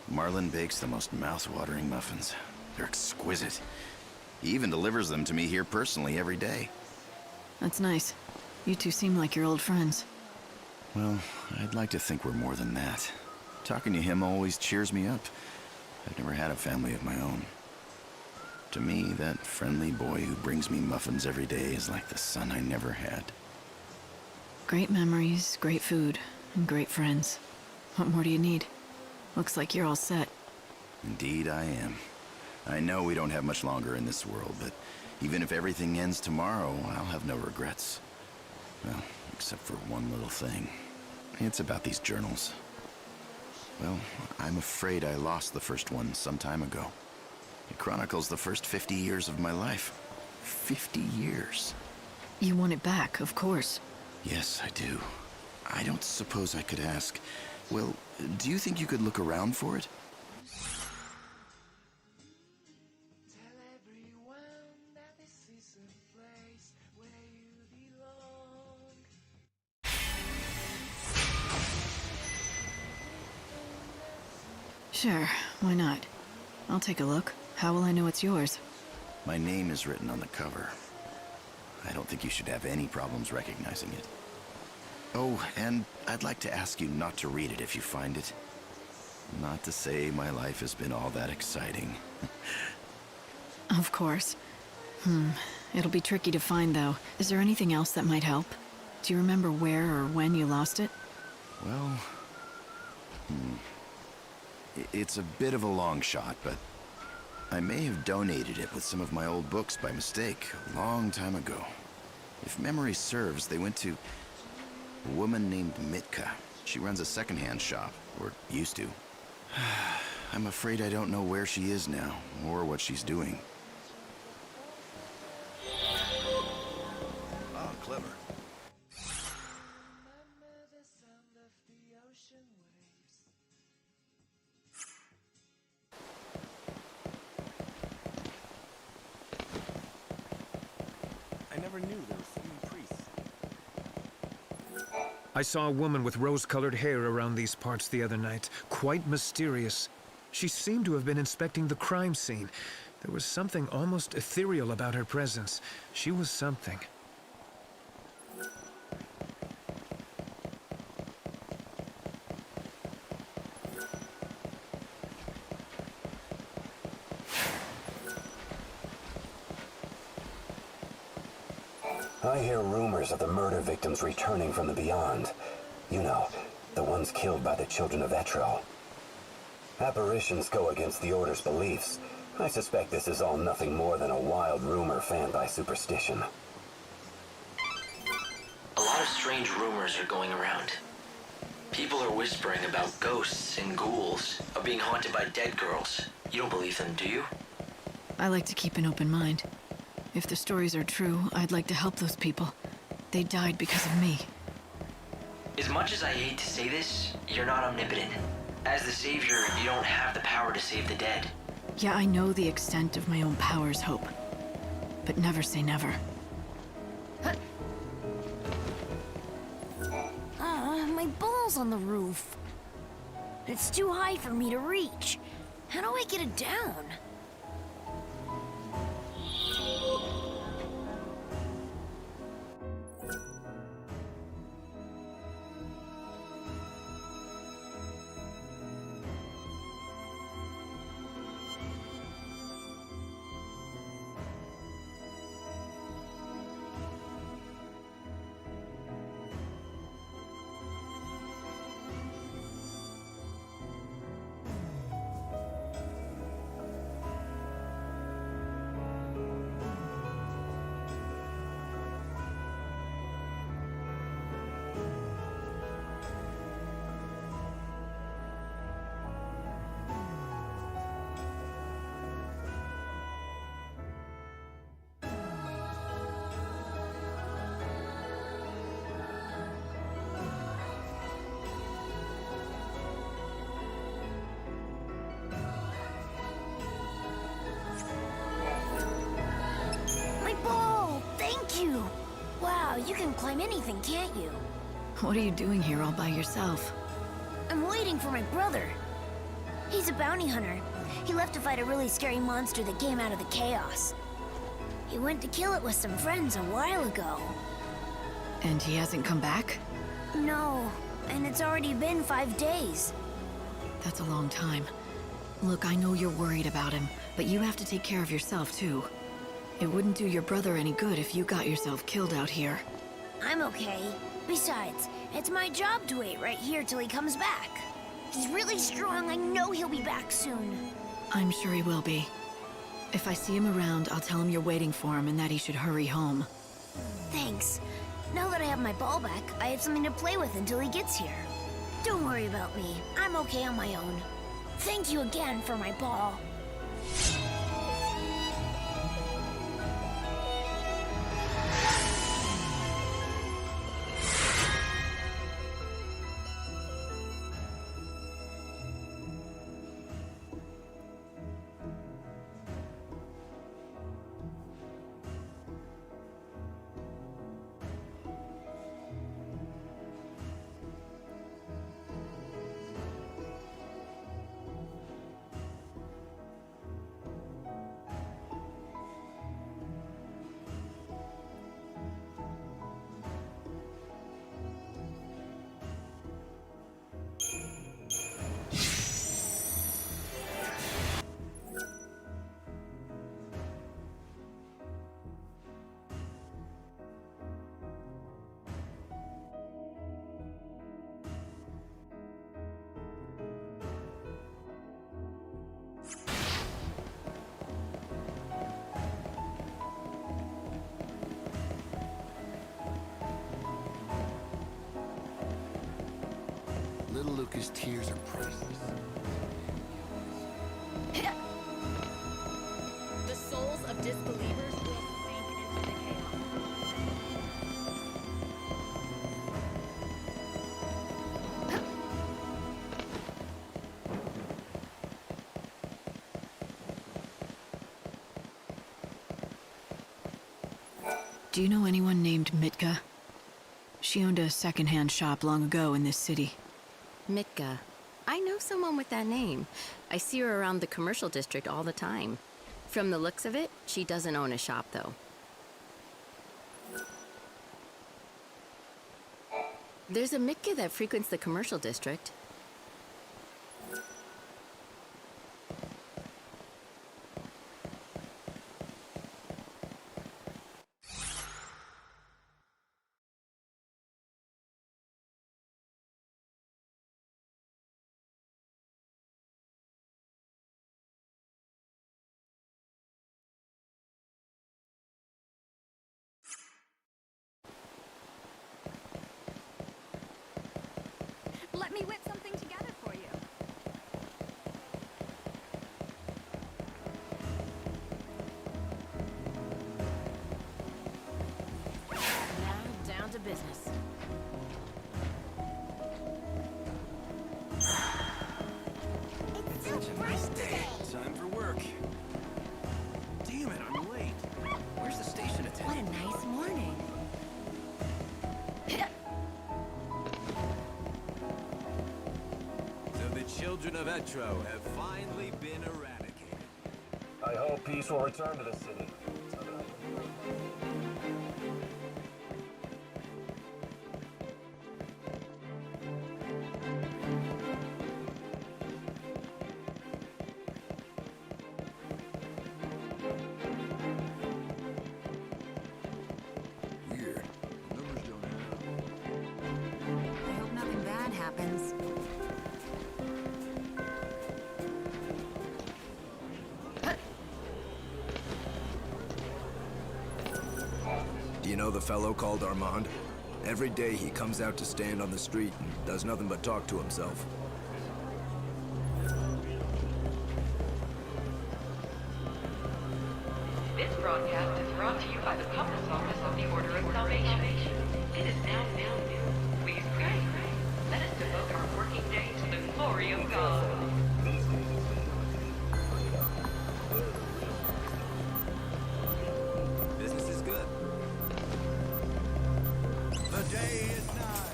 [SPEAKER 19] Marlin bakes the most mouth-watering muffins. They're exquisite. He even delivers them to me here personally every day.
[SPEAKER 4] That's nice. You two seem like you're old friends.
[SPEAKER 19] Well, I'd like to think we're more than that. Talking to him always cheers me up. I've never had a family of my own. To me, that friendly boy who brings me muffins every day is like the son I never had.
[SPEAKER 4] Great memories, great food, and great friends. What more do you need? Looks like you're all set.
[SPEAKER 19] Indeed I am. I know we don't have much longer in this world, but even if everything ends tomorrow, I'll have no regrets. Well, except for one little thing. It's about these journals. Well, I'm afraid I lost the first one some time ago. It chronicles the first 50 years of my life. 50 years.
[SPEAKER 4] You want it back, of course.
[SPEAKER 19] Yes, I do. I don't suppose I could ask. Well, do you think you could look around for it?
[SPEAKER 4] Sure, why not? I'll take a look. How will I know it's yours?
[SPEAKER 19] My name is written on the cover. I don't think you should have any problems recognizing it. Oh, and I'd like to ask you not to read it if you find it. Not to say my life has been all that exciting.
[SPEAKER 4] Of course. It'll be tricky to find, though. Is there anything else that might help? Do you remember where or when you lost it?
[SPEAKER 19] Well... It's a bit of a long shot, but I may have donated it with some of my old books by mistake a long time ago. If memory serves, they went to a woman named Mitka. She runs a secondhand shop, or used to. I'm afraid I don't know where she is now, or what she's doing.
[SPEAKER 18] Ah, clever.
[SPEAKER 3] I saw a woman with rose-colored hair around these parts the other night. Quite mysterious. She seemed to have been inspecting the crime scene. There was something almost ethereal about her presence. She was something.
[SPEAKER 23] I hear rumors of the murder victims returning from the beyond. You know, the ones killed by the children of Etero. Apparitions go against the Order's beliefs. I suspect this is all nothing more than a wild rumor fanned by superstition.
[SPEAKER 6] A lot of strange rumors are going around. People are whispering about ghosts and ghouls, of being haunted by dead girls. You don't believe them, do you?
[SPEAKER 4] I like to keep an open mind. If the stories are true, I'd like to help those people. They died because of me.
[SPEAKER 6] As much as I hate to say this, you're not omnipotent. As the Savior, you don't have the power to save the dead.
[SPEAKER 4] Yeah, I know the extent of my own powers, Hope. But never say never.
[SPEAKER 11] My ball's on the roof. It's too high for me to reach. How do I get it down? Wow, you can climb anything, can't you?
[SPEAKER 4] What are you doing here all by yourself?
[SPEAKER 11] I'm waiting for my brother. He's a bounty hunter. He left to fight a really scary monster that came out of the chaos. He went to kill it with some friends a while ago.
[SPEAKER 4] And he hasn't come back?
[SPEAKER 11] No, and it's already been 5 days.
[SPEAKER 4] That's a long time. Look, I know you're worried about him, but you have to take care of yourself, too. It wouldn't do your brother any good if you got yourself killed out here.
[SPEAKER 11] I'm okay. Besides, it's my job to wait right here till he comes back. He's really strong. I know he'll be back soon.
[SPEAKER 4] I'm sure he will be. If I see him around, I'll tell him you're waiting for him and that he should hurry home.
[SPEAKER 11] Thanks. Now that I have my ball back, I have something to play with until he gets here. Don't worry about me. I'm okay on my own. Thank you again for my ball.
[SPEAKER 22] Little Luca's tears are priceless.
[SPEAKER 2] The souls of disbelievers will sink into the chaos.
[SPEAKER 4] Do you know anyone named Mitka? She owned a second-hand shop long ago in this city.
[SPEAKER 8] Mitka. I know someone with that name. I see her around the commercial district all the time. From the looks of it, she doesn't own a shop, though. There's a Mitka that frequents the commercial district.
[SPEAKER 2] Let me whip something together for you.
[SPEAKER 8] Now, down to business.
[SPEAKER 20] It's such a nice day. Time for work. Damn it, I'm late. Where's the station attendant?
[SPEAKER 8] What a nice morning.
[SPEAKER 20] So the children of Etero have finally been eradicated.
[SPEAKER 18] I hope peace will return to the city.
[SPEAKER 20] Weird. Numbers don't add up.
[SPEAKER 7] I hope nothing bad happens.
[SPEAKER 5] Do you know the fellow called Armand? Every day he comes out to stand on the street and does nothing but talk to himself.
[SPEAKER 15] This broadcast is brought to you by the Compass Office of the Order of Salvation. It is now noon. Please pray. Let us devote our working day to the glory of God.
[SPEAKER 20] Business is good. The day is nigh.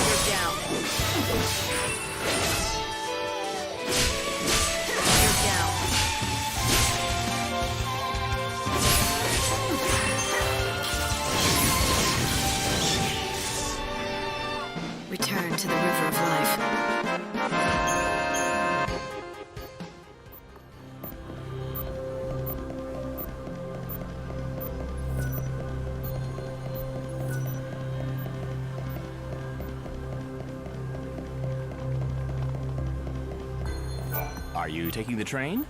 [SPEAKER 8] You're down. You're down.
[SPEAKER 4] Return to the river of life.
[SPEAKER 16] Are you taking the train?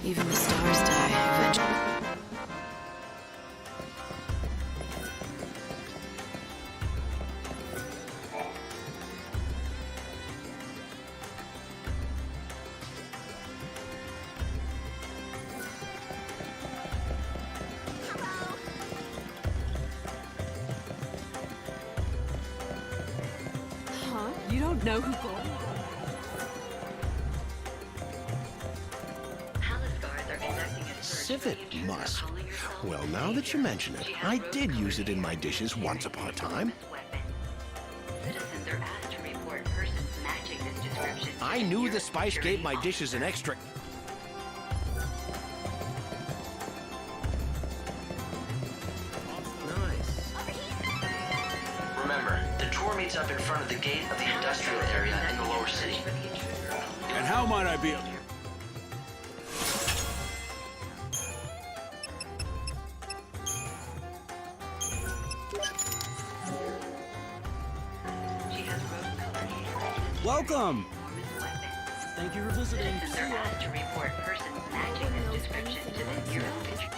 [SPEAKER 16] Even the stars die eventually.
[SPEAKER 2] Huh? You don't know who Gold?
[SPEAKER 24] Civet musk. Well, now that you mention it, I did use it in my dishes once upon a time.
[SPEAKER 15] Citizens are asked to report persons matching this description.
[SPEAKER 24] I knew the spice gave my dishes an extra...
[SPEAKER 6] Remember, the tour meets up in front of the gate of the industrial area in the lower city.
[SPEAKER 20] And how might I be...
[SPEAKER 25] Welcome!
[SPEAKER 20] Thank you for visiting.
[SPEAKER 15] Citizens are asked to report persons matching this description to the nearest picture.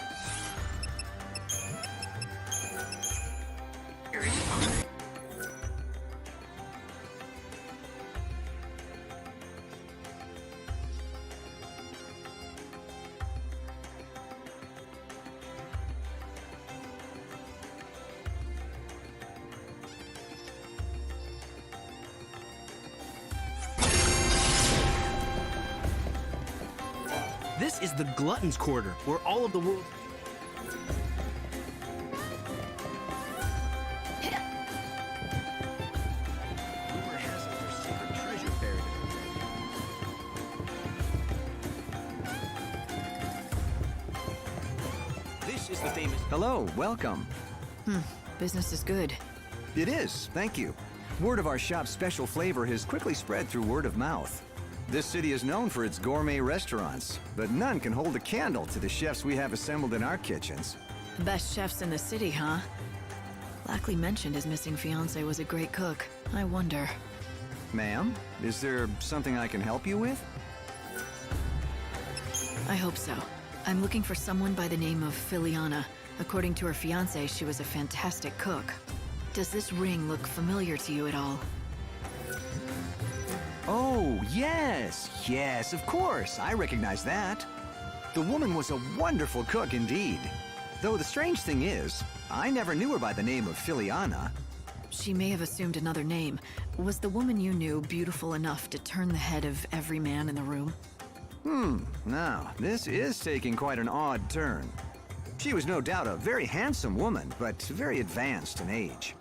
[SPEAKER 20] This is the Glutton's Quarter, where all of the world... Rumor has it there's secret treasure buried in it. This is the famous...
[SPEAKER 1] Hello, welcome.
[SPEAKER 4] Business is good.
[SPEAKER 1] It is, thank you. Word of our shop's special flavor has quickly spread through word of mouth. This city is known for its gourmet restaurants, but none can hold a candle to the chefs we have assembled in our kitchens.
[SPEAKER 4] Best chefs in the city, huh? Lackley mentioned his missing fiancé was a great cook. I wonder...
[SPEAKER 1] Ma'am, is there something I can help you with?
[SPEAKER 4] I hope so. I'm looking for someone by the name of Filiana. According to her fiancé, she was a fantastic cook. Does this ring look familiar to you at all?
[SPEAKER 1] Oh, yes, yes, of course. I recognize that. The woman was a wonderful cook indeed. Though the strange thing is, I never knew her by the name of Filiana.
[SPEAKER 4] She may have assumed another name. Was the woman you knew beautiful enough to turn the head of every man in the room?
[SPEAKER 1] Now, this is taking quite an odd turn. She was no doubt a very handsome woman, but very advanced in age.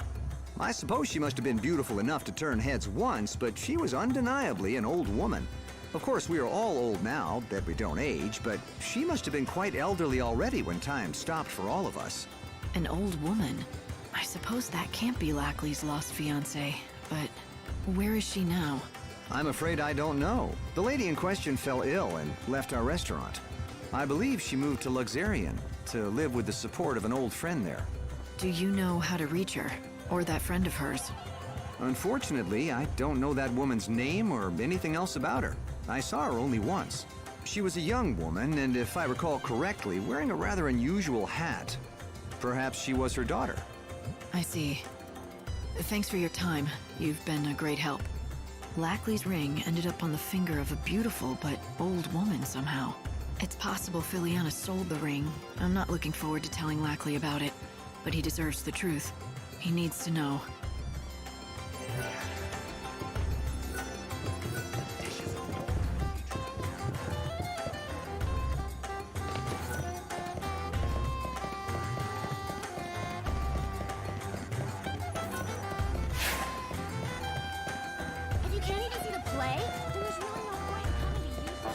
[SPEAKER 1] I suppose she must have been beautiful enough to turn heads once, but she was undeniably an old woman. Of course, we are all old now, that we don't age, but she must have been quite elderly already when time stopped for all of us.
[SPEAKER 4] An old woman? I suppose that can't be Lackley's lost fiancée, but where is she now?
[SPEAKER 1] I'm afraid I don't know. The lady in question fell ill and left our restaurant. I believe she moved to Luxarian to live with the support of an old friend there.
[SPEAKER 4] Do you know how to reach her? Or that friend of hers?
[SPEAKER 1] Unfortunately, I don't know that woman's name or anything else about her. I saw her only once. She was a young woman, and if I recall correctly, wearing a rather unusual hat. Perhaps she was her daughter.
[SPEAKER 4] I see. Thanks for your time. You've been a great help. Lackley's ring ended up on the finger of a beautiful but old woman somehow. It's possible Filiana sold the ring. I'm not looking forward to telling Lackley about it, but he deserves the truth. He needs to know.
[SPEAKER 9] If you can't even see the play, then there's really no point in coming to use it.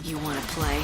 [SPEAKER 4] You want to play?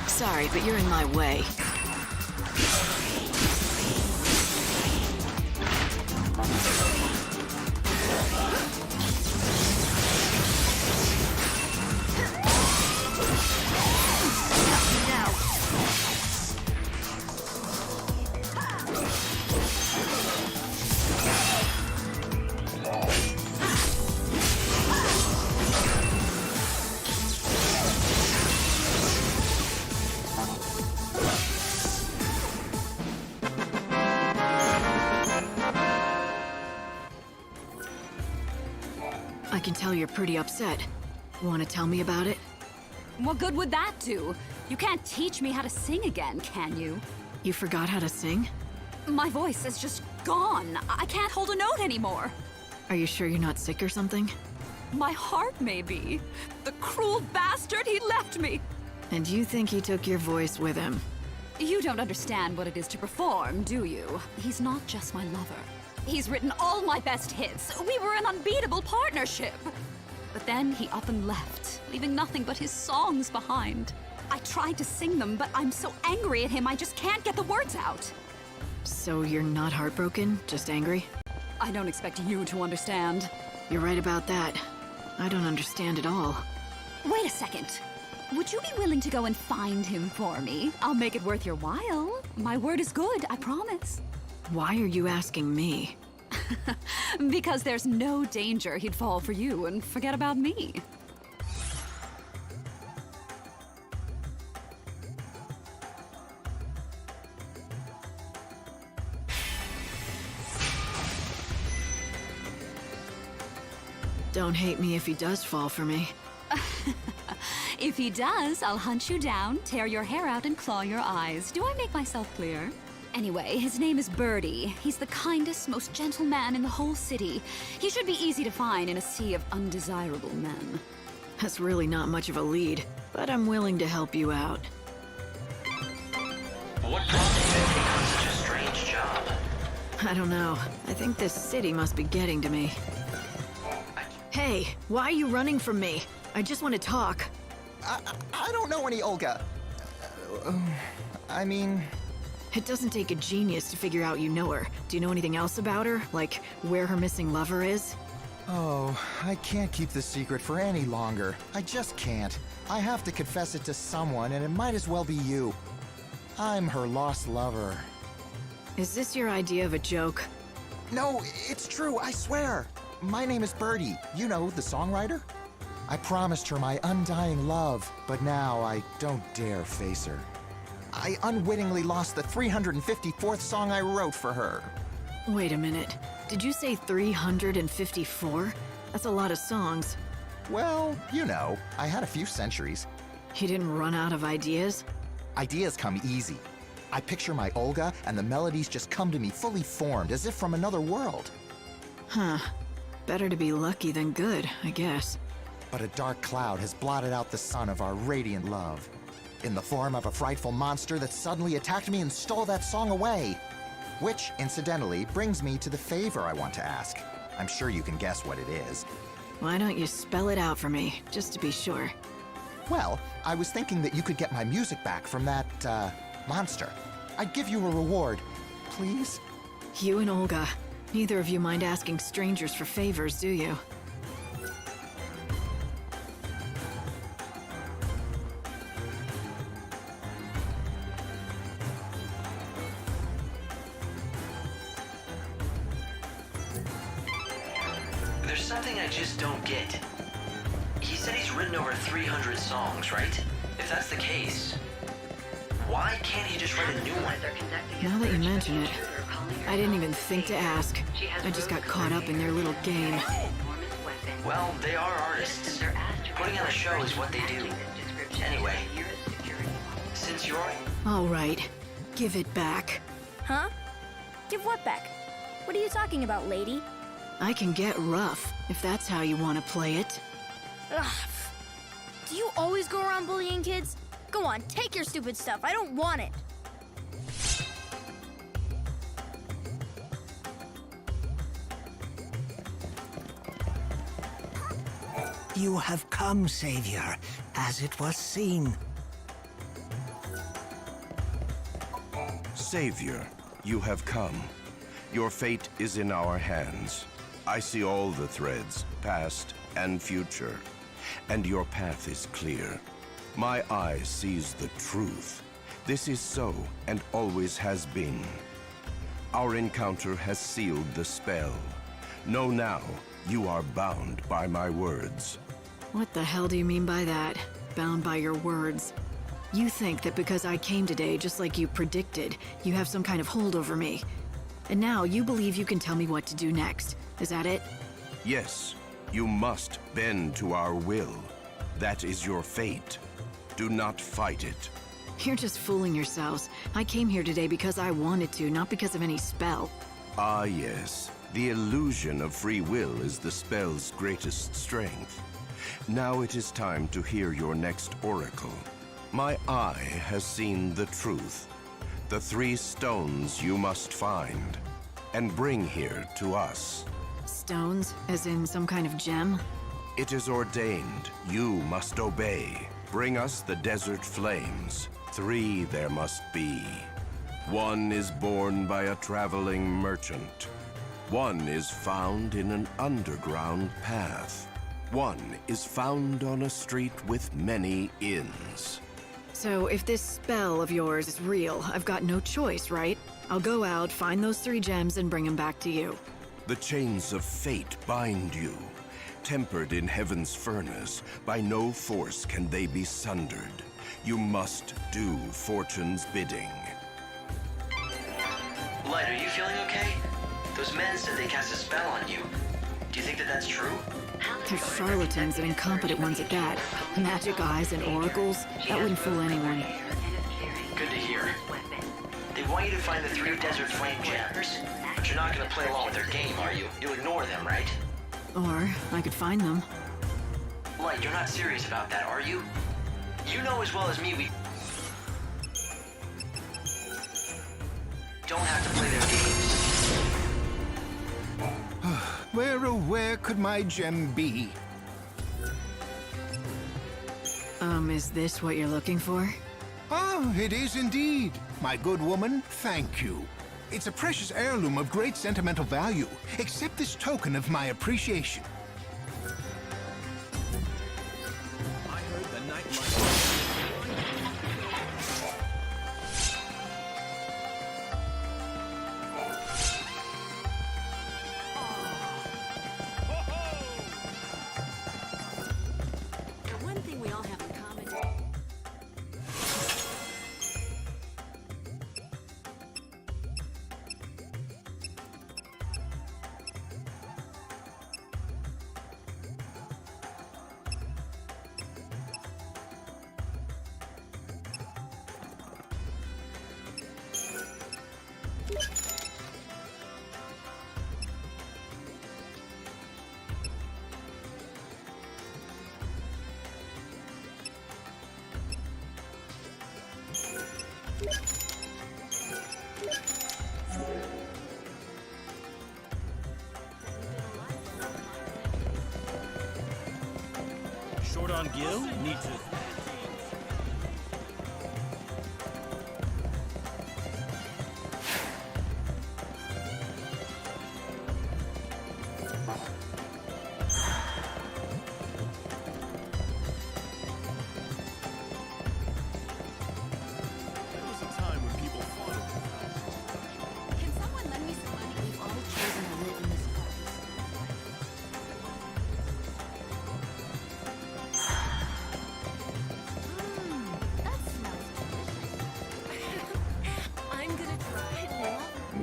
[SPEAKER 4] Sorry, but you're in my way. I can tell you're pretty upset. Want to tell me about it?
[SPEAKER 2] What good would that do? You can't teach me how to sing again, can you?
[SPEAKER 4] You forgot how to sing?
[SPEAKER 2] My voice is just gone. I can't hold a note anymore.
[SPEAKER 4] Are you sure you're not sick or something?
[SPEAKER 2] My heart may be. The cruel bastard, he left me.
[SPEAKER 4] And you think he took your voice with him?
[SPEAKER 2] You don't understand what it is to perform, do you? He's not just my lover. He's written all my best hits. We were an unbeatable partnership. But then he up and left, leaving nothing but his songs behind. I tried to sing them, but I'm so angry at him I just can't get the words out.
[SPEAKER 4] So you're not heartbroken, just angry?
[SPEAKER 2] I don't expect you to understand.
[SPEAKER 4] You're right about that. I don't understand at all.
[SPEAKER 2] Wait a second. Would you be willing to go and find him for me? I'll make it worth your while. My word is good, I promise.
[SPEAKER 4] Why are you asking me?
[SPEAKER 2] Because there's no danger he'd fall for you and forget about me.
[SPEAKER 4] Don't hate me if he does fall for me.
[SPEAKER 2] If he does, I'll hunt you down, tear your hair out, and claw your eyes. Do I make myself clear? Anyway, his name is Birdie. He's the kindest, most gentle man in the whole city. He should be easy to find in a sea of undesirable men.
[SPEAKER 4] That's really not much of a lead, but I'm willing to help you out.
[SPEAKER 6] What prompted you to take on such a strange job?
[SPEAKER 4] I don't know. I think this city must be getting to me. Hey, why are you running from me? I just want to talk.
[SPEAKER 12] I don't know any Olga. I mean...
[SPEAKER 4] It doesn't take a genius to figure out you know her. Do you know anything else about her? Like, where her missing lover is?
[SPEAKER 12] Oh, I can't keep this secret for any longer. I just can't. I have to confess it to someone, and it might as well be you. I'm her lost lover.
[SPEAKER 4] Is this your idea of a joke?
[SPEAKER 12] No, it's true, I swear. My name is Birdie. You know, the songwriter? I promised her my undying love, but now I don't dare face her. I unwittingly lost the 354th song I wrote for her.
[SPEAKER 4] Wait a minute. Did you say 354? That's a lot of songs.
[SPEAKER 12] Well, you know, I had a few centuries.
[SPEAKER 4] You didn't run out of ideas?
[SPEAKER 12] Ideas come easy. I picture my Olga, and the melodies just come to me fully formed, as if from another world.
[SPEAKER 4] Huh. Better to be lucky than good, I guess.
[SPEAKER 12] But a dark cloud has blotted out the sun of our radiant love. In the form of a frightful monster that suddenly attacked me and stole that song away. Which, incidentally, brings me to the favor I want to ask. I'm sure you can guess what it is.
[SPEAKER 4] Why don't you spell it out for me, just to be sure?
[SPEAKER 12] Well, I was thinking that you could get my music back from that, monster. I'd give you a reward. Please?
[SPEAKER 4] You and Olga. Neither of you mind asking strangers for favors, do you?
[SPEAKER 6] There's something I just don't get. He said he's written over 300 songs, right? If that's the case, why can't he just write a new one?
[SPEAKER 4] Now that you mention it, I didn't even think to ask. I just got caught up in their little game.
[SPEAKER 6] Well, they are artists. Putting on a show is what they do. Anyway, since you're...
[SPEAKER 4] All right, give it back.
[SPEAKER 11] Huh? Give what back? What are you talking about, lady?
[SPEAKER 4] I can get rough, if that's how you want to play it.
[SPEAKER 11] Ugh. Do you always go around bullying kids? Go on, take your stupid stuff. I don't want it.
[SPEAKER 13] You have come, Savior, as it was seen.
[SPEAKER 14] Savior, you have come. Your fate is in our hands. I see all the threads, past and future, and your path is clear. My eye sees the truth. This is so, and always has been. Our encounter has sealed the spell. Know now, you are bound by my words.
[SPEAKER 4] What the hell do you mean by that? Bound by your words? You think that because I came today just like you predicted, you have some kind of hold over me. And now you believe you can tell me what to do next. Is that it?
[SPEAKER 14] Yes, You must bend to our will. That is your fate. Do not fight it.
[SPEAKER 4] You're just fooling yourselves. I came here today because I wanted to, not because of any spell.
[SPEAKER 14] Ah, yes. The illusion of free will is the spell's greatest strength. Now it is time to hear your next oracle. My eye has seen the truth. The 3 stones you must find and bring here to us.
[SPEAKER 4] Stones? As in some kind of gem?
[SPEAKER 14] It is ordained. You must obey. Bring us the desert flames. 3 there must be. 1 is born by a traveling merchant. 1 is found in an underground path. 1 is found on a street with many inns.
[SPEAKER 4] So if this spell of yours is real, I've got no choice, right? I'll go out, find those 3 gems, and bring them back to you.
[SPEAKER 14] The chains of fate bind you. Tempered in heaven's furnace, by no force can they be sundered. You must do fortune's bidding.
[SPEAKER 6] Light, are you feeling okay? Those men said they cast a spell on you. Do you think that that's true?
[SPEAKER 4] They're charlatans and incompetent ones at that. Magic eyes and oracles, that wouldn't fool anyone.
[SPEAKER 6] Good to hear. They want you to find the 3 desert flame gems. But you're not gonna play along with their game, are you? You'll ignore them, right?
[SPEAKER 4] Or I could find them.
[SPEAKER 6] Light, you're not serious about that, are you? You know as well as me we don't have to play their games.
[SPEAKER 10] Where could my gem be?
[SPEAKER 4] Is this what you're looking for?
[SPEAKER 10] Oh, it is indeed. My good woman, thank you. It's a precious heirloom of great sentimental value. Accept this token of my appreciation.
[SPEAKER 20] I heard the nightlight.
[SPEAKER 4] The one thing we all have in common.
[SPEAKER 16] Short on gil? Need to...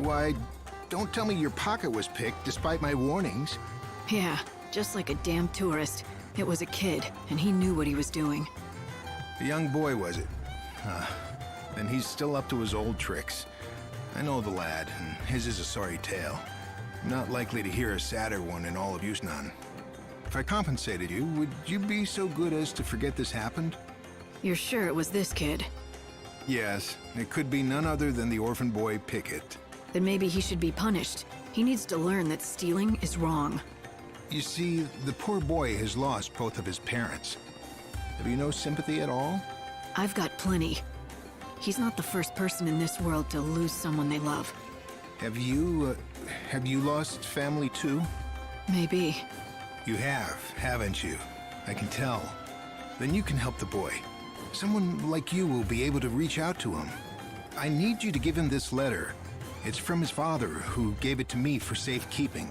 [SPEAKER 10] Why, don't tell me your pocket was picked despite my warnings.
[SPEAKER 4] Yeah, just like a damn tourist. It was a kid, and he knew what he was doing.
[SPEAKER 10] A young boy, was it? Then he's still up to his old tricks. I know the lad, and his is a sorry tale. Not likely to hear a sadder one in all of Yusnan. If I compensated you, would you be so good as to forget this happened?
[SPEAKER 4] You're sure it was this kid?
[SPEAKER 10] Yes, it could be none other than the orphan boy Pickett.
[SPEAKER 4] Then maybe he should be punished. He needs to learn that stealing is wrong.
[SPEAKER 10] You see, the poor boy has lost both of his parents. Have you no sympathy at all?
[SPEAKER 4] I've got plenty. He's not the first person in this world to lose someone they love.
[SPEAKER 10] Have you lost family too?
[SPEAKER 4] Maybe.
[SPEAKER 10] You have, haven't you? I can tell. Then you can help the boy. Someone like you will be able to reach out to him. I need you to give him this letter. It's from his father, who gave it to me for safekeeping.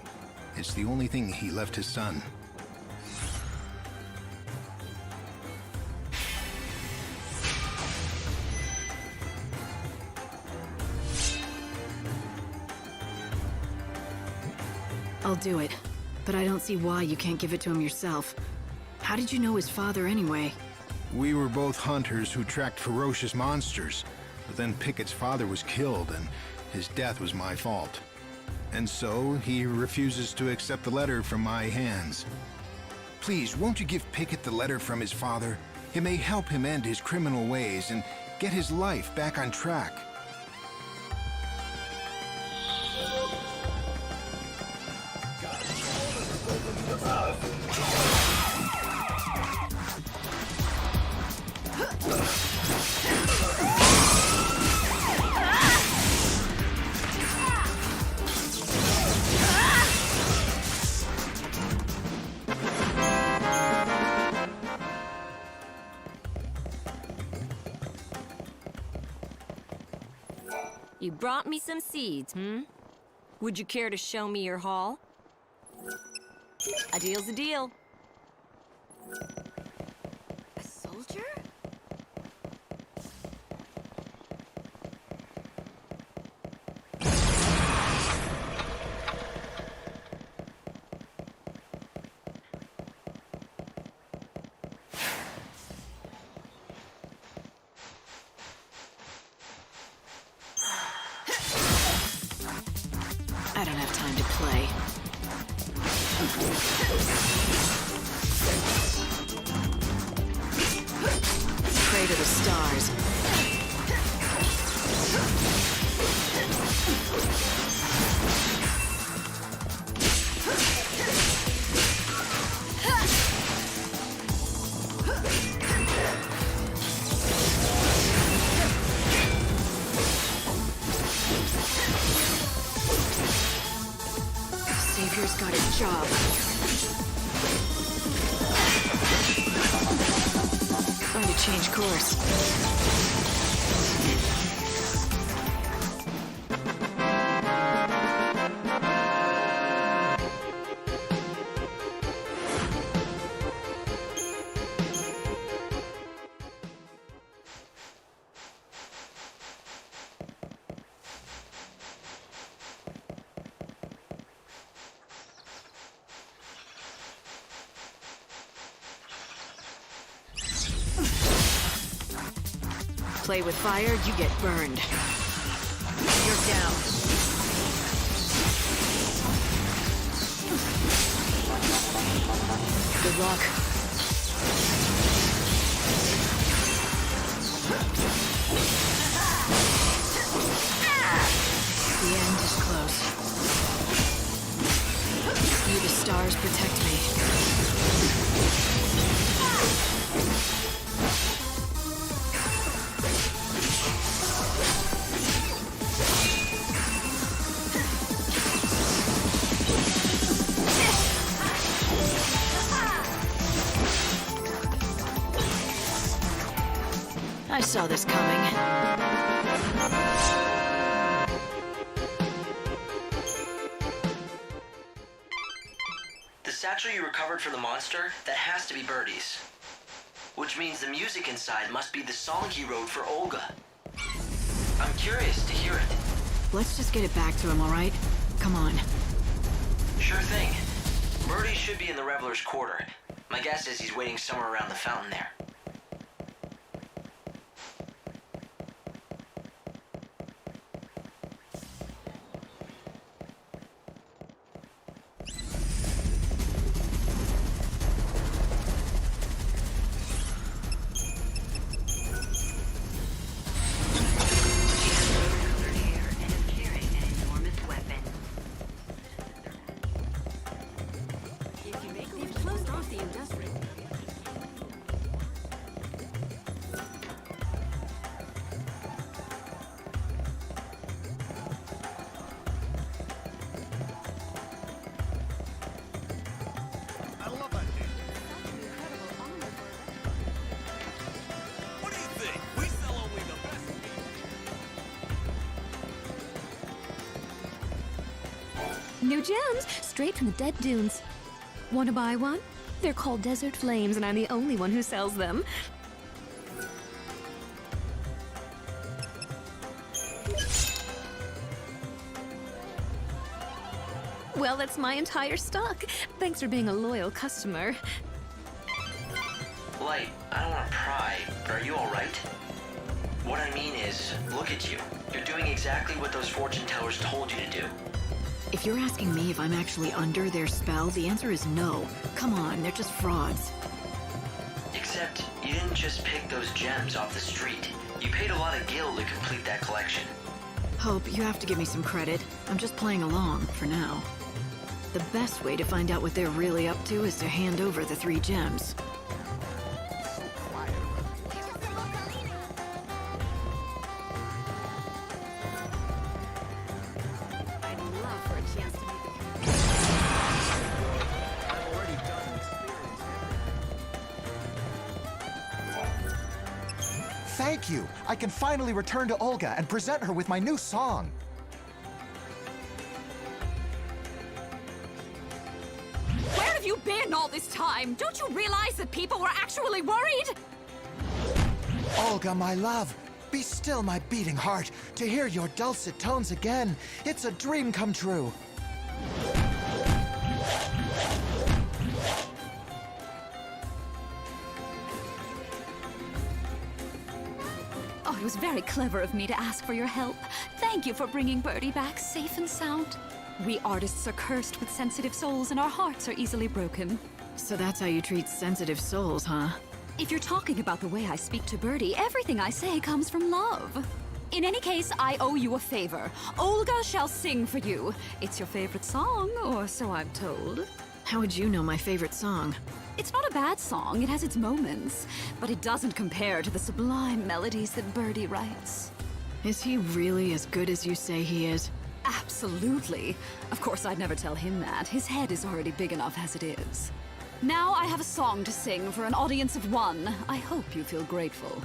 [SPEAKER 10] It's the only thing he left his son.
[SPEAKER 4] I'll do it. but I don't see why you can't give it to him yourself. How did you know his father anyway?
[SPEAKER 10] We were both hunters who tracked ferocious monsters, but then Pickett's father was killed, and his death was my fault. And so, he refuses to accept the letter from my hands. Please, won't you give Pickett the letter from his father? It may help him end his criminal ways and get his life back on track.
[SPEAKER 3] You brought me some seeds, Would you care to show me your haul? A deal's a deal.
[SPEAKER 8] A soldier?
[SPEAKER 4] I don't have time to play. Pray to the stars. Savior's got his job. Going to change course. Play with fire, you get burned. You're down. Good luck. The end is close. You, the stars, protect me. I saw this coming.
[SPEAKER 6] The satchel you recovered from the monster, that has to be Birdie's. Which means the music inside must be the song he wrote for Olga. I'm curious to hear it.
[SPEAKER 4] Let's just get it back to him, all right? Come on.
[SPEAKER 6] Sure thing. Birdie should be in the Reveler's Quarter. My guess is he's waiting somewhere around the fountain there.
[SPEAKER 17] New gems, straight from the dead dunes. Want to buy one? They're called Desert Flames, and I'm the only one who sells them. Well, that's my entire stock. Thanks for being a loyal customer.
[SPEAKER 6] Light, I don't want to pry, but are you alright? What I mean is, look at you. You're doing exactly what those fortune tellers told you to do.
[SPEAKER 4] If you're asking me if I'm actually under their spell, the answer is no. Come on, they're just frauds.
[SPEAKER 6] Except, you didn't just pick those gems off the street. You paid a lot of gil to complete that collection.
[SPEAKER 4] Hope, you have to give me some credit. I'm just playing along, for now. The best way to find out what they're really up to is to hand over the 3 gems.
[SPEAKER 12] Thank you! I can finally return to Olga and present her with my new song.
[SPEAKER 2] Where have you been all this time? Don't you realize that people were actually worried?
[SPEAKER 12] Olga, my love, be still my beating heart. To hear your dulcet tones again, it's a dream come true.
[SPEAKER 2] Oh, it was very clever of me to ask for your help. Thank you for bringing Birdie back safe and sound. We artists are cursed with sensitive souls and our hearts are easily broken.
[SPEAKER 4] So that's how you treat sensitive souls, huh?
[SPEAKER 2] If you're talking about the way I speak to Birdie, everything I say comes from love. In any case, I owe you a favor. Olga shall sing for you. It's your favorite song, or so I'm told.
[SPEAKER 4] How would you know my favorite song?
[SPEAKER 2] It's not a bad song, it has its moments, but it doesn't compare to the sublime melodies that Birdie writes.
[SPEAKER 4] Is he really as good as you say he is?
[SPEAKER 2] Absolutely. Of course, I'd never tell him that. His head is already big enough as it is. Now I have a song to sing for an audience of 1. I hope you feel grateful.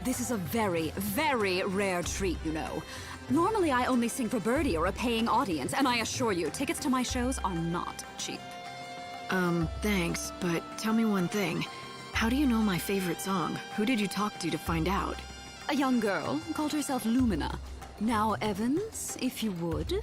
[SPEAKER 2] This is a very, very rare treat, you know. Normally I only sing for Birdie or a paying audience, and I assure you, tickets to my shows are not cheap.
[SPEAKER 4] Thanks, but tell me one thing. How do you know my favorite song? Who did you talk to find out?
[SPEAKER 2] A young girl called herself Lumina. Now, Evans, if you would.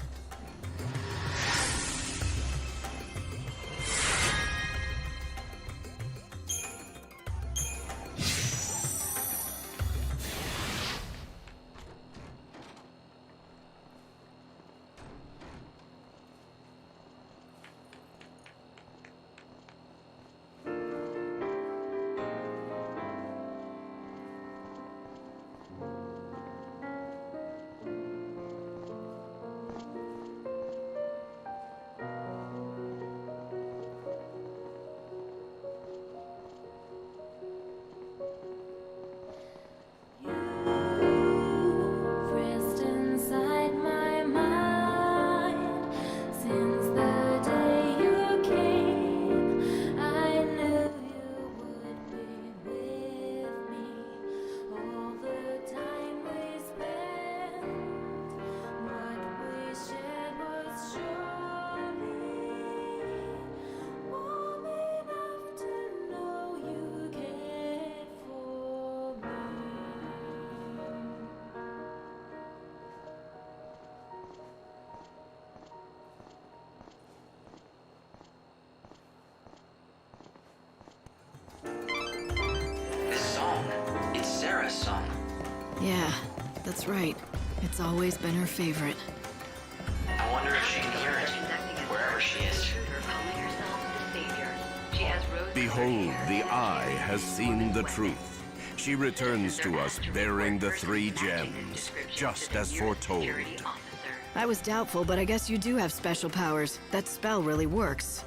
[SPEAKER 2] Song.
[SPEAKER 4] Yeah, that's right. It's always been her favorite.
[SPEAKER 6] I wonder if she can hear it, wherever she is.
[SPEAKER 14] Behold, the eye has seen the truth. She returns to us bearing the 3 gems, just as foretold.
[SPEAKER 4] I was doubtful, but I guess you do have special powers. That spell really works.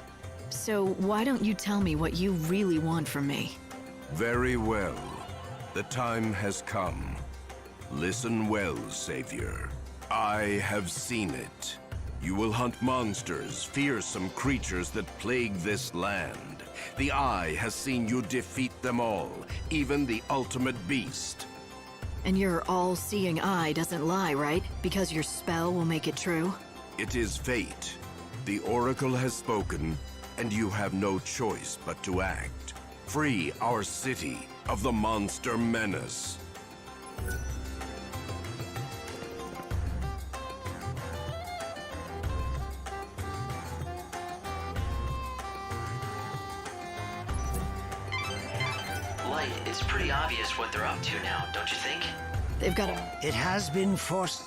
[SPEAKER 4] So why don't you tell me what you really want from me?
[SPEAKER 14] Very well. The time has come. Listen well, Savior. I have seen it. You will hunt monsters, fearsome creatures that plague this land. The Eye has seen you defeat them all, even the ultimate beast.
[SPEAKER 4] And your all-seeing eye doesn't lie, right? Because your spell will make it true?
[SPEAKER 14] It is fate. The Oracle has spoken, and you have no choice but to act. Free our city of the monster menace.
[SPEAKER 6] right. It's pretty obvious what they're up to now, don't you think?
[SPEAKER 4] They've got
[SPEAKER 13] It has been forced.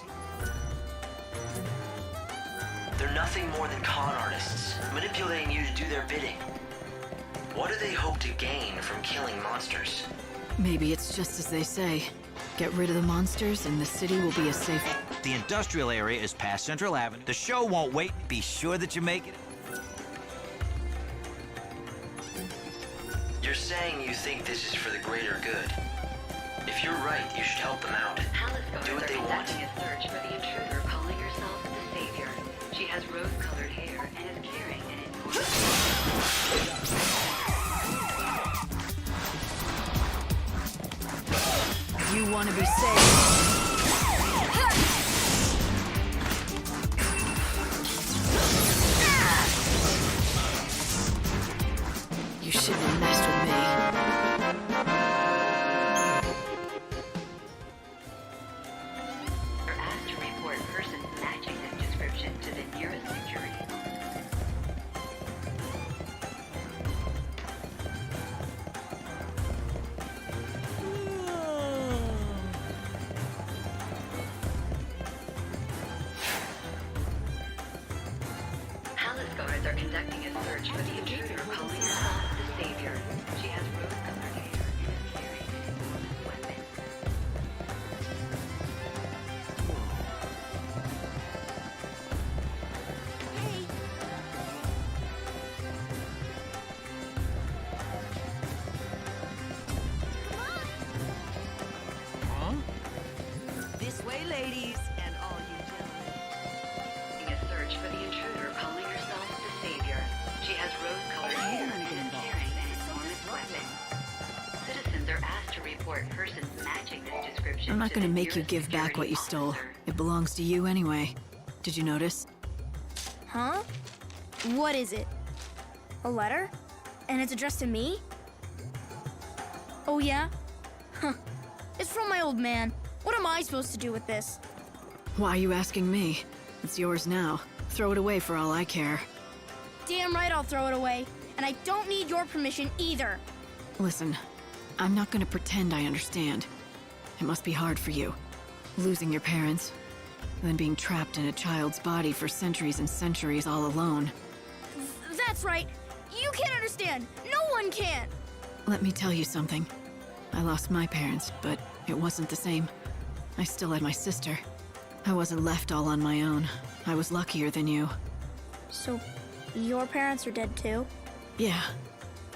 [SPEAKER 6] They're nothing more than con artists, manipulating you to do their bidding. What do they hope to gain from killing monsters?
[SPEAKER 4] Maybe it's just as they say. Get rid of the monsters and the city will be a safe...
[SPEAKER 19] The industrial area is past Central Avenue. The show won't wait. Be sure that you make it.
[SPEAKER 6] You're saying you think this is for the greater good. If you're right, you should help them out. Do what they want.
[SPEAKER 15] A search for the intruder calling herself the Savior. She has rose-colored hair and is carrying an
[SPEAKER 4] You want to be safe. You shouldn't have messed with me.
[SPEAKER 15] You're asked to report persons matching this description to the nearest security officer. Palace guards are conducting a search for the intruder calling herself the Savior. She has rose-colored hair and is carrying an enormous weapon.
[SPEAKER 3] This way, ladies, and all you gentlemen.
[SPEAKER 15] A search for the intruder calling herself the Savior. She has rose-colored hair and is carrying an enormous weapon. Citizens are asked to report persons matching this description.
[SPEAKER 4] I'm not
[SPEAKER 15] to
[SPEAKER 4] going to
[SPEAKER 15] the
[SPEAKER 4] make you
[SPEAKER 15] nearest
[SPEAKER 4] give back what you
[SPEAKER 15] security
[SPEAKER 4] stole. It belongs to you anyway. Did you notice?
[SPEAKER 11] Huh? What is it? A letter? And it's addressed to me? Oh, yeah? Huh. It's from my old man. What am I supposed to do with this?
[SPEAKER 4] Why are you asking me? It's yours now. Throw it away for all I care.
[SPEAKER 11] Damn right I'll throw it away. And I don't need your permission either.
[SPEAKER 4] Listen, I'm not going to pretend I understand. It must be hard for you. Losing your parents, then being trapped in a child's body for centuries and centuries all alone.
[SPEAKER 11] That's right. You can't understand. No one can.
[SPEAKER 4] Let me tell you something. I lost my parents, but it wasn't the same. I still had my sister. I wasn't left all on my own. I was luckier than you.
[SPEAKER 11] So, your parents are dead too?
[SPEAKER 4] Yeah.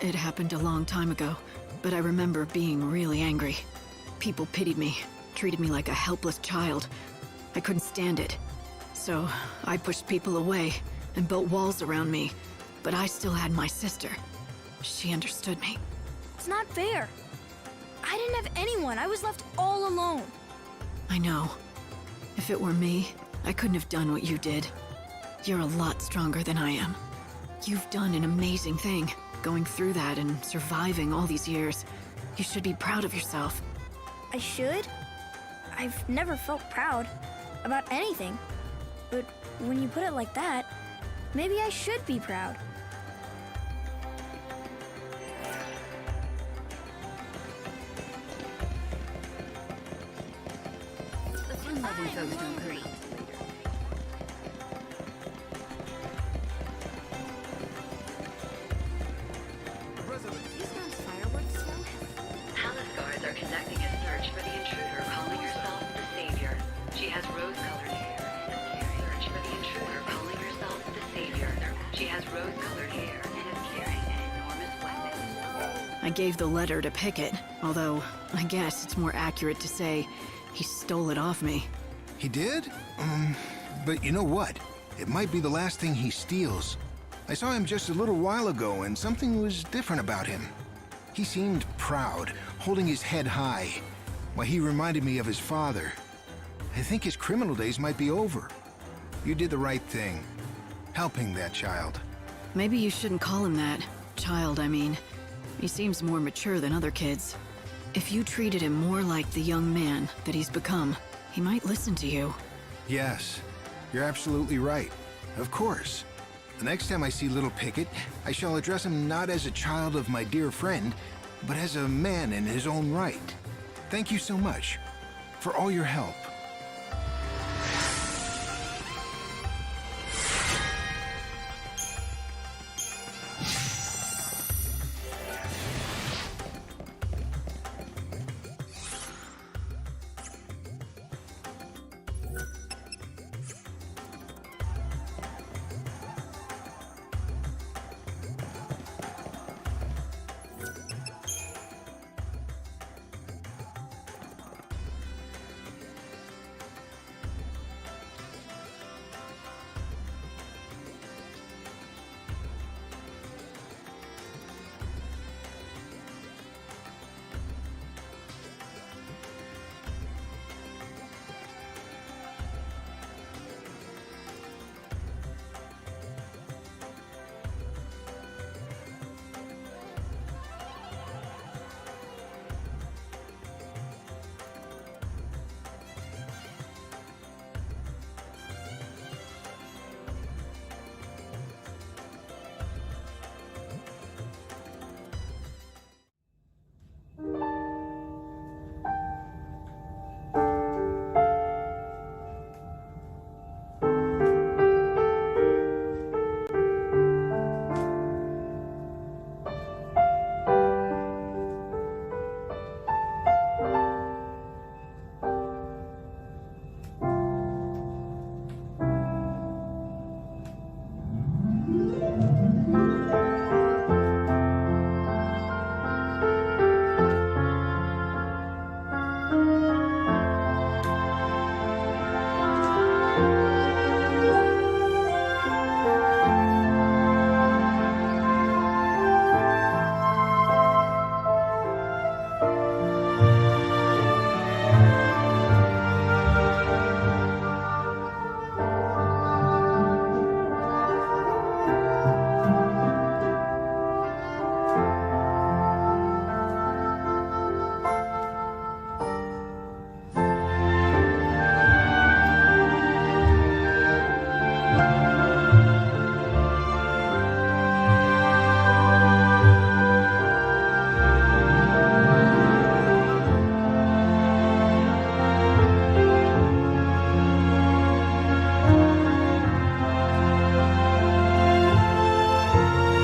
[SPEAKER 4] It happened a long time ago, but I remember being really angry. People pitied me, treated me like a helpless child. I couldn't stand it. So, I pushed people away and built walls around me, but I still had my sister. She understood me.
[SPEAKER 11] It's not fair. I didn't have anyone. I was left all alone.
[SPEAKER 4] I know. If it were me, I couldn't have done what you did. You're a lot stronger than I am. You've done an amazing thing, going through that and surviving all these years. You should be proud of yourself.
[SPEAKER 11] I should? I've never felt proud about anything. But when you put it like that, maybe I should be proud.
[SPEAKER 2] The fun-loving folks don't agree.
[SPEAKER 15] Palace guards are conducting a search for the intruder calling herself the Savior. She has rose-colored hair and is carrying search for the intruder calling herself the Savior. She has rose-colored hair and is carrying an enormous weapon.
[SPEAKER 4] I gave the letter to Pickett, although I guess it's more accurate to say he stole it off me.
[SPEAKER 10] He did? But you know what? It might be the last thing he steals. I saw him just a little while ago, and something was different about him. He seemed proud, holding his head high. Why, he reminded me of his father. I think his criminal days might be over. You did the right thing, helping that child.
[SPEAKER 4] Maybe you shouldn't call him that. Child, I mean. He seems more mature than other kids. If you treated him more like the young man that he's become, he might listen to you.
[SPEAKER 10] Yes, you're absolutely right. Of course. The next time I see little Pickett, I shall address him not as a child of my dear friend, but as a man in his own right. Thank you so much for all your help.